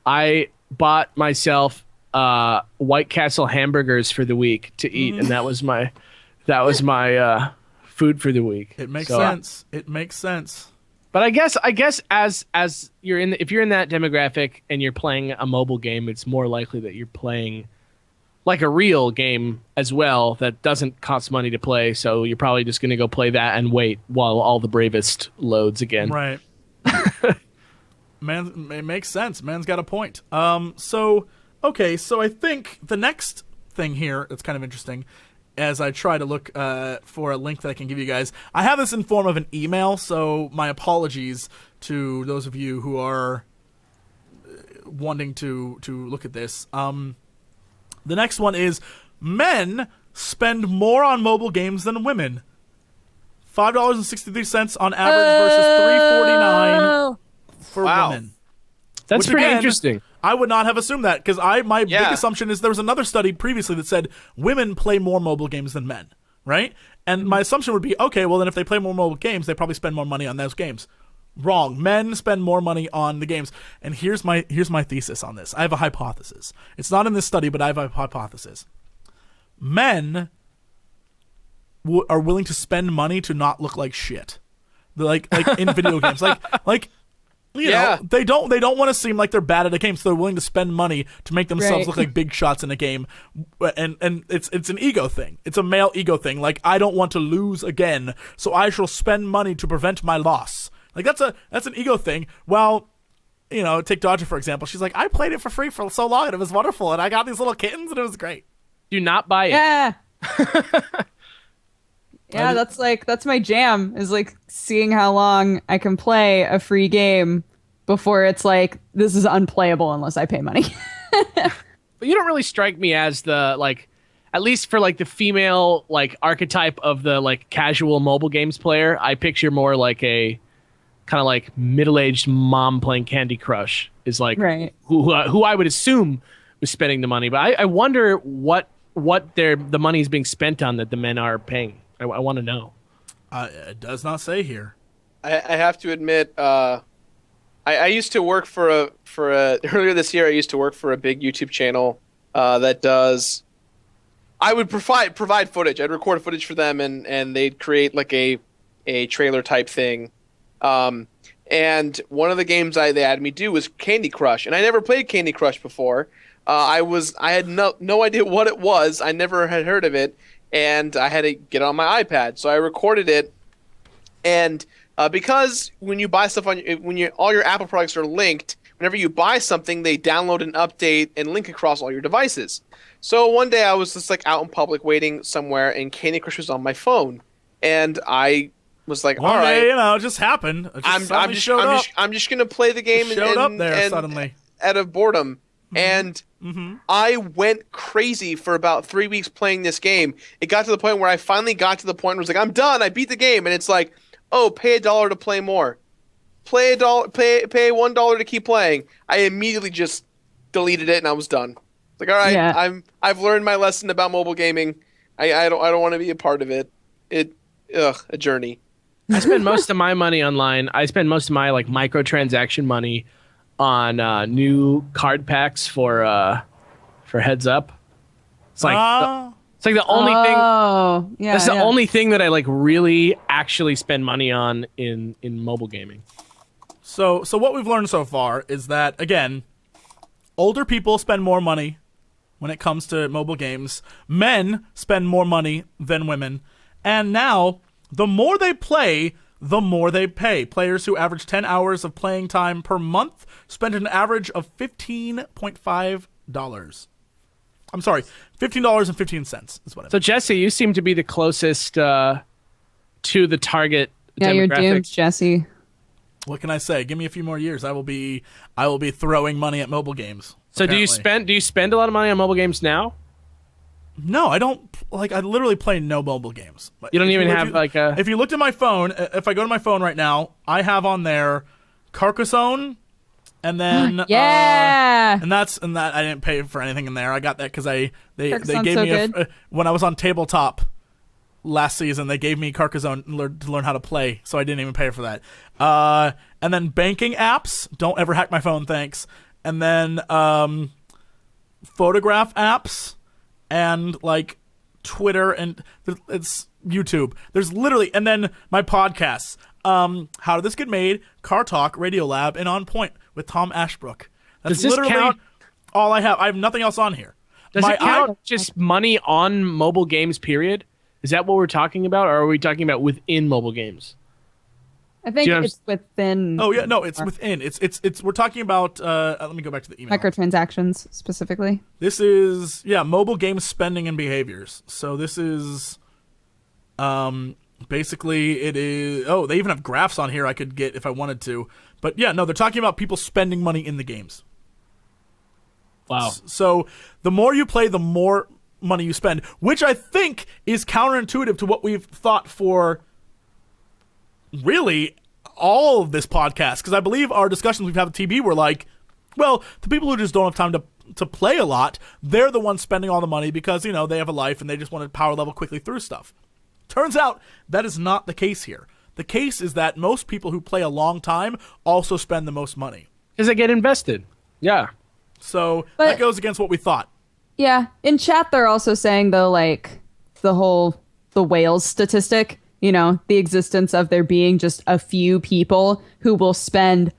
I bought myself White Castle hamburgers for the week to eat, and that was my food for the week. It makes sense. It makes sense. But I guess as you're if you're in that demographic and you're playing a mobile game, it's more likely that you're playing like a real game as well that doesn't cost money to play. So you're probably just going to go play that and wait while All the Bravest loads again. Right. Man, it makes sense. Man's got a point. So I think the next thing here that's kind of interesting, as I try to look for a link that I can give you guys, I have this in form of an email, so my apologies to those of you who are wanting to look at this. The next one is men spend more on mobile games than women. $5.63 on average versus $3.49 for women. That's pretty interesting. I would not have assumed that because my big assumption is there was another study previously that said women play more mobile games than men, right? And my assumption would be, okay, well then if they play more mobile games, they probably spend more money on those games. Wrong. Men spend more money on the games. And here's my thesis on this. I have a hypothesis. It's not in this study, but I have a hypothesis. Men are willing to spend money to not look like shit. Like in video games. Like you know, they don't want to seem like they're bad at a game, so they're willing to spend money to make themselves look like big shots in a game. And it's an ego thing. It's a male ego thing. Like, I don't want to lose again, so I shall spend money to prevent my loss. Like, that's an ego thing. Well, take Dodger, for example. She's like, I played it for free for so long, and it was wonderful, and I got these little kittens, and it was great. Do not buy it. Yeah. Yeah, that's my jam, is like seeing how long I can play a free game before it's like, this is unplayable unless I pay money. But you don't really strike me as the, like, at least for like the female like archetype of the like casual mobile games player. I picture more like a kind of like middle-aged mom playing Candy Crush is like who I would assume was spending the money. But I wonder what the money is being spent on that the men are paying. I want to know. It does not say here. I have to admit, I I used to work for a earlier this year. I used to work for a big YouTube channel that does. I would provide footage. I'd record footage for them, and they'd create like a trailer type thing. And one of the games they had me do was Candy Crush, and I never played Candy Crush before. I had no idea what it was. I never had heard of it, and I had to get it on my iPad. So I recorded it, and because when you buy stuff all your Apple products are linked, whenever you buy something, they download an update and link across all your devices. So one day I was just like out in public waiting somewhere, and Candy Crush was on my phone, and I was like, One all right, day, it just happened. It just suddenly showed up. I'm just gonna play the game Showed up there suddenly out of boredom, and I went crazy for about 3 weeks playing this game. It got to the point where I finally got to the point where I was like, I'm done. I beat the game, and it's like, oh, pay $1 to play more. Pay $1 to keep playing. I immediately just deleted it, and I was done. It's like, all right, Yeah. I've learned my lesson about mobile gaming. I don't want to be a part of it. A journey. I spend most of my money online. I spend most of my like microtransaction money on new card packs for Heads Up. It's like it's like the only thing. Oh, yeah. That's the yeah. only thing that I like really actually spend money on in mobile gaming. So what we've learned so far is that, again, older people spend more money when it comes to mobile games. Men spend more money than women. And now, the more they play, the more they pay. Players who average 10 hours of playing time per month spend an average of $15.5. I'm sorry, $15.15 is what I meant. So Jesse, you seem to be the closest to the target Yeah, demographic. you're doomed, Jesse. What can I say? Give me a few more years. I will be throwing money at mobile games. So apparently. do you spend a lot of money on mobile games now? No, I don't. Like, I literally play no mobile games. You don't even have like a. If you looked at my phone, if I go to my phone right now, I have on there Carcassonne, and then Yeah. and that I didn't pay for anything in there. I got that because they Carcassonne's gave so me good. when I was on tabletop last season, they gave me Carcassonne to learn how to play, so I didn't even pay for that. And then banking apps, don't ever hack my phone, thanks. And then photograph apps. And like Twitter and it's YouTube. There's literally, and then my podcasts. How Did This Get Made? Car Talk, Radio Lab, and On Point with Tom Ashbrook. That's Does this literally count? all I have. I have nothing else on here. Does My it count just money on mobile games? Period. Is that what we're talking about, or are we talking about within mobile games? I think Do you it's within Oh yeah, no, it's within. It's. We're talking about. Let me go back to the email. microtransactions specifically. This is mobile game spending and behaviors. So this is, basically it is. Oh, they even have graphs on here I could get if I wanted to. But yeah, no, they're talking about people spending money in the games. Wow. So the more you play, the more money you spend, which I think is counterintuitive to what we've thought for really all of this podcast. Because I believe our discussions we've had with TB were like, well, the people who just don't have time to play a lot, they're the ones spending all the money because, they have a life and they just want to power level quickly through stuff. Turns out that is not the case here. The case is that most people who play a long time also spend the most money. Because they get invested. Yeah. So But- that goes against what we thought. Yeah. In chat, they're also saying, though, like the whales statistic, the existence of there being just a few people who will spend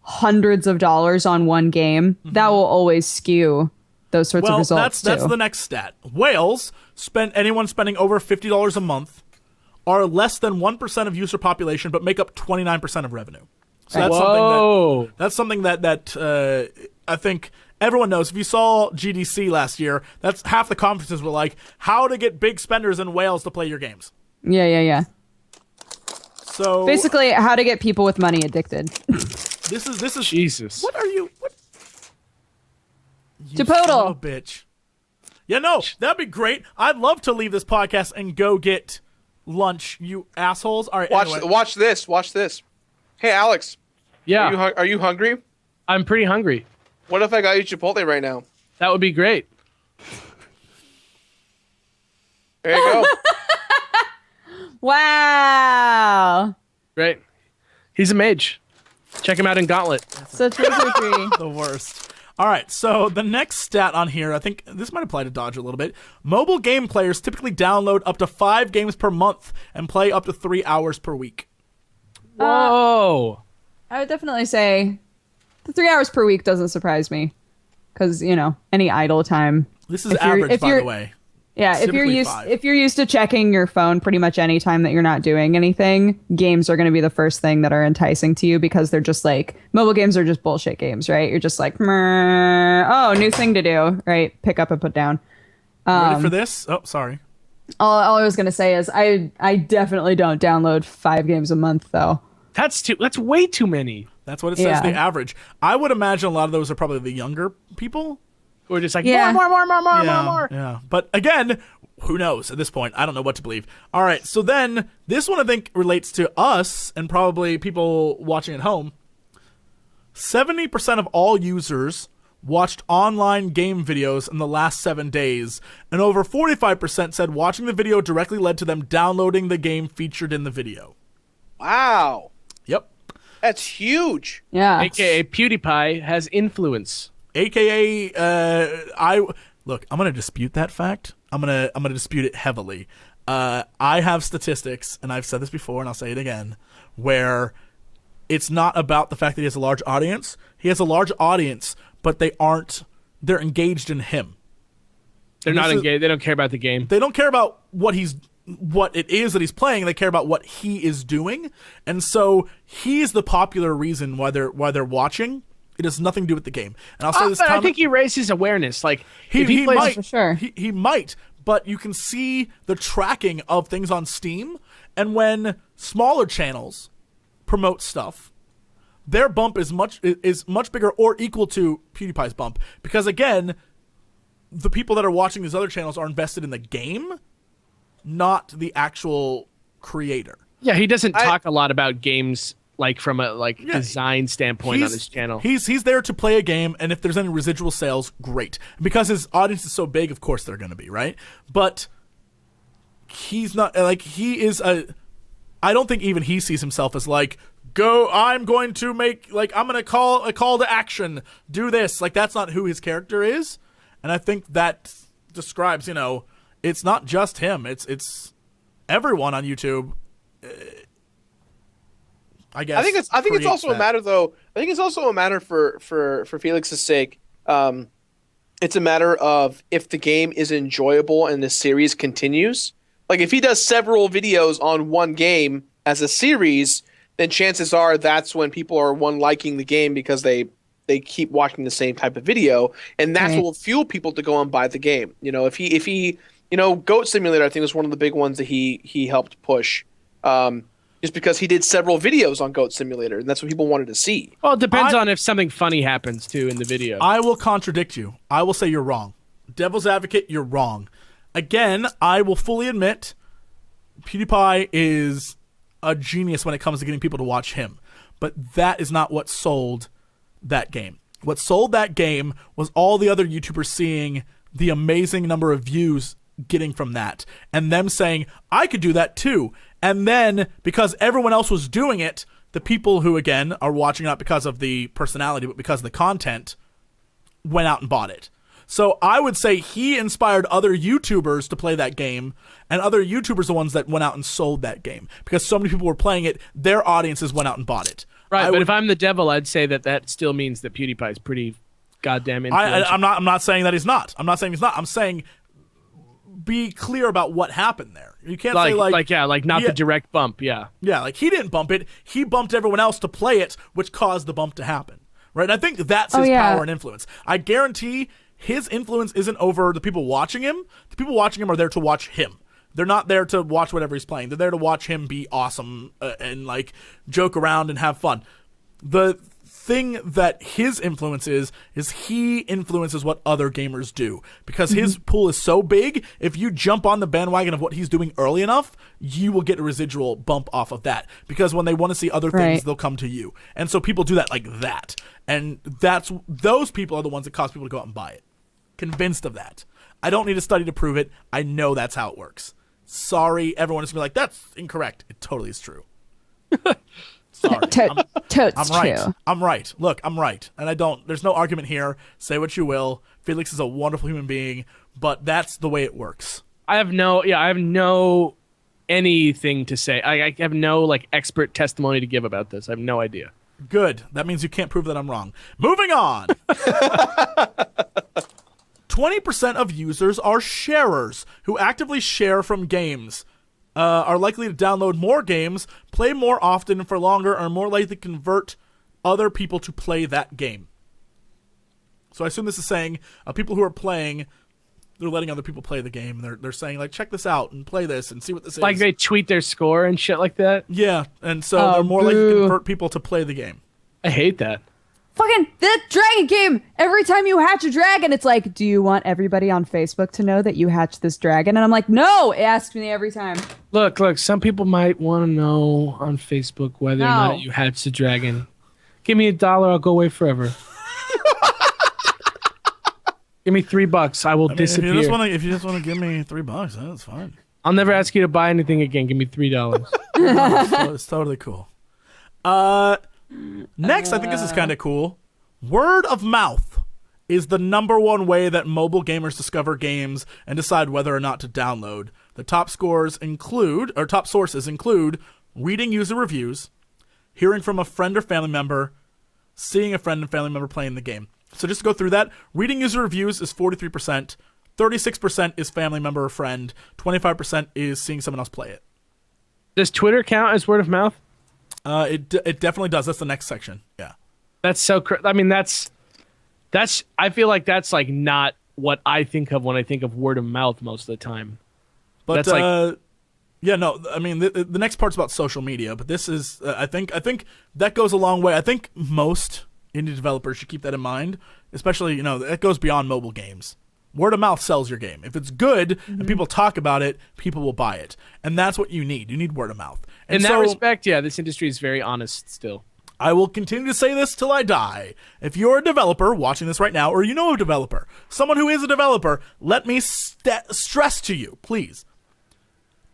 hundreds of dollars on one game, that will always skew those sorts of results. That's too. the next stat. Whales anyone spending over $50 a month are less than 1% of user population, but make up 29% of revenue. So that's something that I think everyone knows. If you saw GDC last year, that's half the conferences were like, how to get big spenders in whales to play your games. Yeah. So Basically, how to get people with money addicted. this is Jesus. What are you? What? You Chipotle. son of a bitch. Yeah, no, that'd be great. I'd love to leave this podcast and go get lunch. You assholes. All right. Anyway. Watch this. Hey, Alex. Yeah. Are you hungry? I'm pretty hungry. What if I got you Chipotle right now? That would be great. There you go. Wow. Great. He's a mage. Check him out in Gauntlet. Such wizardry. The worst. All right, so the next stat on here, I think this might apply to Dodge a little bit. Mobile game players typically download up to 5 games per month and play up to 3 hours per week. Whoa. I would definitely say the 3 hours per week doesn't surprise me. Because, any idle time. This is average, by the way. Yeah, if Typically 5. you're used to checking your phone pretty much any time that you're not doing anything, games are going to be the first thing that are enticing to you because they're just like, mobile games are just bullshit games, right? You're just like, oh, new thing to do, right? Pick up and put down. Ready for this? Oh, sorry. All I was going to say is I definitely don't download 5 games a month though. That's way too many. That's what it says, the average. I would imagine a lot of those are probably the younger people. We're just like, more. Yeah. But again, who knows at this point? I don't know what to believe. All right, so then this one I think relates to us and probably people watching at home. 70% of all users watched online game videos in the last 7 days, and over 45% said watching the video directly led to them downloading the game featured in the video. Wow. Yep. That's huge. Yeah. AKA PewDiePie has influence. AKA, I'm gonna dispute that fact. I'm gonna dispute it heavily. I have statistics, and I've said this before, and I'll say it again, where it's not about the fact that he has a large audience. He has a large audience, but they're engaged in him. They're not engaged. They don't care about the game. They don't care about what it is that he's playing. They care about what he is doing, and so he's the popular reason why they're watching. It has nothing to do with the game. And I'll say this. But I think he raised his awareness. Like he plays, might, for sure. He might, but you can see the tracking of things on Steam, and when smaller channels promote stuff, their bump is much bigger or equal to PewDiePie's bump, because again, the people that are watching these other channels are invested in the game, not the actual creator. Yeah, he doesn't talk a lot about games. Like from a design standpoint on his channel. He's there to play a game, and if there's any residual sales, great. Because his audience is so big, of course they're going to be, right? But he's not, like, I don't think even he sees himself as like, I'm going to make, like, I'm going to call a call to action, do this. Like, that's not who his character is. And I think that describes, it's not just him. It's everyone on YouTube. I guess. I think it's also a matter, though. I think it's also a matter for Felix's sake. It's a matter of if the game is enjoyable and the series continues. Like if he does several videos on one game as a series, then chances are that's when people are liking the game because they keep watching the same type of video, and that's what will fuel people to go and buy the game. If he Goat Simulator, I think was one of the big ones that he helped push. Just because he did several videos on Goat Simulator, and that's what people wanted to see. Well, it depends on if something funny happens, too, in the video. I will contradict you. I will say you're wrong. Devil's advocate, you're wrong. Again, I will fully admit PewDiePie is a genius when it comes to getting people to watch him. But that is not what sold that game. What sold that game was all the other YouTubers seeing the amazing number of views getting from that, and them saying, I could do that too. And then, because everyone else was doing it, the people who, again, are watching not because of the personality, but because of the content, went out and bought it. So I would say he inspired other YouTubers to play that game, and other YouTubers the ones that went out and sold that game. Because so many people were playing it, their audiences went out and bought it. Right, but if I'm the devil, I'd say that still means that PewDiePie is pretty goddamn influential. I'm not saying that he's not. I'm not saying he's not. I'm saying be clear about what happened there. You can't say the direct bump. Yeah, like he didn't bump it. He bumped everyone else to play it, which caused the bump to happen. Right? And I think that's his power and influence. I guarantee his influence isn't over the people watching him. The people watching him are there to watch him. They're not there to watch whatever he's playing. They're there to watch him be awesome and like joke around and have fun. The thing that his influence is he influences what other gamers do, because his pool is so big. If you jump on the bandwagon of what he's doing early enough, you will get a residual bump off of that, because when they want to see other things, they'll come to you. And so people do that like that, and those people are the ones that cause people to go out and buy it. Convinced of that. I don't need a study to prove it. I know that's how it works. Sorry, everyone is going to be like, that's incorrect. It totally is true. Sorry. Totes I'm right. true. I'm right. Look, I'm right. And there's no argument here. Say what you will. Felix is a wonderful human being, but that's the way it works. I have no anything to say. I have no like expert testimony to give about this. I have no idea. Good. That means you can't prove that I'm wrong. Moving on. 20% of users are sharers who actively share from games. Are likely to download more games, play more often and for longer, are more likely to convert other people to play that game. So I assume this is saying people who are playing, they're letting other people play the game. And they're saying, like, check this out and play this and see what this is. Like they tweet their score and shit like that? Yeah, and so they're more likely to convert people to play the game. I hate that. Fucking that dragon game. Every time you hatch a dragon, it's like, do you want everybody on Facebook to know that you hatched this dragon? And I'm like, no. It asks me every time. Look. Some people might want to know on Facebook whether or not you hatched a dragon. Give me $1, I'll go away forever. Give me $3, I will disappear. If you just want to give me $3, that's fine. I'll never ask you to buy anything again. Give me $3. It's totally cool. Next, I think this is kind of cool. Word of mouth is the number one way that mobile gamers discover games and decide whether or not to download. The top sources include reading user reviews, hearing from a friend or family member, seeing a friend and family member playing the game. So just to go through that, reading user reviews is 43%, 36% is family member or friend, 25% is seeing someone else play it. Does Twitter count as word of mouth? It definitely does. That's the next section. Yeah. That's so I mean, that's I feel like that's like not what I think of when I think of word of mouth most of the time. But that's yeah, no, I mean the next part's about social media, but this is I think that goes a long way. I think most indie developers should keep that in mind, especially, it goes beyond mobile games. Word of mouth sells your game. If it's good and people talk about it, people will buy it. And that's what you need. You need word of mouth. And in that respect, yeah, this industry is very honest still. I will continue to say this till I die. If you're a developer watching this right now, or you know a developer, someone who is a developer, let me stress to you, please.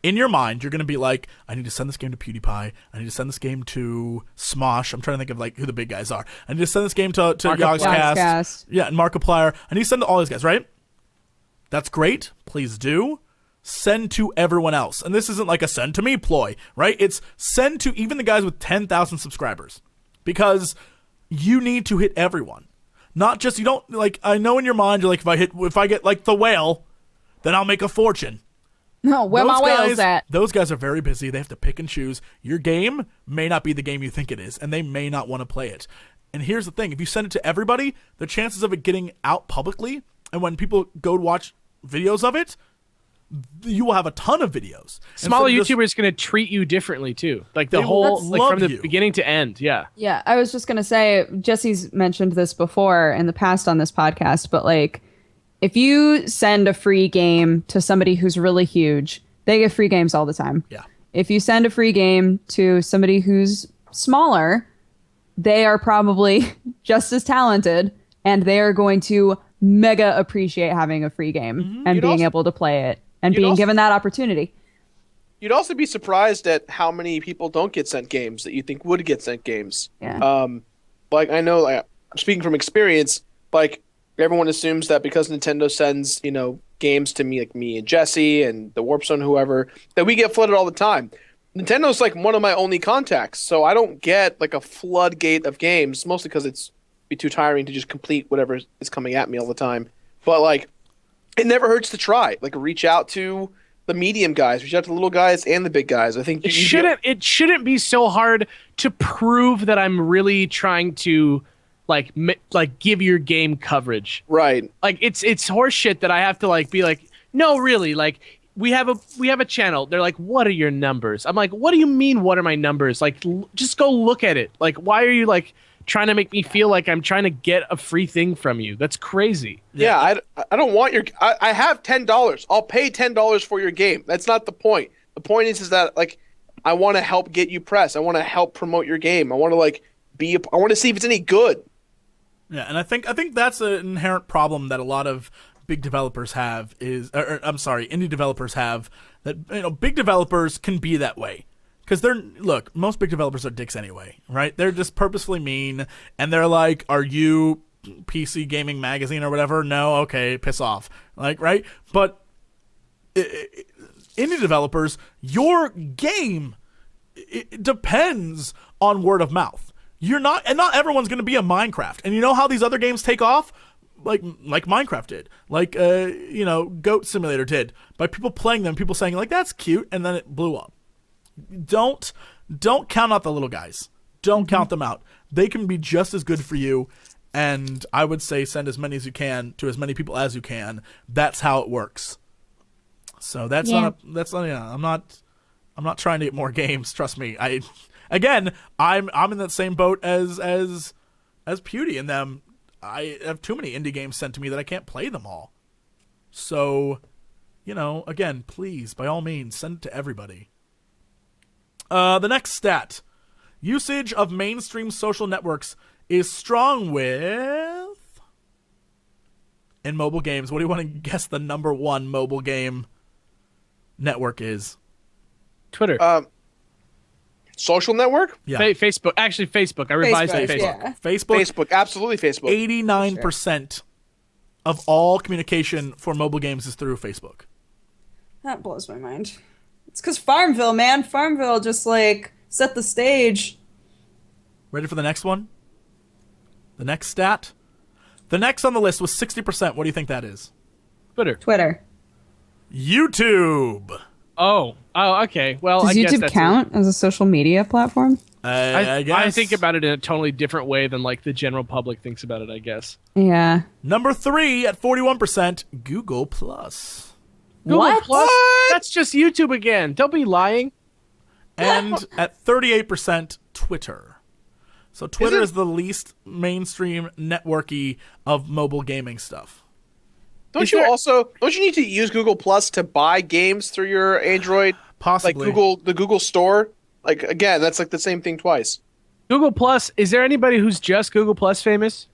In your mind, you're going to be like, I need to send this game to PewDiePie. I need to send this game to Smosh. I'm trying to think of like who the big guys are. I need to send this game to Yogscast. Yeah, and Markiplier. I need to send to all these guys, right? That's great. Please do. Send to everyone else. And this isn't like a send to me ploy, right? It's send to even the guys with 10,000 subscribers. Because you need to hit everyone. Not just, you don't, like, I know in your mind, you're like, if I get like the whale, then I'll make a fortune. No, where my whale's at? Those guys are very busy. They have to pick and choose. Your game may not be the game you think it is, and they may not want to play it. And here's the thing. If you send it to everybody, the chances of it getting out publicly, and when people go to watch videos of it, you will have a ton of videos. Smaller YouTubers going to treat you differently, too. Like the whole, like from the beginning to end, yeah. Yeah, I was just going to say, Jesse's mentioned this before in the past on this podcast, but like, if you send a free game to somebody who's really huge, they get free games all the time. Yeah. If you send a free game to somebody who's smaller, they are probably just as talented, and they are going to mega appreciate having a free game and being able to play it and being given that opportunity. You'd also be surprised at how many people don't get sent games that you think would get sent games. Yeah. Like, I know, like, speaking from experience, like, everyone assumes that because Nintendo sends, games to me, like me and Jesse and the Warp Zone, whoever, that we get flooded all the time. Nintendo's like one of my only contacts, so I don't get like a floodgate of games, mostly because it's be too tiring to just complete whatever is coming at me all the time. But like, it never hurts to try. Like, reach out to the medium guys, reach out to the little guys and the big guys. I think it shouldn't be so hard to prove that I'm really trying to like give your game coverage. Right. Like it's horseshit that I have to like be like, no, really, like we have a channel. They're like, what are your numbers? I'm like, what do you mean? What are my numbers? Like, just go look at it. Like, why are you like trying to make me feel like I'm trying to get a free thing from you? That's crazy. Yeah, I don't want your. I have $10. I'll pay $10 for your game. That's not the point. The point is that like, I want to help get you press. I want to help promote your game. I want to like I want to see if it's any good. Yeah, and I think that's an inherent problem that a lot of big developers have indie developers have, that big developers can be that way. because most big developers are dicks anyway, right? They're just purposefully mean, and they're like, "Are you PC Gaming Magazine or whatever?" No, okay, piss off, like, right? But indie developers, your game it depends on word of mouth. Not everyone's going to be a Minecraft, and you know how these other games take off, like Minecraft did, like Goat Simulator did, by people playing them, people saying like that's cute, and then it blew up. Don't count out the little guys. Don't count them out. They can be just as good for you, and I would say send as many as you can to as many people as you can. That's how it works. So I'm not trying to get more games. Trust me. I'm in that same boat as Pewdie and them. I have too many indie games sent to me that I can't play them all. So, again, please, by all means, send it to everybody. The next stat. Usage of mainstream social networks is strong with... In mobile games. What do you want to guess the number one mobile game network is? Twitter. Social network? Yeah. Facebook. Actually, Facebook. I revised Facebook, Facebook. yeah. Facebook, absolutely Facebook. 89% of all communication for mobile games is through Facebook. That blows my mind. It's because Farmville, man. Farmville just like set the stage. Ready for the next one? The next stat? The next on the list was 60%. What do you think that is? Twitter. YouTube. Oh, okay. Well, Does I guess YouTube that's count as a social media platform? I guess. I think about it in a totally different way than like the general public thinks about it, I guess. Yeah. Number 3 at 41%, Google Plus. Google What? Plus? That's just YouTube again. Don't be lying. And at 38%, Twitter. So Twitter is the least mainstream networky of mobile gaming stuff. Don't you need to use Google Plus to buy games through your Android? Possibly. Like the Google Store? Like, again, that's like the same thing twice. Google Plus, is there anybody who's just Google Plus famous?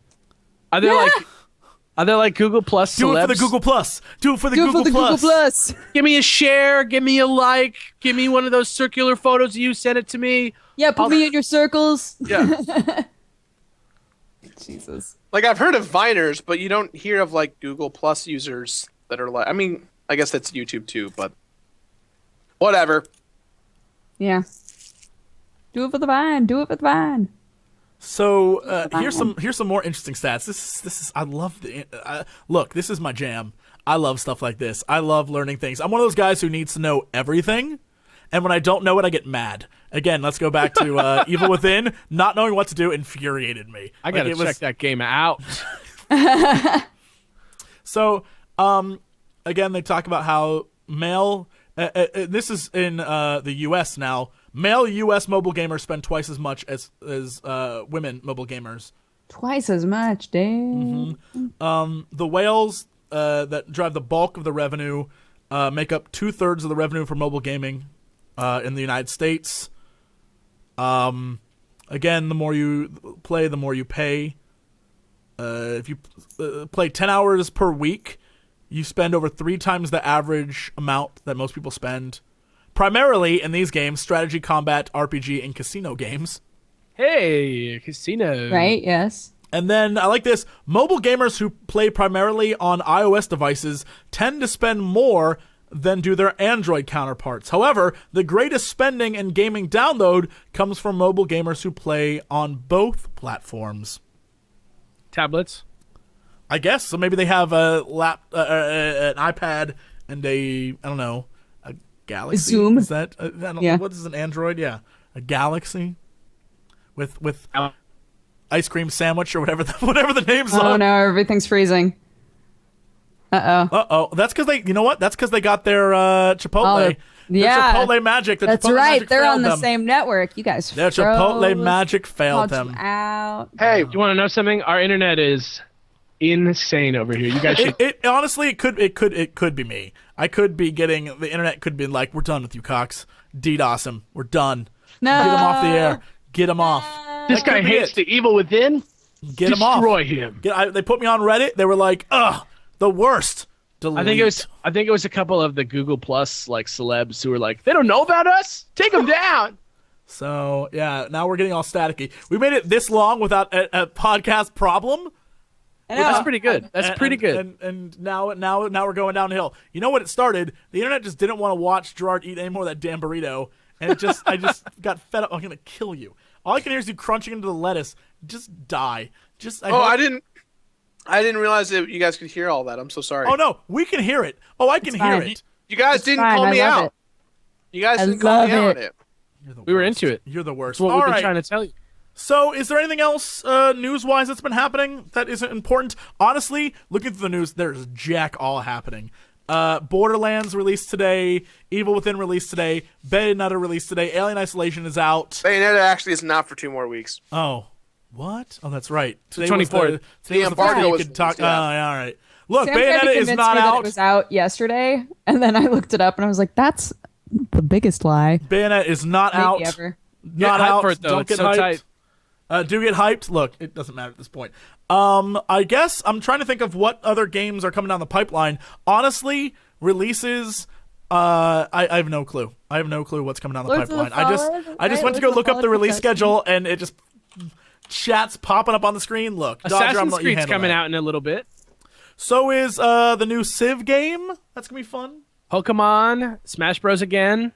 Are there like Google Plus celebs? Do it for the Google Plus. Do it for the Google Plus. Give me a share, give me a like, give me one of those circular photos you sent it to me. Yeah, put me in your circles. Yeah. Jesus. Like, I've heard of Viners, but you don't hear of, like, Google Plus users that are like... I mean, I guess that's YouTube, too, but... Whatever. Yeah. Do it for the Vine. Do it for the Vine. So, here's some more interesting stats. This is I love the... look, this is my jam. I love stuff like this. I love learning things. I'm one of those guys who needs to know everything, and when I don't know it, I get mad. Again, let's go back to Evil Within. Not knowing what to do infuriated me. I gotta check that game out. So, again, they talk about how male... this is in the U.S. now. Male U.S. mobile gamers spend twice as much as women mobile gamers. Twice as much, damn. Mm-hmm. The whales that drive the bulk of the revenue make up 2/3 of the revenue for mobile gaming in the United States. Again, the more you play, the more you pay. If you play 10 hours per week, you spend over 3 times the average amount that most people spend. Primarily in these games, strategy, combat, RPG, and casino games. Hey, casino. Right, yes. And then, I like this, mobile gamers who play primarily on iOS devices tend to spend more than do their Android counterparts. However, the greatest spending and gaming download comes from mobile gamers who play on both platforms. Tablets. I guess. So maybe they have an iPad and a Galaxy. Zoom. Is that? I don't know. What is an Android? Yeah. A Galaxy with ice cream sandwich or whatever the names are. Oh no, everything's freezing. Uh-oh. That's because they, you know what? That's because they got their Chipotle. Their Chipotle magic. That's Chipotle right. magic They're on the them. same network. You guys Their Chipotle magic failed them. Out. Hey, do you want to know something? Our internet is insane over here. You guys should... honestly, it could be me. I could be getting, the internet could be like, we're done with you, Cox. DDoS him. We're done. No. Get him off the air. Get him off. This guy hates the evil within. Get him off. Destroy him. They put me on Reddit. They were like, ugh, the worst. Delete. I think it was a couple of the Google Plus like celebs who were like, they don't know about us. Take them down. So yeah, now we're getting all staticky. We made it this long without a podcast problem. That's pretty good. That's pretty good. And now we're going downhill. You know what? It started. The internet just didn't want to watch Gerard eat any more of that damn burrito, and I just got fed up. I'm gonna kill you. All I can hear is you crunching into the lettuce. Just die. I didn't realize that you guys could hear all that. I'm so sorry. Oh no, we can hear it. Oh, I can hear it. You guys didn't call me out. You guys didn't call me out on it. We were into it. You're the worst. That's what we've been trying to tell you. So, is there anything else news-wise that's been happening that isn't important? Honestly, looking through the news, there's jack all happening. Borderlands released today. Evil Within released today. Bayonetta released today. Alien Isolation is out. Bayonetta actually is not for 2 more weeks. Oh, what? Oh, that's right. Today 24th. Today was the first day you could talk. Yeah. Oh, yeah, all right. Look, Sam tried to Bayonetta is convince not me that out. It was out yesterday, and then I looked it up, and I was like, "That's the biggest lie." Bayonetta is not Maybe out. ever. Not Get hyped out. for it, though. Don't It's get so hyped. tight. Do get hyped. Look, it doesn't matter at this point. I guess I'm trying to think of what other games are coming down the pipeline. Honestly, releases. I have no clue. I have no clue what's coming down the Lords of the pipeline. I just went to go look up the release schedule, and it just chat's popping up on the screen. Look, Dodger, I'm Assassin's letting you Creed's handle coming that. out in a little bit. So is the new Civ game. That's gonna be fun. Pokemon, Smash Bros. Again.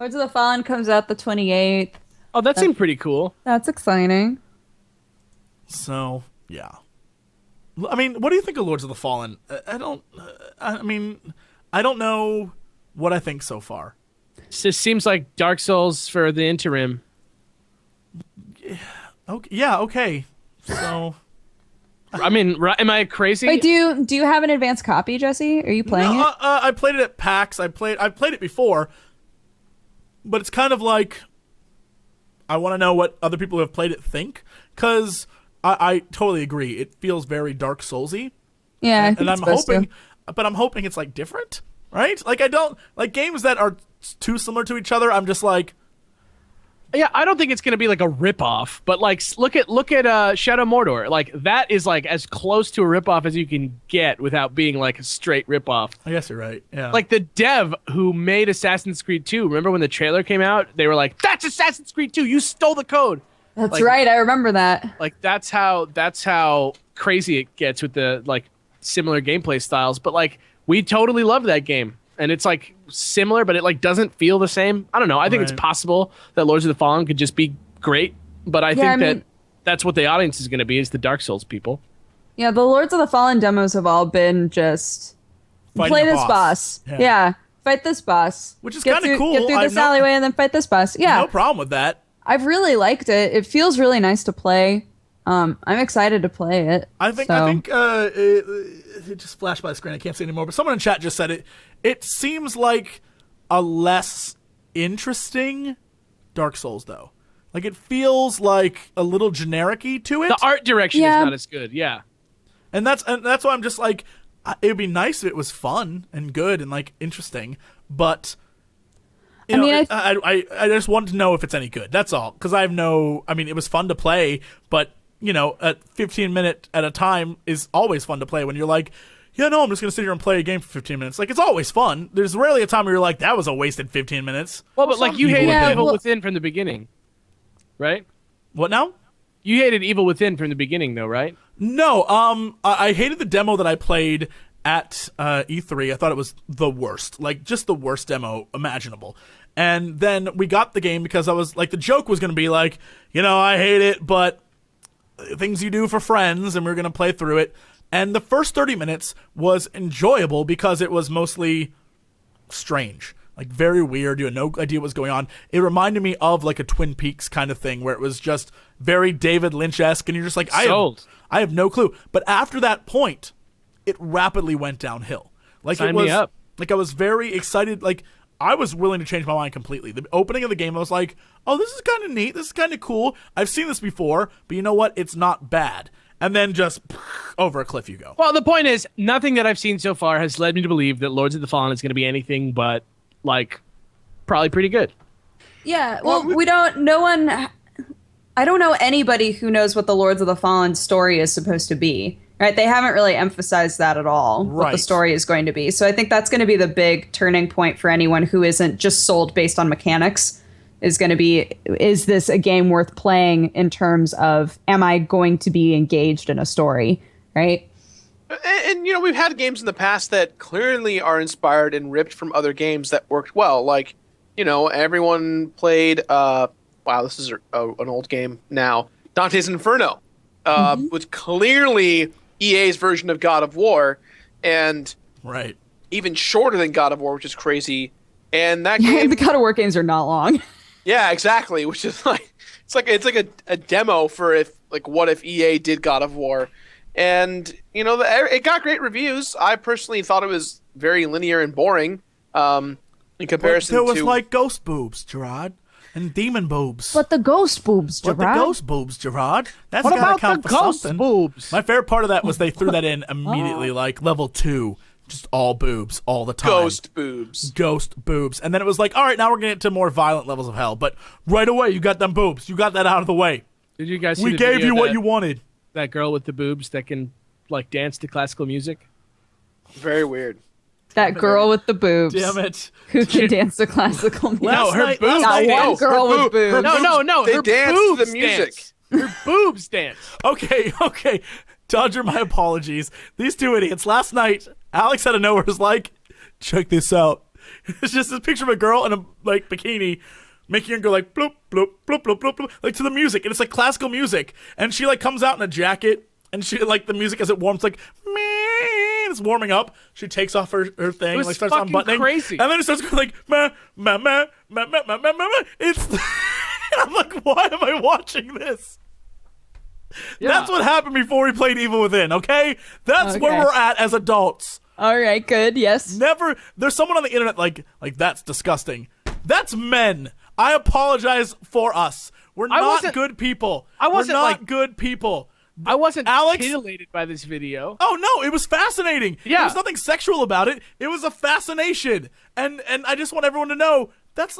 Lords of the Fallen comes out the 28th. Oh, that seemed pretty cool. That's exciting. So yeah. I mean, what do you think of Lords of the Fallen? I don't know what I think so far. It just seems like Dark Souls for the interim. Okay, yeah, okay. So I mean, am I crazy? Wait, do you have an advanced copy, Jesse? Are you playing it? I played it at PAX. I've played it before, but it's kind of like I want to know what other people who have played it think, because I totally agree. It feels very Dark Soulsy. Yeah, I think and it's I'm supposed to. hoping, but I'm hoping it's like different, right? Like I don't like games that are too similar to each other. I'm just like, Yeah, I don't think it's going to be like a ripoff, but like look at Shadow Mordor. Like that is like as close to a ripoff as you can get without being like a straight ripoff. I guess you're right. Yeah. Like the dev who made Assassin's Creed 2, remember when the trailer came out? They were like, "That's Assassin's Creed 2. You stole the code." That's like- right. I remember that. Like that's how crazy it gets with the like similar gameplay styles, but like we totally loved that game. And it's like similar, but it like doesn't feel the same. I don't know. I think it's Right. possible that Lords of the Fallen could just be great, but I think mean- that's what the audience is going to be, is the Dark Souls people. Yeah, the Lords of the Fallen demos have all been just Fighting play the this boss. Yeah. Yeah, fight this boss. Which is Get kinda through- cool. Get through I've this no- alleyway and then fight this boss. Yeah, No problem with that. I've really liked it. It feels really nice to play. I'm excited to play it. I think it just flashed by the screen. I can't see it anymore. But someone in chat just said it. It seems like a less interesting Dark Souls, though. Like it feels like a little generic-y to it. The art direction Yeah. is not as good. Yeah. And that's why I'm just like, it would be nice if it was fun and good and like interesting, but you know, I just wanted to know if it's any good. That's all, because I mean, it was fun to play, but you know, at 15 minutes at a time is always fun to play when you're like, yeah, no, I'm just gonna sit here and play a game for 15 minutes. Like it's always fun. There's rarely a time where you're like, that was a wasted 15 minutes. Well, but like you Evil hated Within. Evil Within from the beginning, right? What now? You hated Evil Within from the beginning, though, right? No, I hated the demo that I played at E3. I thought it was the worst, like just the worst demo imaginable. And then we got the game because I was like, the joke was going to be like, you know, I hate it, but things you do for friends, and we're going to play through it. And the first 30 minutes was enjoyable because it was mostly strange. Like very weird. You had no idea what was going on. It reminded me of like a Twin Peaks kind of thing where it was just very David Lynch-esque, and you're just like, Sold. I have no clue. But after that point, it rapidly went downhill. Like Sign it was me up. like I was very excited. Like I was willing to change my mind completely. The opening of the game, I was like, oh, this is kind of neat. This is kind of cool. I've seen this before, but you know what? It's not bad. And then just over a cliff you go. Well, the point is, nothing that I've seen so far has led me to believe that Lords of the Fallen is going to be anything but, like, probably pretty good. Yeah, well, I don't know anybody who knows what the Lords of the Fallen story is supposed to be. Right? They haven't really emphasized that at all, what Right. the story is going to be. So I think that's going to be the big turning point for anyone who isn't just sold based on mechanics is going to be, is this a game worth playing in terms of, am I going to be engaged in a story, right? And we've had games in the past that clearly are inspired and ripped from other games that worked well. Like, everyone played, wow, this is an old game now, Dante's Inferno, which clearly EA's version of God of War, and Right. even shorter than God of War, which is crazy. And that game, The God of War games are not long. yeah, exactly. Which is it's like a demo for what if EA did God of War, and it got great reviews. I personally thought it was very linear and boring, in comparison There was to like ghost boobs, Gerard, and demon boobs. But the ghost boobs, But Gerard. the ghost boobs, Gerard. That's What gotta about count the for ghost something. boobs? My favorite part of that was they threw that in immediately, like level 2, just all boobs all the time. ghost boobs. Ghost boobs. And then it was like, all right, now we're getting to more violent levels of hell. But right away, you got them boobs. You got that out of the way. Did you guys see We the gave video you what that- you wanted. That girl with the boobs that can dance to classical music? Very weird. That girl with the boobs. Damn it. Who can dance to classical music. Last her night- boobs- last Not night- one girl with boobs. No. They Her dance to boobs the music. dance. Her boobs dance. Okay. Dodger, my apologies. These two idiots. Last night, Alex out of nowhere was like, check this out. It's just this picture of a girl in a bikini making her go like bloop, bloop, bloop, bloop, bloop, bloop, like to the music. And it's like classical music. And she comes out in a jacket and she the music as it warms it's warming up. She takes off her thing, It was starts fucking unbuttoning. crazy. And then it starts going like ma ma ma ma ma ma ma ma. It's and I'm like, why am I watching this? Yeah. That's what happened before we played Evil Within, okay? That's where Okay. we're at as adults. All right, good. Yes. Never there's someone on the internet like that's disgusting. That's men. I apologize for us. We're not wasn't- good people. I wasn't, We're not like- good people. I wasn't Alex- titillated by this video. Oh no, it was fascinating. Yeah. There was nothing sexual about it. It was a fascination. And I just want everyone to know that's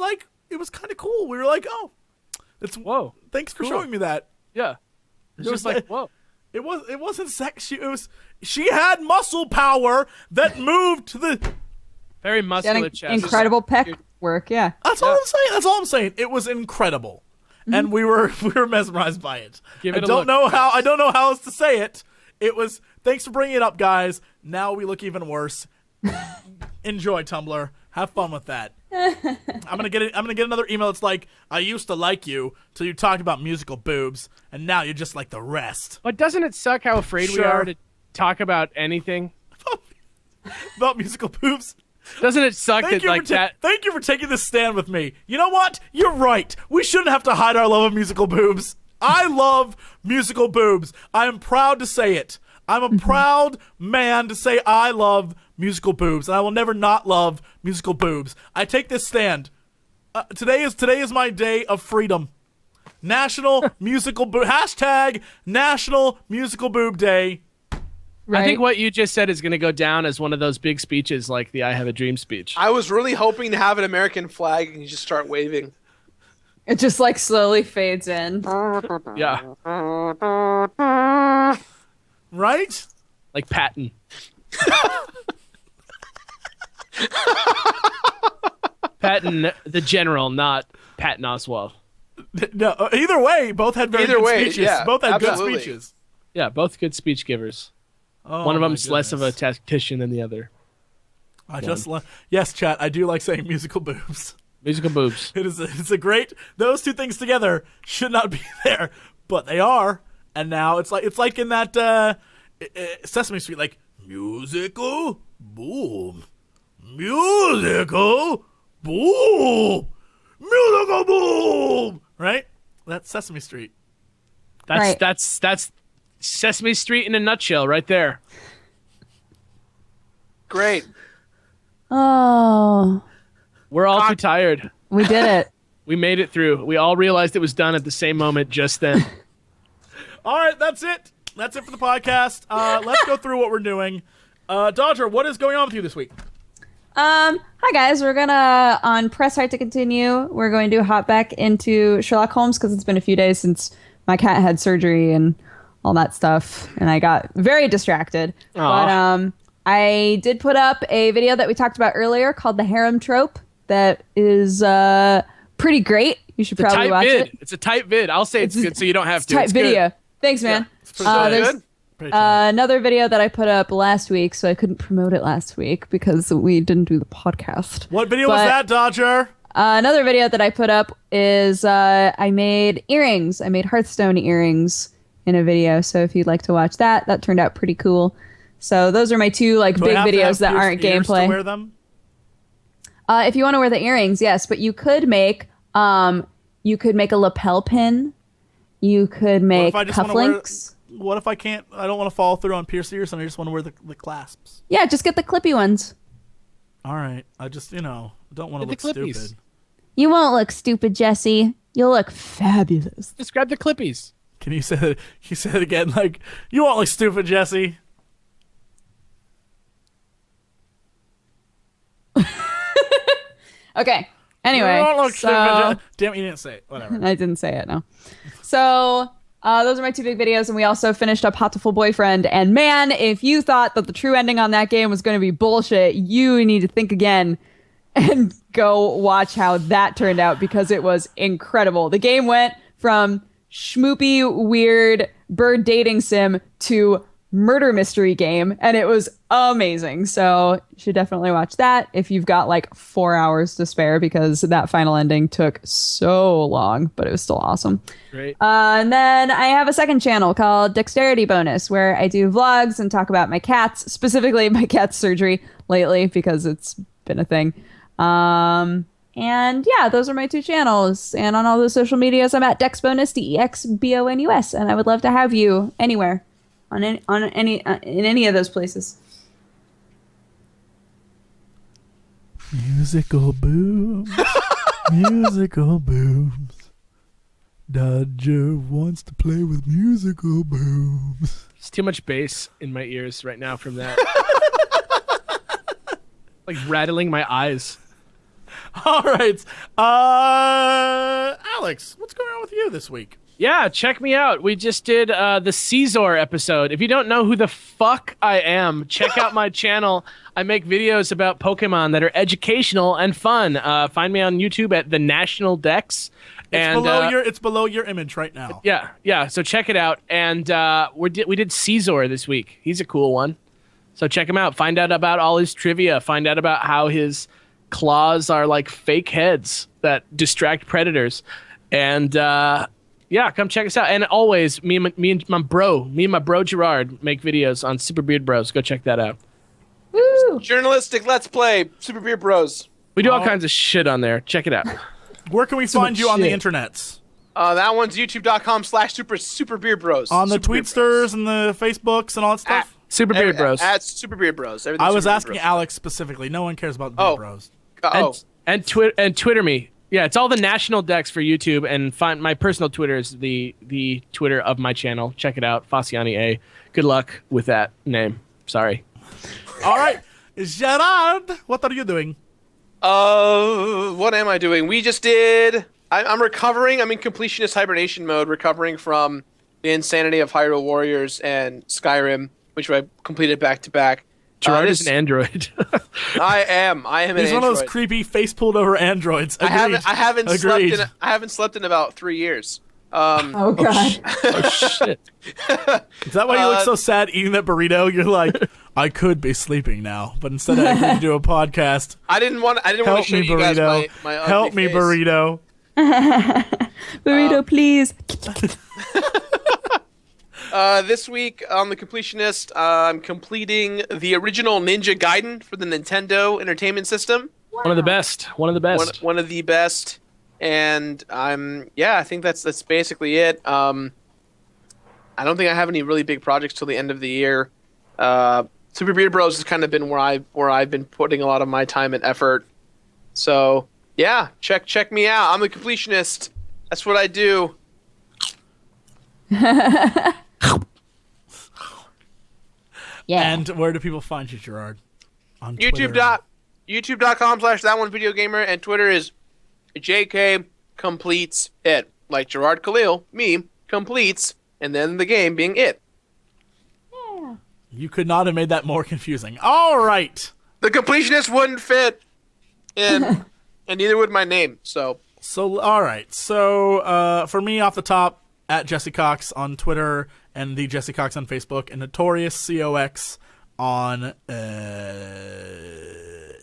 it was kind of cool. We were like, "Oh, it's Whoa. thanks for Cool. showing me that." Yeah. It was just like, like- whoa. It wasn't sex. She had muscle power that moved to the. Very muscular Getting chest. incredible pec work. Yeah. That's all I'm saying. That's all I'm saying. It was incredible, and we were mesmerized by it. Give I it a don't look, know how. guys. I don't know how else to say it. It was. Thanks for bringing it up, guys. Now we look even worse. Enjoy, Tumblr. Have fun with that. I'm gonna get another email. It's like, I used to like you till you talked about musical boobs, and now you're just like the rest. But doesn't it suck how afraid we Sure. are to talk about anything? About musical boobs. Doesn't it suck Thank that you, thank you for taking this stand with me. You know what? You're right. We shouldn't have to hide our love of musical boobs. I love musical boobs. I am proud to say it. I'm a proud man to say I love musical boobs, and I will never not love musical boobs. I take this stand. Today is my day of freedom. National Musical Boob # National Musical Boob Day. Right. I think what you just said is going to go down as one of those big speeches like the I Have a Dream speech. I was really hoping to have an American flag and you just start waving. It just slowly fades in. Yeah. Right? Like Patton. Patton, the general, not Patton Oswalt. No, either way, both had very Either good way, speeches. yeah, Both had absolutely. good speeches. Yeah, both good speech givers. Oh, One of my them's less of a goodness. tactician than the other. Yes, chat. I do like saying musical boobs. Musical boobs. It's a great. Those two things together should not be there, but they are. And now it's like in that Sesame Street, like musical boom, musical boom, musical boom. Right? That's Sesame Street. Right. That's Sesame Street in a nutshell, right there. Great. Oh, We're all too tired. we did it. We made it through. We all realized it was done at the same moment just then. All right, that's it. That's it for the podcast. Let's go through what we're doing. Dodger, what is going on with you this week? Hi guys, we're gonna on Press Hard to Continue. We're going to hop back into Sherlock Holmes because it's been a few days since my cat had surgery and all that stuff, and I got very distracted. Aw. But I did put up a video that we talked about earlier called the harem trope. That is pretty great. You should probably tight watch vid. it. It's a tight vid. I'll say it's good, so you don't have to. Tight It's video. good. Thanks, man. So There's good. Pretty tight. another video that I put up last week, so I couldn't promote it last week because we didn't do the podcast. What video was but- that, Dodger? Another video that I put up is I made earrings. I made Hearthstone earrings in a video. So if you'd like to watch that, that turned out pretty cool. So those are my two Do I big have to have videos that pierced aren't ears to gameplay. wear them? If you want to wear the earrings, yes, but you could make a lapel pin. You could make What if I just wanna wear- cufflinks. What if I can't? I don't want to follow through on pierced ears, and I just want to wear the clasps. Yeah, just get the clippy ones. All right, I just don't want to Get look the clippies. stupid. You won't look stupid, Jesse. You'll look fabulous. Just grab the clippies. Can you say that? You say it again, like you won't look stupid, Jesse. Okay. Anyway, You won't look so stupid. Damn, you didn't say it. Whatever. I didn't say it. No. So those are my two big videos, and we also finished up Hot to Full Boyfriend. And man, if you thought that the true ending on that game was going to be bullshit, you need to think again and go watch how that turned out because it was incredible. The game went from schmoopy, weird bird dating sim to murder mystery game, and it was amazing. So you should definitely watch that if you've got like 4 hours to spare because that final ending took so long, but it was still awesome. Great. And then I have a second channel called Dexterity Bonus where I do vlogs and talk about my cats, specifically my cat's surgery lately because it's been a thing. And yeah, those are my two channels. And on all the social medias, I'm at DexBonus, DexBonus, and I would love to have you anywhere in any of those places. Musical booms, musical booms. Dodger wants to play with musical booms. There's too much bass in my ears right now from that. Like rattling my eyes. All right, Alex, what's going on with you this week? Yeah, check me out. We just did the Caesar episode. If you don't know who the fuck I am, check out my channel. I make videos about Pokemon that are educational and fun. Find me on YouTube at the National Dex. It's below your image right now. Yeah. So check it out. And we did Caesar this week. He's a cool one. So check him out. Find out about all his trivia. Find out about how his claws are like fake heads that distract predators. And yeah, come check us out. And always, me and my bro Gerard make videos on SuperBeardBros. Go check that out. Woo! Journalistic Let's Play, Super Beard Bros. We do all kinds of shit on there. Check it out. Where can we find much you on the shit. internets? That one's youtube.com/Super Beard Bros. On the Super Beard Tweetsters and the Facebooks and all that stuff? SuperBeardBros. At Super Beard Bros. I was asking Alex specifically. No one cares about the Oh. bros. And Twitter me. Yeah, it's all the national decks for YouTube, and find my personal Twitter is the Twitter of my channel. Check it out, Faciani A. Good luck with that name. Sorry. All right, Gerard, what are you doing? What am I doing? We just did. I'm recovering. I'm in completionist hibernation mode, recovering from the insanity of Hyrule Warriors and Skyrim, which I completed back to back. Gerard is an android. I am an He's one of those android. creepy face pulled over androids. I haven't Agreed. I haven't slept in about 3 years. Oh god. Oh shit. Is that why you look so sad eating that burrito? You're like, I could be sleeping now, but instead I agreed to do a podcast. I didn't want to Help show me, you guys burrito. my ugly Help me, face. burrito. Burrito, please. This week on the completionist, I'm completing the original Ninja Gaiden for the Nintendo Entertainment System. One of the best. One of the best. One of the best, and I think that's basically it. I don't think I have any really big projects till the end of the year. Super Beard Bros has kind of been where I've been putting a lot of my time and effort. So yeah, check me out. I'm the completionist. That's what I do. Yeah. And where do people find you, Gerard? On Twitter. YouTube.com/thatonevideogamer, and Twitter is JK completes it. Like Gerard Khalil, me completes, and then the game being it. You could not have made that more confusing. All right. The completionist wouldn't fit, and neither would my name. So So, all right. So, for me, off the top, at Jesse Cox on Twitter and the Jesse Cox on Facebook and Notorious COX on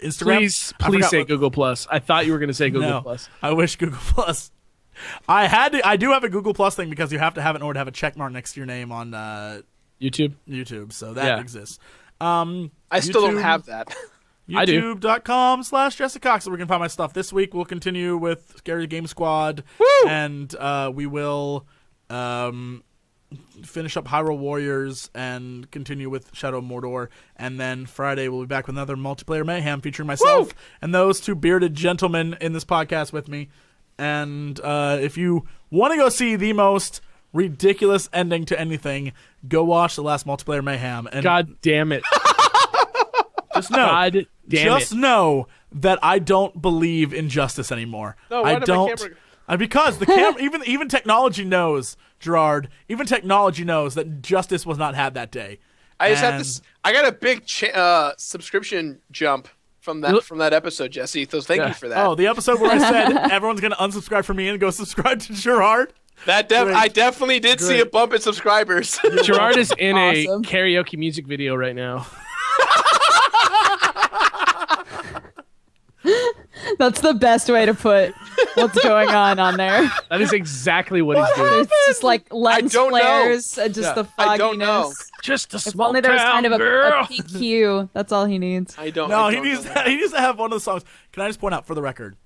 Instagram. Please say Google Plus. I thought you were going to say Google Plus. I wish Google Plus. I do have a Google Plus thing because you have to have it in order to have a check mark next to your name on YouTube. So that exists. I still don't have that. YouTube.com/Jesse Cox, where we can find my stuff. This week we'll continue with Scary Game Squad. Woo! And we will finish up Hyrule Warriors and continue with Shadow of Mordor. And then Friday we'll be back with another multiplayer mayhem featuring myself and those two bearded gentlemen in this podcast with me. And if you want to go see the most ridiculous ending to anything, go watch the last multiplayer mayhem. And God damn it. Just know that I don't believe in justice anymore. No, why I did my don't. camera- Because the camera, even technology knows, Gerard. Even technology knows that justice was not had that day. I just have this. I got a big subscription jump from that episode, Jesse. So thank you for that. Oh, the episode where I said everyone's gonna unsubscribe from me and go subscribe to Gerard. I definitely did see a bump in subscribers. Gerard is in Awesome. a karaoke music video right now. That's the best way to put what's going on there. That is exactly what he's doing. It's just like lens don't know. flares and just Yeah. the fogginess. I don't know. Just a If small only there was kind of a girl. PQ. That's all he needs. I don't. No, I he don't needs know to, he needs to have one of the songs. Can I just point out for the record,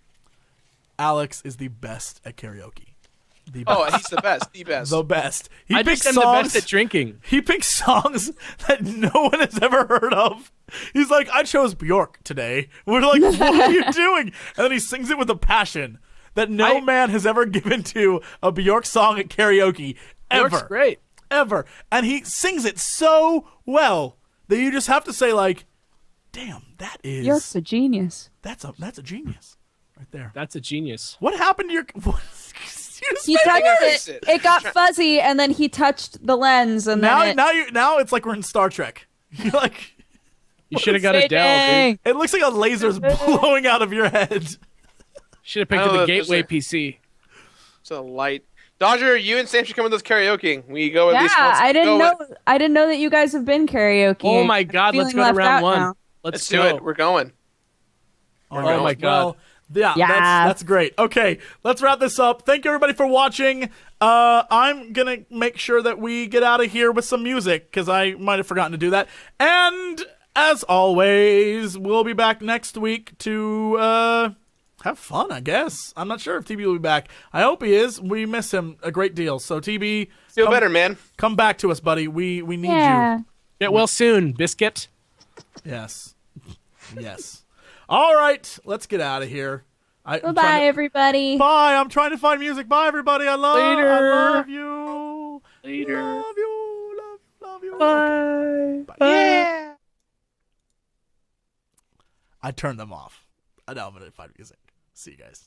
Alex is the best at karaoke. The best. Oh, he's the best. The best. The best. He I picks just am songs. the best at drinking. He picks songs that no one has ever heard of. He's like, I chose Bjork today. We're like, what are you doing? And then he sings it with a passion that no man has ever given to a Bjork song at karaoke ever. Bjork's great. Ever. And he sings it so well that you just have to say, like, damn, that is Bjork's a genius. that's a genius right there. That's a genius. What happened to your He touched fingers. it. It got fuzzy, and then he touched the lens, and then now it's like we're in Star Trek. You're like, You should have got Adele, dude. it looks like a laser's blowing out of your head. Should have picked I up don't know the if there's Gateway PC. It's a light. Dodger, you and Sam should come with us karaoke. We go at yeah, least once. I didn't go know. with- I didn't know that you guys have been karaoke. Oh my God, let's feeling go to left round out one. now. Let's go. do it. We're going. All Oh my God. Well, yeah, Yes. that's great. Okay, let's wrap this up. Thank you everybody for watching. I'm gonna make sure that we get out of here with some music because I might have forgotten to do that. And as always, we'll be back next week to have fun. I guess I'm not sure if TB will be back. I hope he is. We miss him a great deal. So TB, Feel better, man. come back to us, buddy. We need Yeah. Get well soon, Biscuit. you. Yes. Yes. All right, let's get out of here. Bye, everybody. Bye. I'm trying to find music. Bye, everybody. I love Later. you. Later. Love you. Love you. Bye. Yeah. I turned them off. I know I'm going to find music. See you guys.